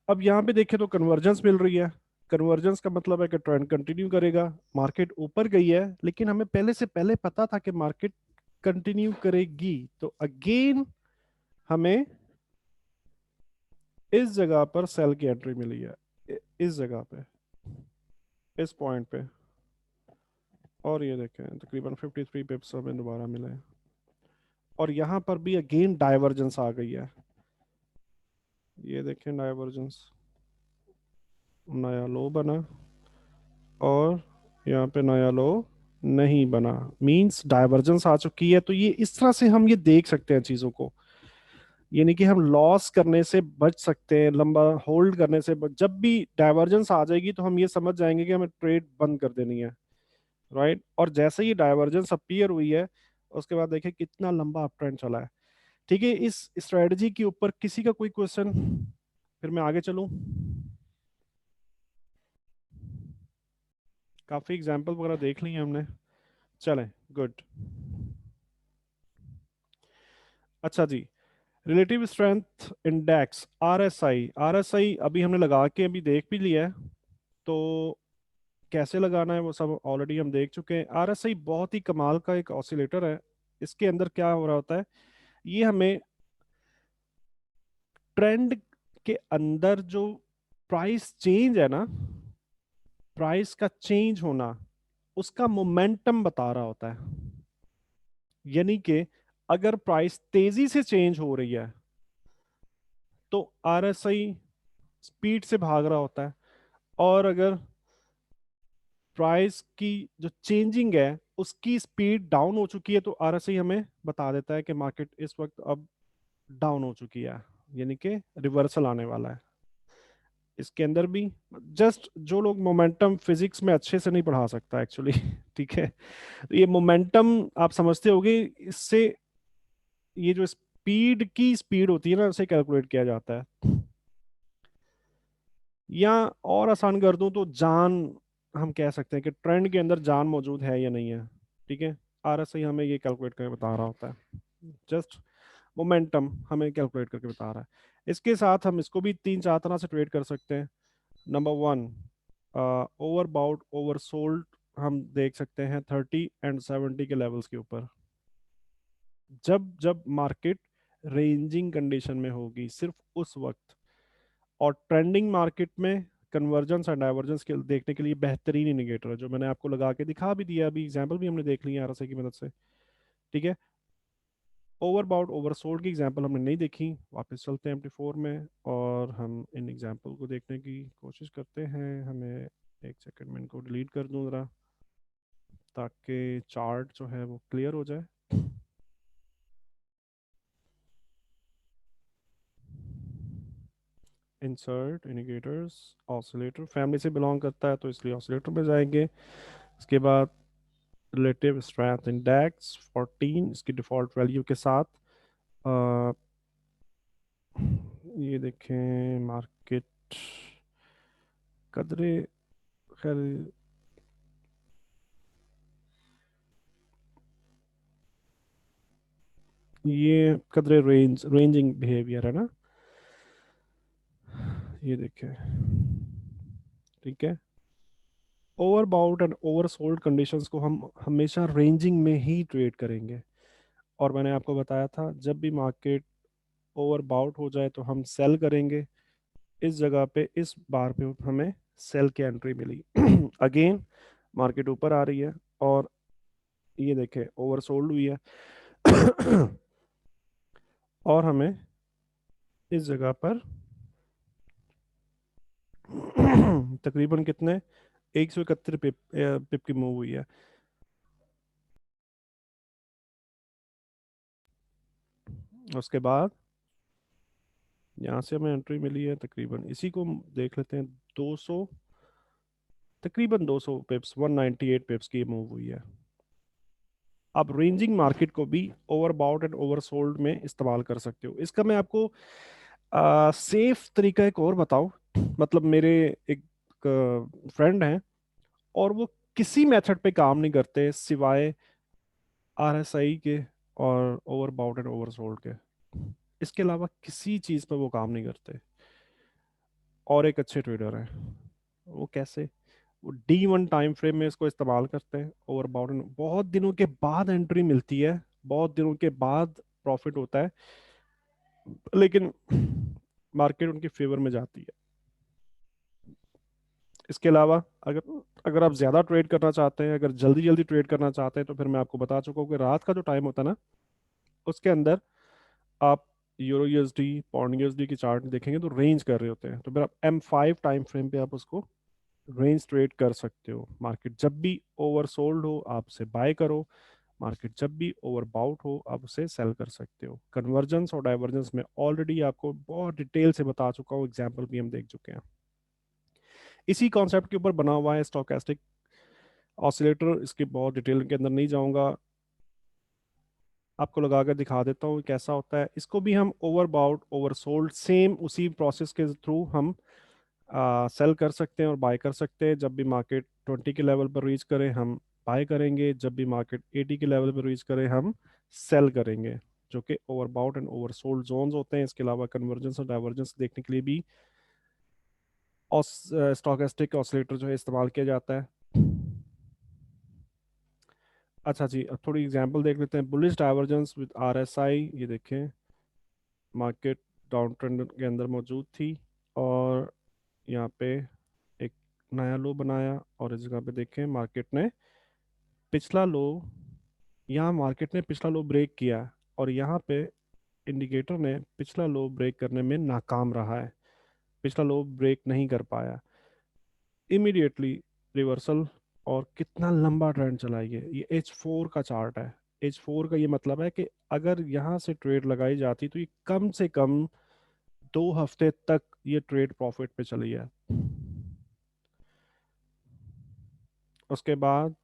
अब यहाँ पे देखें तो कन्वर्जेंस मिल रही है। कन्वर्जेंस का मतलब है कि ट्रेंड कंटिन्यू करेगा। मार्केट ऊपर गई है, लेकिन हमें पहले से पहले पता था कि मार्केट कंटिन्यू करेगी, तो अगेन हमें इस जगह पर सेल की एंट्री मिली है, इस जगह पे, इस पॉइंट पे। और ये देखें तकरीबन 53 पिप्स हमें दोबारा मिले, और यहाँ पर भी अगेन डाइवर्जेंस आ गई है। ये देखें डाइवर्जेंस, नया लो बना और यहाँ पे नया लो नहीं बना, मींस डाइवर्जेंस आ चुकी है। तो ये इस तरह से हम ये देख सकते हैं चीजों को, यानी कि हम लॉस करने से बच सकते हैं, लंबा होल्ड करने से जब भी डाइवर्जेंस आ जाएगी तो हम ये समझ जाएंगे कि हमें ट्रेड बंद कर देनी है, राइट। और जैसे ही डाइवर्जेंस अपीयर हुई है, उसके बाद देखिए कितना लंबा अप ट्रेंड चला है। ठीक है, इस स्ट्रेटजी के ऊपर किसी का कोई क्वेश्चन, फिर मैं आगे चलूं। काफी एग्जांपल वगैरह देख लिए हमने, चलें, गुड। अच्छा जी, relative strength index, RSI. RSI अभी हमने लगा के अभी देख भी लिया है, तो कैसे लगाना है वो सब ऑलरेडी हम देख चुके हैं। आरएसआई बहुत ही कमाल का एक ऑसिलेटर है। इसके अंदर क्या हो रहा होता है, ये हमें ट्रेंड के अंदर जो प्राइस चेंज है ना, प्राइस का चेंज होना, उसका मोमेंटम बता रहा होता है। यानी कि अगर प्राइस तेजी से चेंज हो रही है तो आरएसआई स्पीड से भाग रहा होता है, और अगर प्राइस की जो चेंजिंग है उसकी स्पीड डाउन हो चुकी है तो आरएसआई हमें बता देता है कि मार्केट इस वक्त अब डाउन हो चुकी है, यानी कि रिवर्सल आने वाला है। इसके अंदर भी जस्ट जो लोग मोमेंटम फिजिक्स में अच्छे से नहीं पढ़ा सकता एक्चुअली ठीक है, तो ये मोमेंटम आप समझते होगे, इससे ये जो स्पीड की स्पीड होती है ना, उसे कैलकुलेट किया जाता है। या और आसान कर दूं तो जान, हम कह सकते हैं कि ट्रेंड के अंदर जान मौजूद है या नहीं है। ठीक है, आरएसआई हमें ये कैलकुलेट करके बता रहा होता है, जस्ट मोमेंटम हमें कैलकुलेट करके बता रहा है। इसके साथ हम इसको भी तीन चार तरह से ट्रेड कर सकते हैं। Number one, overbought oversold, हम देख सकते हैं 30 एंड 70 के लेवल्स के ऊपर। जब जब मार्केट रेंजिंग कंडीशन में होगी सिर्फ उस वक्त। और ट्रेंडिंग मार्केट में कन्वर्जेंस और डाइवर्जेंस के देखने के लिए बेहतरीन इंडिकेटर है, जो मैंने आपको लगा के दिखा भी दिया, अभी एग्जांपल भी हमने देख लिया आरएसआई की मदद से। ठीक है, ओवरबाउट ओवरसोल्ड की एग्जांपल हमने नहीं देखी, वापस चलते हैं MT4 में और हम इन एग्जांपल को देखने की कोशिश करते हैं। हमें एक सेकंड में इनको डिलीट कर दूं ज़रा, ताकि चार्ट जो है वो क्लियर हो जाए। इंसर्ट इंडिकेटर्स, ऑसिलेटर फैमिली से बिलोंग करता है तो इसलिए ऑसिलेटर में जाएंगे। इसके बाद रिलेटिव स्ट्रेंथ इंडेक्स 14 इसकी डिफ़ॉल्ट वैल्यू के साथ। अ, ये देखें मार्केट कदरे, खैर ये कदरे रेंजिंग बिहेवियर है ना, ये देखें। ठीक है, overbought and oversold conditions को हम हमेशा रेंजिंग में ही ट्रेड करेंगे। और मैंने आपको बताया था जब भी मार्केट ओवर बाउट हो जाए तो हम सेल करेंगे। इस जगह पे इस बार पे हमें सेल की एंट्री मिली अगेन मार्केट ऊपर आ रही है और ये देखें ओवर सोल्ड हुई है और हमें इस जगह पर तकरीबन कितने 171 पिप की मूव हुई है। उसके बाद यहाँ से हमें एंट्री मिली है, तकरीबन इसी को देख लेते हैं, 200, तकरीबन 200 पिप्स, 198 पिप्स की मूव हुई है। आप रेंजिंग मार्केट को भी overbought and oversold में इस्तेमाल कर सकते हो। इसका मैं आपको सेफ तरीका एक और बताऊं, मतलब मेरे एक फ्रेंड हैं, और वो किसी मेथड पे काम नहीं करते सिवाय आरएसआई के और ओवरबाउट एंड ओवरसोल्ड के। इसके अलावा किसी चीज पे वो काम नहीं करते, और एक अच्छे ट्रेडर हैं। वो कैसे? वो D1 टाइम फ्रेम में इसको इस्तेमाल करते हैं, ओवरबाउट एंड बहुत दिनों के बाद एंट्री मिलती है, बहुत दिनों के बाद प्रॉफिट होता है, लेकिन मार्केट उनके फेवर में जाती है। इसके अलावा अगर अगर आप ज्यादा ट्रेड करना चाहते हैं, अगर जल्दी जल्दी ट्रेड करना चाहते हैं, तो फिर मैं आपको बता चुका हूँ कि रात का जो टाइम होता है ना, उसके अंदर आप यूरो यूएसडी, पौंड यूएसडी की चार्ट देखेंगे तो रेंज कर रहे होते हैं, तो फिर आप M5 टाइम फ्रेम पे आप उसको रेंज ट्रेड कर सकते हो। मार्केट जब भी ओवर सोल्ड हो आप उसे बाय करो, मार्केट जब भी ओवर बाउट हो आप उसे सेल कर सकते हो। कन्वर्जेंस और डाइवर्जेंस में ऑलरेडी आपको बहुत डिटेल से बता चुका हूँ, एग्जाम्पल भी हम देख चुके हैं। इसी कॉन्सेप्ट के ऊपर बना हुआ है स्टोकेस्टिक ऑसिलेटर, इसकी बहुत डिटेल के अंदर नहीं जाऊंगा, आपको लगा कर दिखा देता हूँ कैसा होता है। इसको भी हम overbought oversold same उसी प्रोसेस के थ्रू हम सेल कर सकते हैं और बाय कर सकते हैं। जब भी मार्केट 20 के लेवल पर रीच करे हम बाय करेंगे, जब भी मार्केट 80 के लेवल पर रीच करे हम सेल करेंगे, जो कि overbought and oversold zones होते हैं। इसके अलावा कन्वर्जेंस और डाइवर्जेंस देखने के लिए भी स्टोकेस्टिक ऑसिलेटर जो है इस्तेमाल किया जाता है। अच्छा जी, अब थोड़ी एग्जांपल देख लेते हैं। बुलिश डाइवर्जेंस विद RSI, ये देखें मार्केट डाउन ट्रेंड के अंदर मौजूद थी, और यहाँ पे एक नया लो बनाया, और इस जगह पे देखें मार्केट ने पिछला लो, यहाँ मार्केट ने पिछला लो ब्रेक किया, और यहाँ पे इंडिकेटर ने पिछला लो ब्रेक करने में नाकाम रहा है, पिछला लो ब्रेक नहीं कर पाया। इमीडिएटली रिवर्सल, और कितना लंबा ट्रेंड चला ये H4 का चार्ट है। H4 का ये मतलब है कि अगर यहाँ से ट्रेड लगाई जाती तो ये कम से कम 2 हफ्ते तक ये ट्रेड प्रॉफिट पे चली है। उसके बाद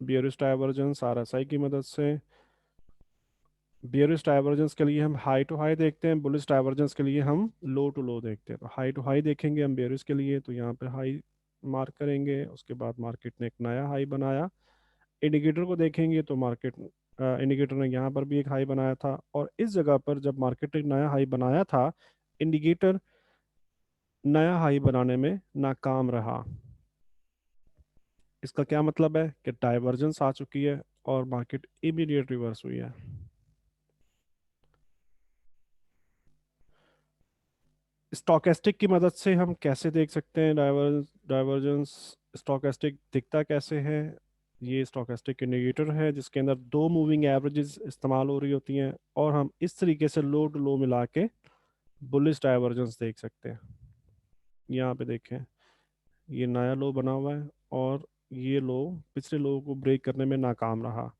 बियरिश डाइवर्जेंस RSI की मदद से, बियरिश डाइवर्जेंस के लिए हम हाई टू हाई देखते हैं, बुलिश डाइवर्जेंस के लिए हम लो टू लो देखते हैं। तो हाई टू हाई देखेंगे हम बियरिश के लिए, तो यहाँ पे हाई मार्क करेंगे, उसके बाद मार्केट ने एक नया हाई बनाया। इंडिकेटर को देखेंगे तो मार्केट इंडिकेटर ने यहाँ पर भी एक हाई बनाया था, और इस जगह पर जब मार्केट ने नया हाई बनाया था, इंडिकेटर नया हाई बनाने में नाकाम रहा। इसका क्या मतलब है कि डाइवर्जेंस आ चुकी है और मार्केट इमीडिएट रिवर्स हुई है। स्टोकेस्टिक की मदद से हम कैसे देख सकते हैं डाइवर्जेंस? स्टोकेस्टिक दिखता कैसे है? ये स्टोकेस्टिक इंडिकेटर है जिसके अंदर 2 मूविंग एवरेजेस इस्तेमाल हो रही होती हैं, और हम इस तरीके से लो टू लो मिला के बुलिश डाइवर्जेंस देख सकते हैं। यहाँ पे देखें ये नया लो बना हुआ है, और ये लो पिछले लो को ब्रेक करने में नाकाम रहा,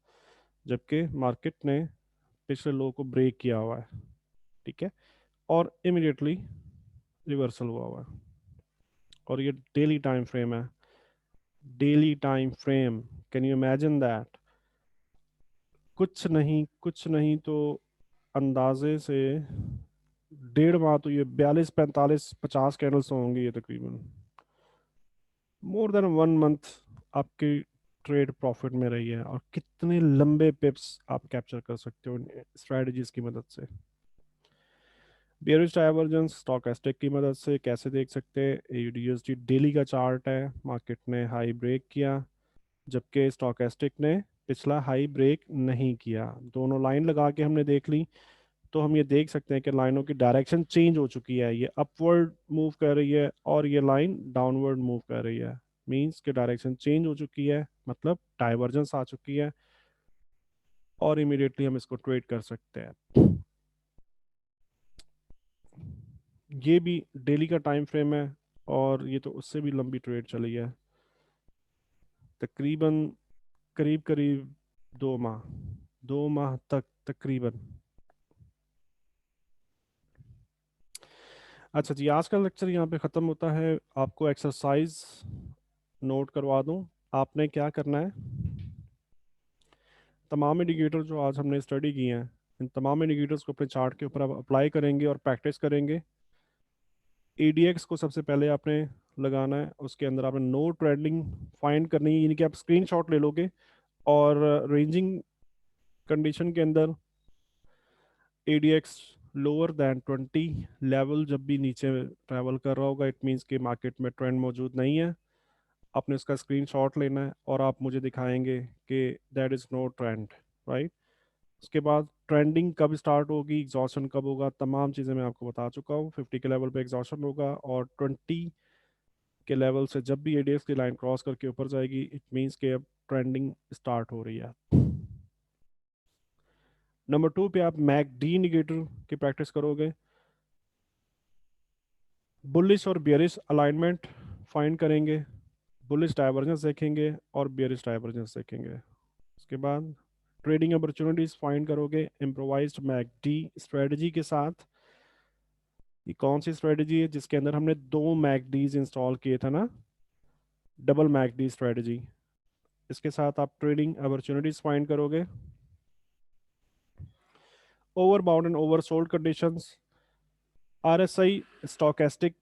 जबकि मार्केट ने पिछले लो को ब्रेक किया हुआ है। ठीक है, और इमिडिएटली रिवर्सल हुआ हुआ है, और ये डेली टाइम फ्रेम है। Daily time frame, can you imagine that? कुछ नहीं तो अंदाजे से 1.5 माह तो ये 42 45 50 कैंडल्स होंगी ये तकरीबन। मोर देन 1 मंथ आपकी ट्रेड प्रॉफिट में रही है, और कितने लंबे पिप्स आप कैप्चर कर सकते हो स्ट्रेटजीज की मदद से। बेयरिश डाइवर्जेंस स्टोकेस्टिक की मदद से कैसे देख सकते हैं? AUD डेली का चार्ट है, मार्केट ने हाई ब्रेक किया, जबकि स्टोकेस्टिक ने पिछला हाई ब्रेक नहीं किया। दोनों लाइन लगा के हमने देख ली, तो हम ये देख सकते हैं कि लाइनों की डायरेक्शन चेंज हो चुकी है। ये अपवर्ड मूव कर रही है और ये लाइन डाउनवर्ड मूव कर रही है। मींस कि डायरेक्शन चेंज हो चुकी है, मतलब डाइवर्जेंस आ चुकी है, और इमीडिएटली हम इसको ट्रेड कर सकते हैं। ये भी डेली का टाइम फ्रेम है, और ये तो उससे भी लंबी ट्रेड चली है, तकरीबन करीब करीब 2 माह, 2 माह तक तकरीबन। अच्छा जी, आज का लेक्चर यहाँ पे ख़त्म होता है। आपको एक्सरसाइज नोट करवा दूँ, आपने क्या करना है? तमाम इंडिकेटर जो आज हमने स्टडी किए हैं, इन तमाम इंडिकेटर्स को अपने चार्ट के ऊपर आप अप्लाई करेंगे और प्रैक्टिस करेंगे। एडीएक्स को सबसे पहले आपने लगाना है, उसके अंदर आपने नो ट्रेंडिंग फाइंड करनी है, यानी कि आप स्क्रीनशॉट ले लोगे और रेंजिंग कंडीशन के अंदर एडीएक्स लोअर देन 20 लेवल जब भी नीचे ट्रैवल कर रहा होगा, इट मीन्स कि मार्केट में ट्रेंड मौजूद नहीं है। आपने उसका स्क्रीनशॉट लेना है और आप मुझे दिखाएंगे कि that is no trend, right. उसके बाद ट्रेंडिंग कब स्टार्ट होगी, एग्जॉशन कब होगा, तमाम चीज़ें मैं आपको बता चुका हूँ। 50 के लेवल पे एग्जॉशन होगा और 20 के लेवल से जब भी एडीएक्स की लाइन क्रॉस करके ऊपर जाएगी, इट मीन्स कि अब ट्रेंडिंग स्टार्ट हो रही है। नंबर 2 पे आप मैकडी इंडिकेटर की प्रैक्टिस करोगे। बुलिश और बियरिश अलाइनमेंट फाइंड करेंगे, बुलिश डाइवर्जेंस देखेंगे और बियरिश डाइवर्जेंस देखेंगे। उसके बाद ट्रेडिंग अपॉर्चुनिटीज फाइंड करोगे इम्प्रोवाइज्ड मैकडी स्ट्रेटजी के साथ। ये कौन सी स्ट्रेटजी है जिसके अंदर हमने 2 मैकडीज इंस्टॉल किए थे ना, डबल मैकडी स्ट्रेटजी। इसके साथ आप ट्रेडिंग अपॉर्चुनिटीज फाइंड करोगे। Overbought and oversold conditions, RSI stochastic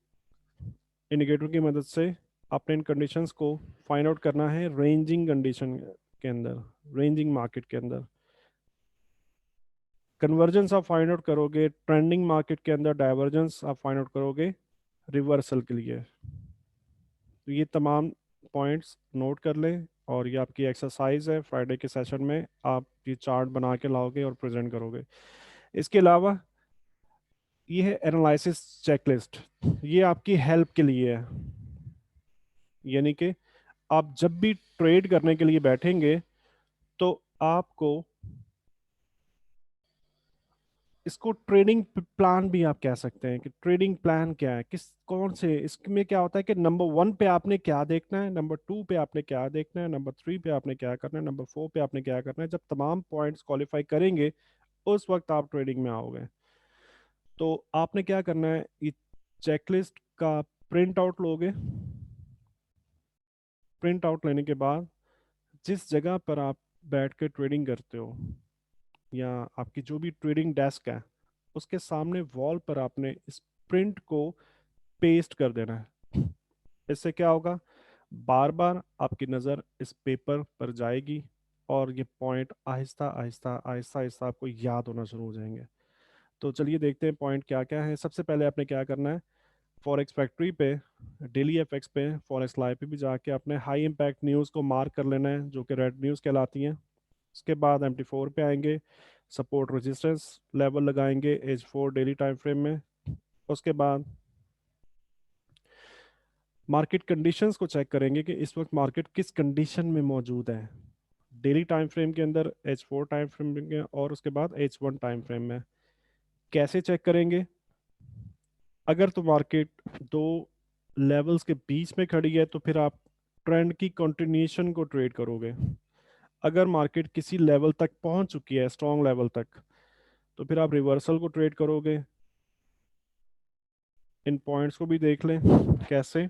indicator की मदद से आपने इन कंडीशंस को फाइंड आउट करना है रेंजिंग कंडीशन के अंदर, रेंजिंग मार्केट के अंदर। कन्वर्जेंस आप फाइंड आउट करोगे ट्रेंडिंग मार्केट के अंदर, डाइवर्जेंस आप फाइंड आउट करोगे रिवर्सल के लिए। तो ये तमाम पॉइंट्स नोट कर लें और ये आपकी एक्सरसाइज है, फ्राइडे के सेशन में आप ये चार्ट बना के लाओगे और प्रेजेंट करोगे। इसके अलावा ये है एनालिसिस चेकलिस्ट, ये आपकी हेल्प के लिए है। यानी कि आप जब भी ट्रेड करने के लिए बैठेंगे तो आपको इसको ट्रेडिंग प्लान भी आप कह सकते हैं कि ट्रेडिंग प्लान क्या है, किस कौन से इसमें क्या होता है कि नंबर 1 पे आपने क्या देखना है, नंबर 2 पे आपने क्या देखना है, नंबर 3 पे आपने क्या करना है, नंबर 4 पे आपने क्या करना है। जब तमाम पॉइंट्स क्वालिफाई करेंगे उस वक्त आप ट्रेडिंग में आओगे। तो आपने क्या करना है, ये चेकलिस्ट का प्रिंट आउट लोगे। प्रिंट आउट लेने के बाद जिस जगह पर आप बैठ के ट्रेडिंग करते हो या आपकी जो भी ट्रेडिंग डेस्क है, उसके सामने वॉल पर आपने इस प्रिंट को पेस्ट कर देना है। इससे क्या होगा, बार बार आपकी नज़र इस पेपर पर जाएगी और ये पॉइंट आहिस्ता आहिस्ता आहिस्ता आहिस्ता आपको याद होना शुरू हो जाएंगे। तो चलिए देखते हैं पॉइंट क्या क्या है। सबसे पहले आपने क्या करना है, फॉरेक्स फैक्ट्री पे, डेली एफएक्स पे, फॉरेक्स लाइव पे भी जाके अपने हाई इम्पैक्ट न्यूज़ को मार्क कर लेना है जो कि रेड न्यूज़ कहलाती हैं। उसके बाद MT4 पे आएंगे, सपोर्ट रेजिस्टेंस लेवल लगाएंगे H4 डेली टाइम फ्रेम में। उसके बाद मार्केट कंडीशंस को चेक करेंगे कि इस वक्त मार्केट किस कंडीशन में मौजूद है, डेली टाइम फ्रेम के अंदर, H4 टाइम फ्रेम में और उसके बाद H1 टाइम फ्रेम में। कैसे चेक करेंगे, अगर तो मार्केट दो लेवल्स के बीच में खड़ी है तो फिर आप ट्रेंड की कंटिन्यूएशन को ट्रेड करोगे। अगर मार्केट किसी लेवल तक पहुंच चुकी है, स्ट्रॉन्ग लेवल तक, तो फिर आप रिवर्सल को ट्रेड करोगे। इन पॉइंट्स को भी देख लें कैसे।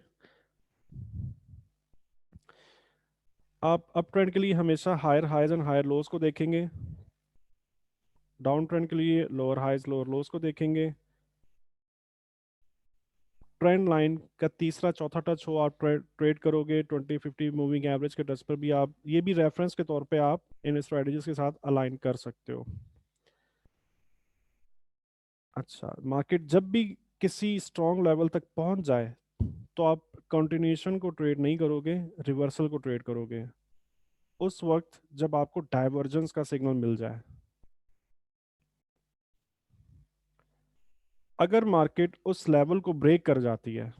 आप अप ट्रेंड के लिए हमेशा higher highs and higher lows को देखेंगे, डाउन ट्रेंड के लिए लोअर हाइज लोअर लोज को देखेंगे। ट्रेंड लाइन का तीसरा चौथा टच हो आप ट्रेड करोगे 20-50 मूविंग एवरेज के टच पर भी। आप ये भी रेफरेंस के तौर पे आप इन स्ट्रेटजीज के साथ अलाइन कर सकते हो। अच्छा, मार्केट जब भी किसी स्ट्रॉन्ग लेवल तक पहुंच जाए तो आप कंटिन्यूएशन को ट्रेड नहीं करोगे, रिवर्सल को ट्रेड करोगे उस वक्त जब आपको डाइवर्जेंस का सिग्नल मिल जाए। अगर मार्केट उस लेवल को ब्रेक कर जाती है,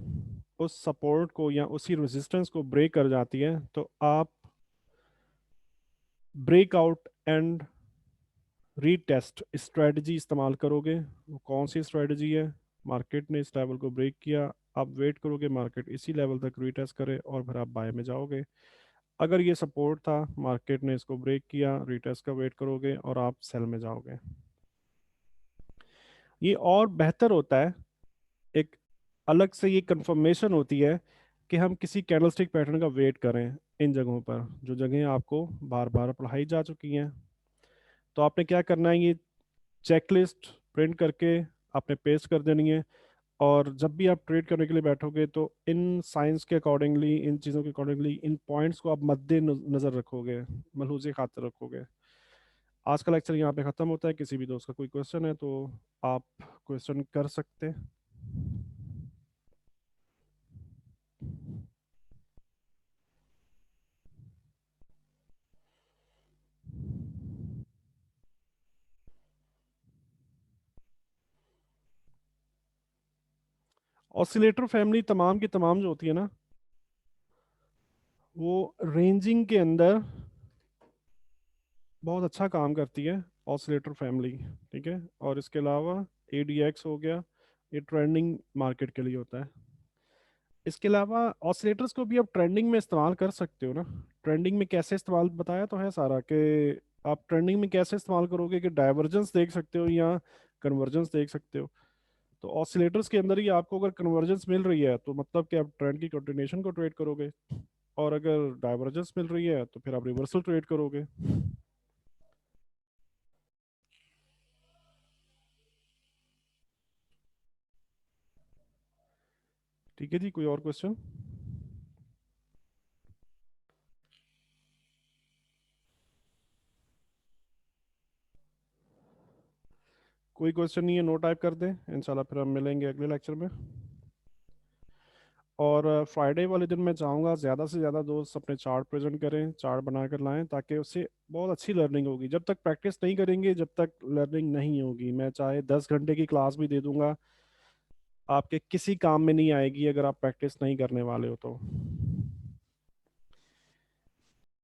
उस सपोर्ट को या उसी रेजिस्टेंस को ब्रेक कर जाती है, तो आप ब्रेकआउट एंड रीटेस्ट स्ट्रेटजी इस्तेमाल करोगे। वो कौन सी स्ट्रेटजी है, मार्केट ने इस लेवल को ब्रेक किया, आप वेट करोगे मार्केट इसी लेवल तक रीटेस्ट करे और फिर आप बाय में जाओगे। अगर ये सपोर्ट था, मार्केट ने इसको ब्रेक किया, रीटेस्ट का वेट करोगे और आप सेल में जाओगे। ये और बेहतर होता है, एक अलग से ये कंफर्मेशन होती है कि हम किसी कैंडलस्टिक पैटर्न का वेट करें इन जगहों पर, जो जगहें आपको बार बार पढ़ाई जा चुकी हैं। तो आपने क्या करना है, ये चेकलिस्ट प्रिंट करके आपने पेस्ट कर देनी है और जब भी आप ट्रेड करने के लिए बैठोगे तो इन साइंस के अकॉर्डिंगली, इन चीज़ों के अकॉर्डिंगली, इन पॉइंट्स को आप मद्दे नज़र रखोगे, मलहूज़ खातिर रखोगे। आज का लेक्चर यहाँ पे ख़त्म होता है। किसी भी दोस्त का कोई क्वेश्चन है तो आप क्वेश्चन कर सकते हैं। ऑसिलेटर फैमिली तमाम की तमाम जो होती है ना, वो रेंजिंग के अंदर बहुत अच्छा काम करती है, ऑसिलेटर फैमिली। ठीक है, और इसके अलावा ADX हो गया, ये ट्रेंडिंग मार्केट के लिए होता है। इसके अलावा ऑसिलेटर्स को भी आप ट्रेंडिंग में इस्तेमाल कर सकते हो ना। ट्रेंडिंग में कैसे इस्तेमाल बताया तो है सारा, कि आप ट्रेंडिंग में कैसे इस्तेमाल करोगे, कि डाइवर्जेंस देख सकते हो या कन्वर्जेंस देख सकते हो। तो ऑसिलेटर्स के अंदर ही आपको अगर कन्वर्जेंस मिल रही है तो मतलब कि आप ट्रेंड की कंटिन्यूएशन को ट्रेड करोगे, और अगर डाइवर्जेंस मिल रही है तो फिर आप रिवर्सल ट्रेड करोगे। ठीक है जी, कोई और क्वेश्चन? कोई क्वेश्चन नहीं है, नो टाइप कर दें। इंशाल्लाह फिर हम मिलेंगे अगले लेक्चर में। और फ्राइडे वाले दिन मैं चाहूँगा ज़्यादा से ज़्यादा दोस्त अपने चार्ट प्रेजेंट करें, चार्ट बना कर लाएं, ताकि उससे बहुत अच्छी लर्निंग होगी। जब तक प्रैक्टिस नहीं करेंगे, जब तक लर्निंग नहीं होगी। मैं चाहे 10 घंटे की क्लास भी दे दूंगा, आपके किसी काम में नहीं आएगी अगर आप प्रैक्टिस नहीं करने वाले हो तो।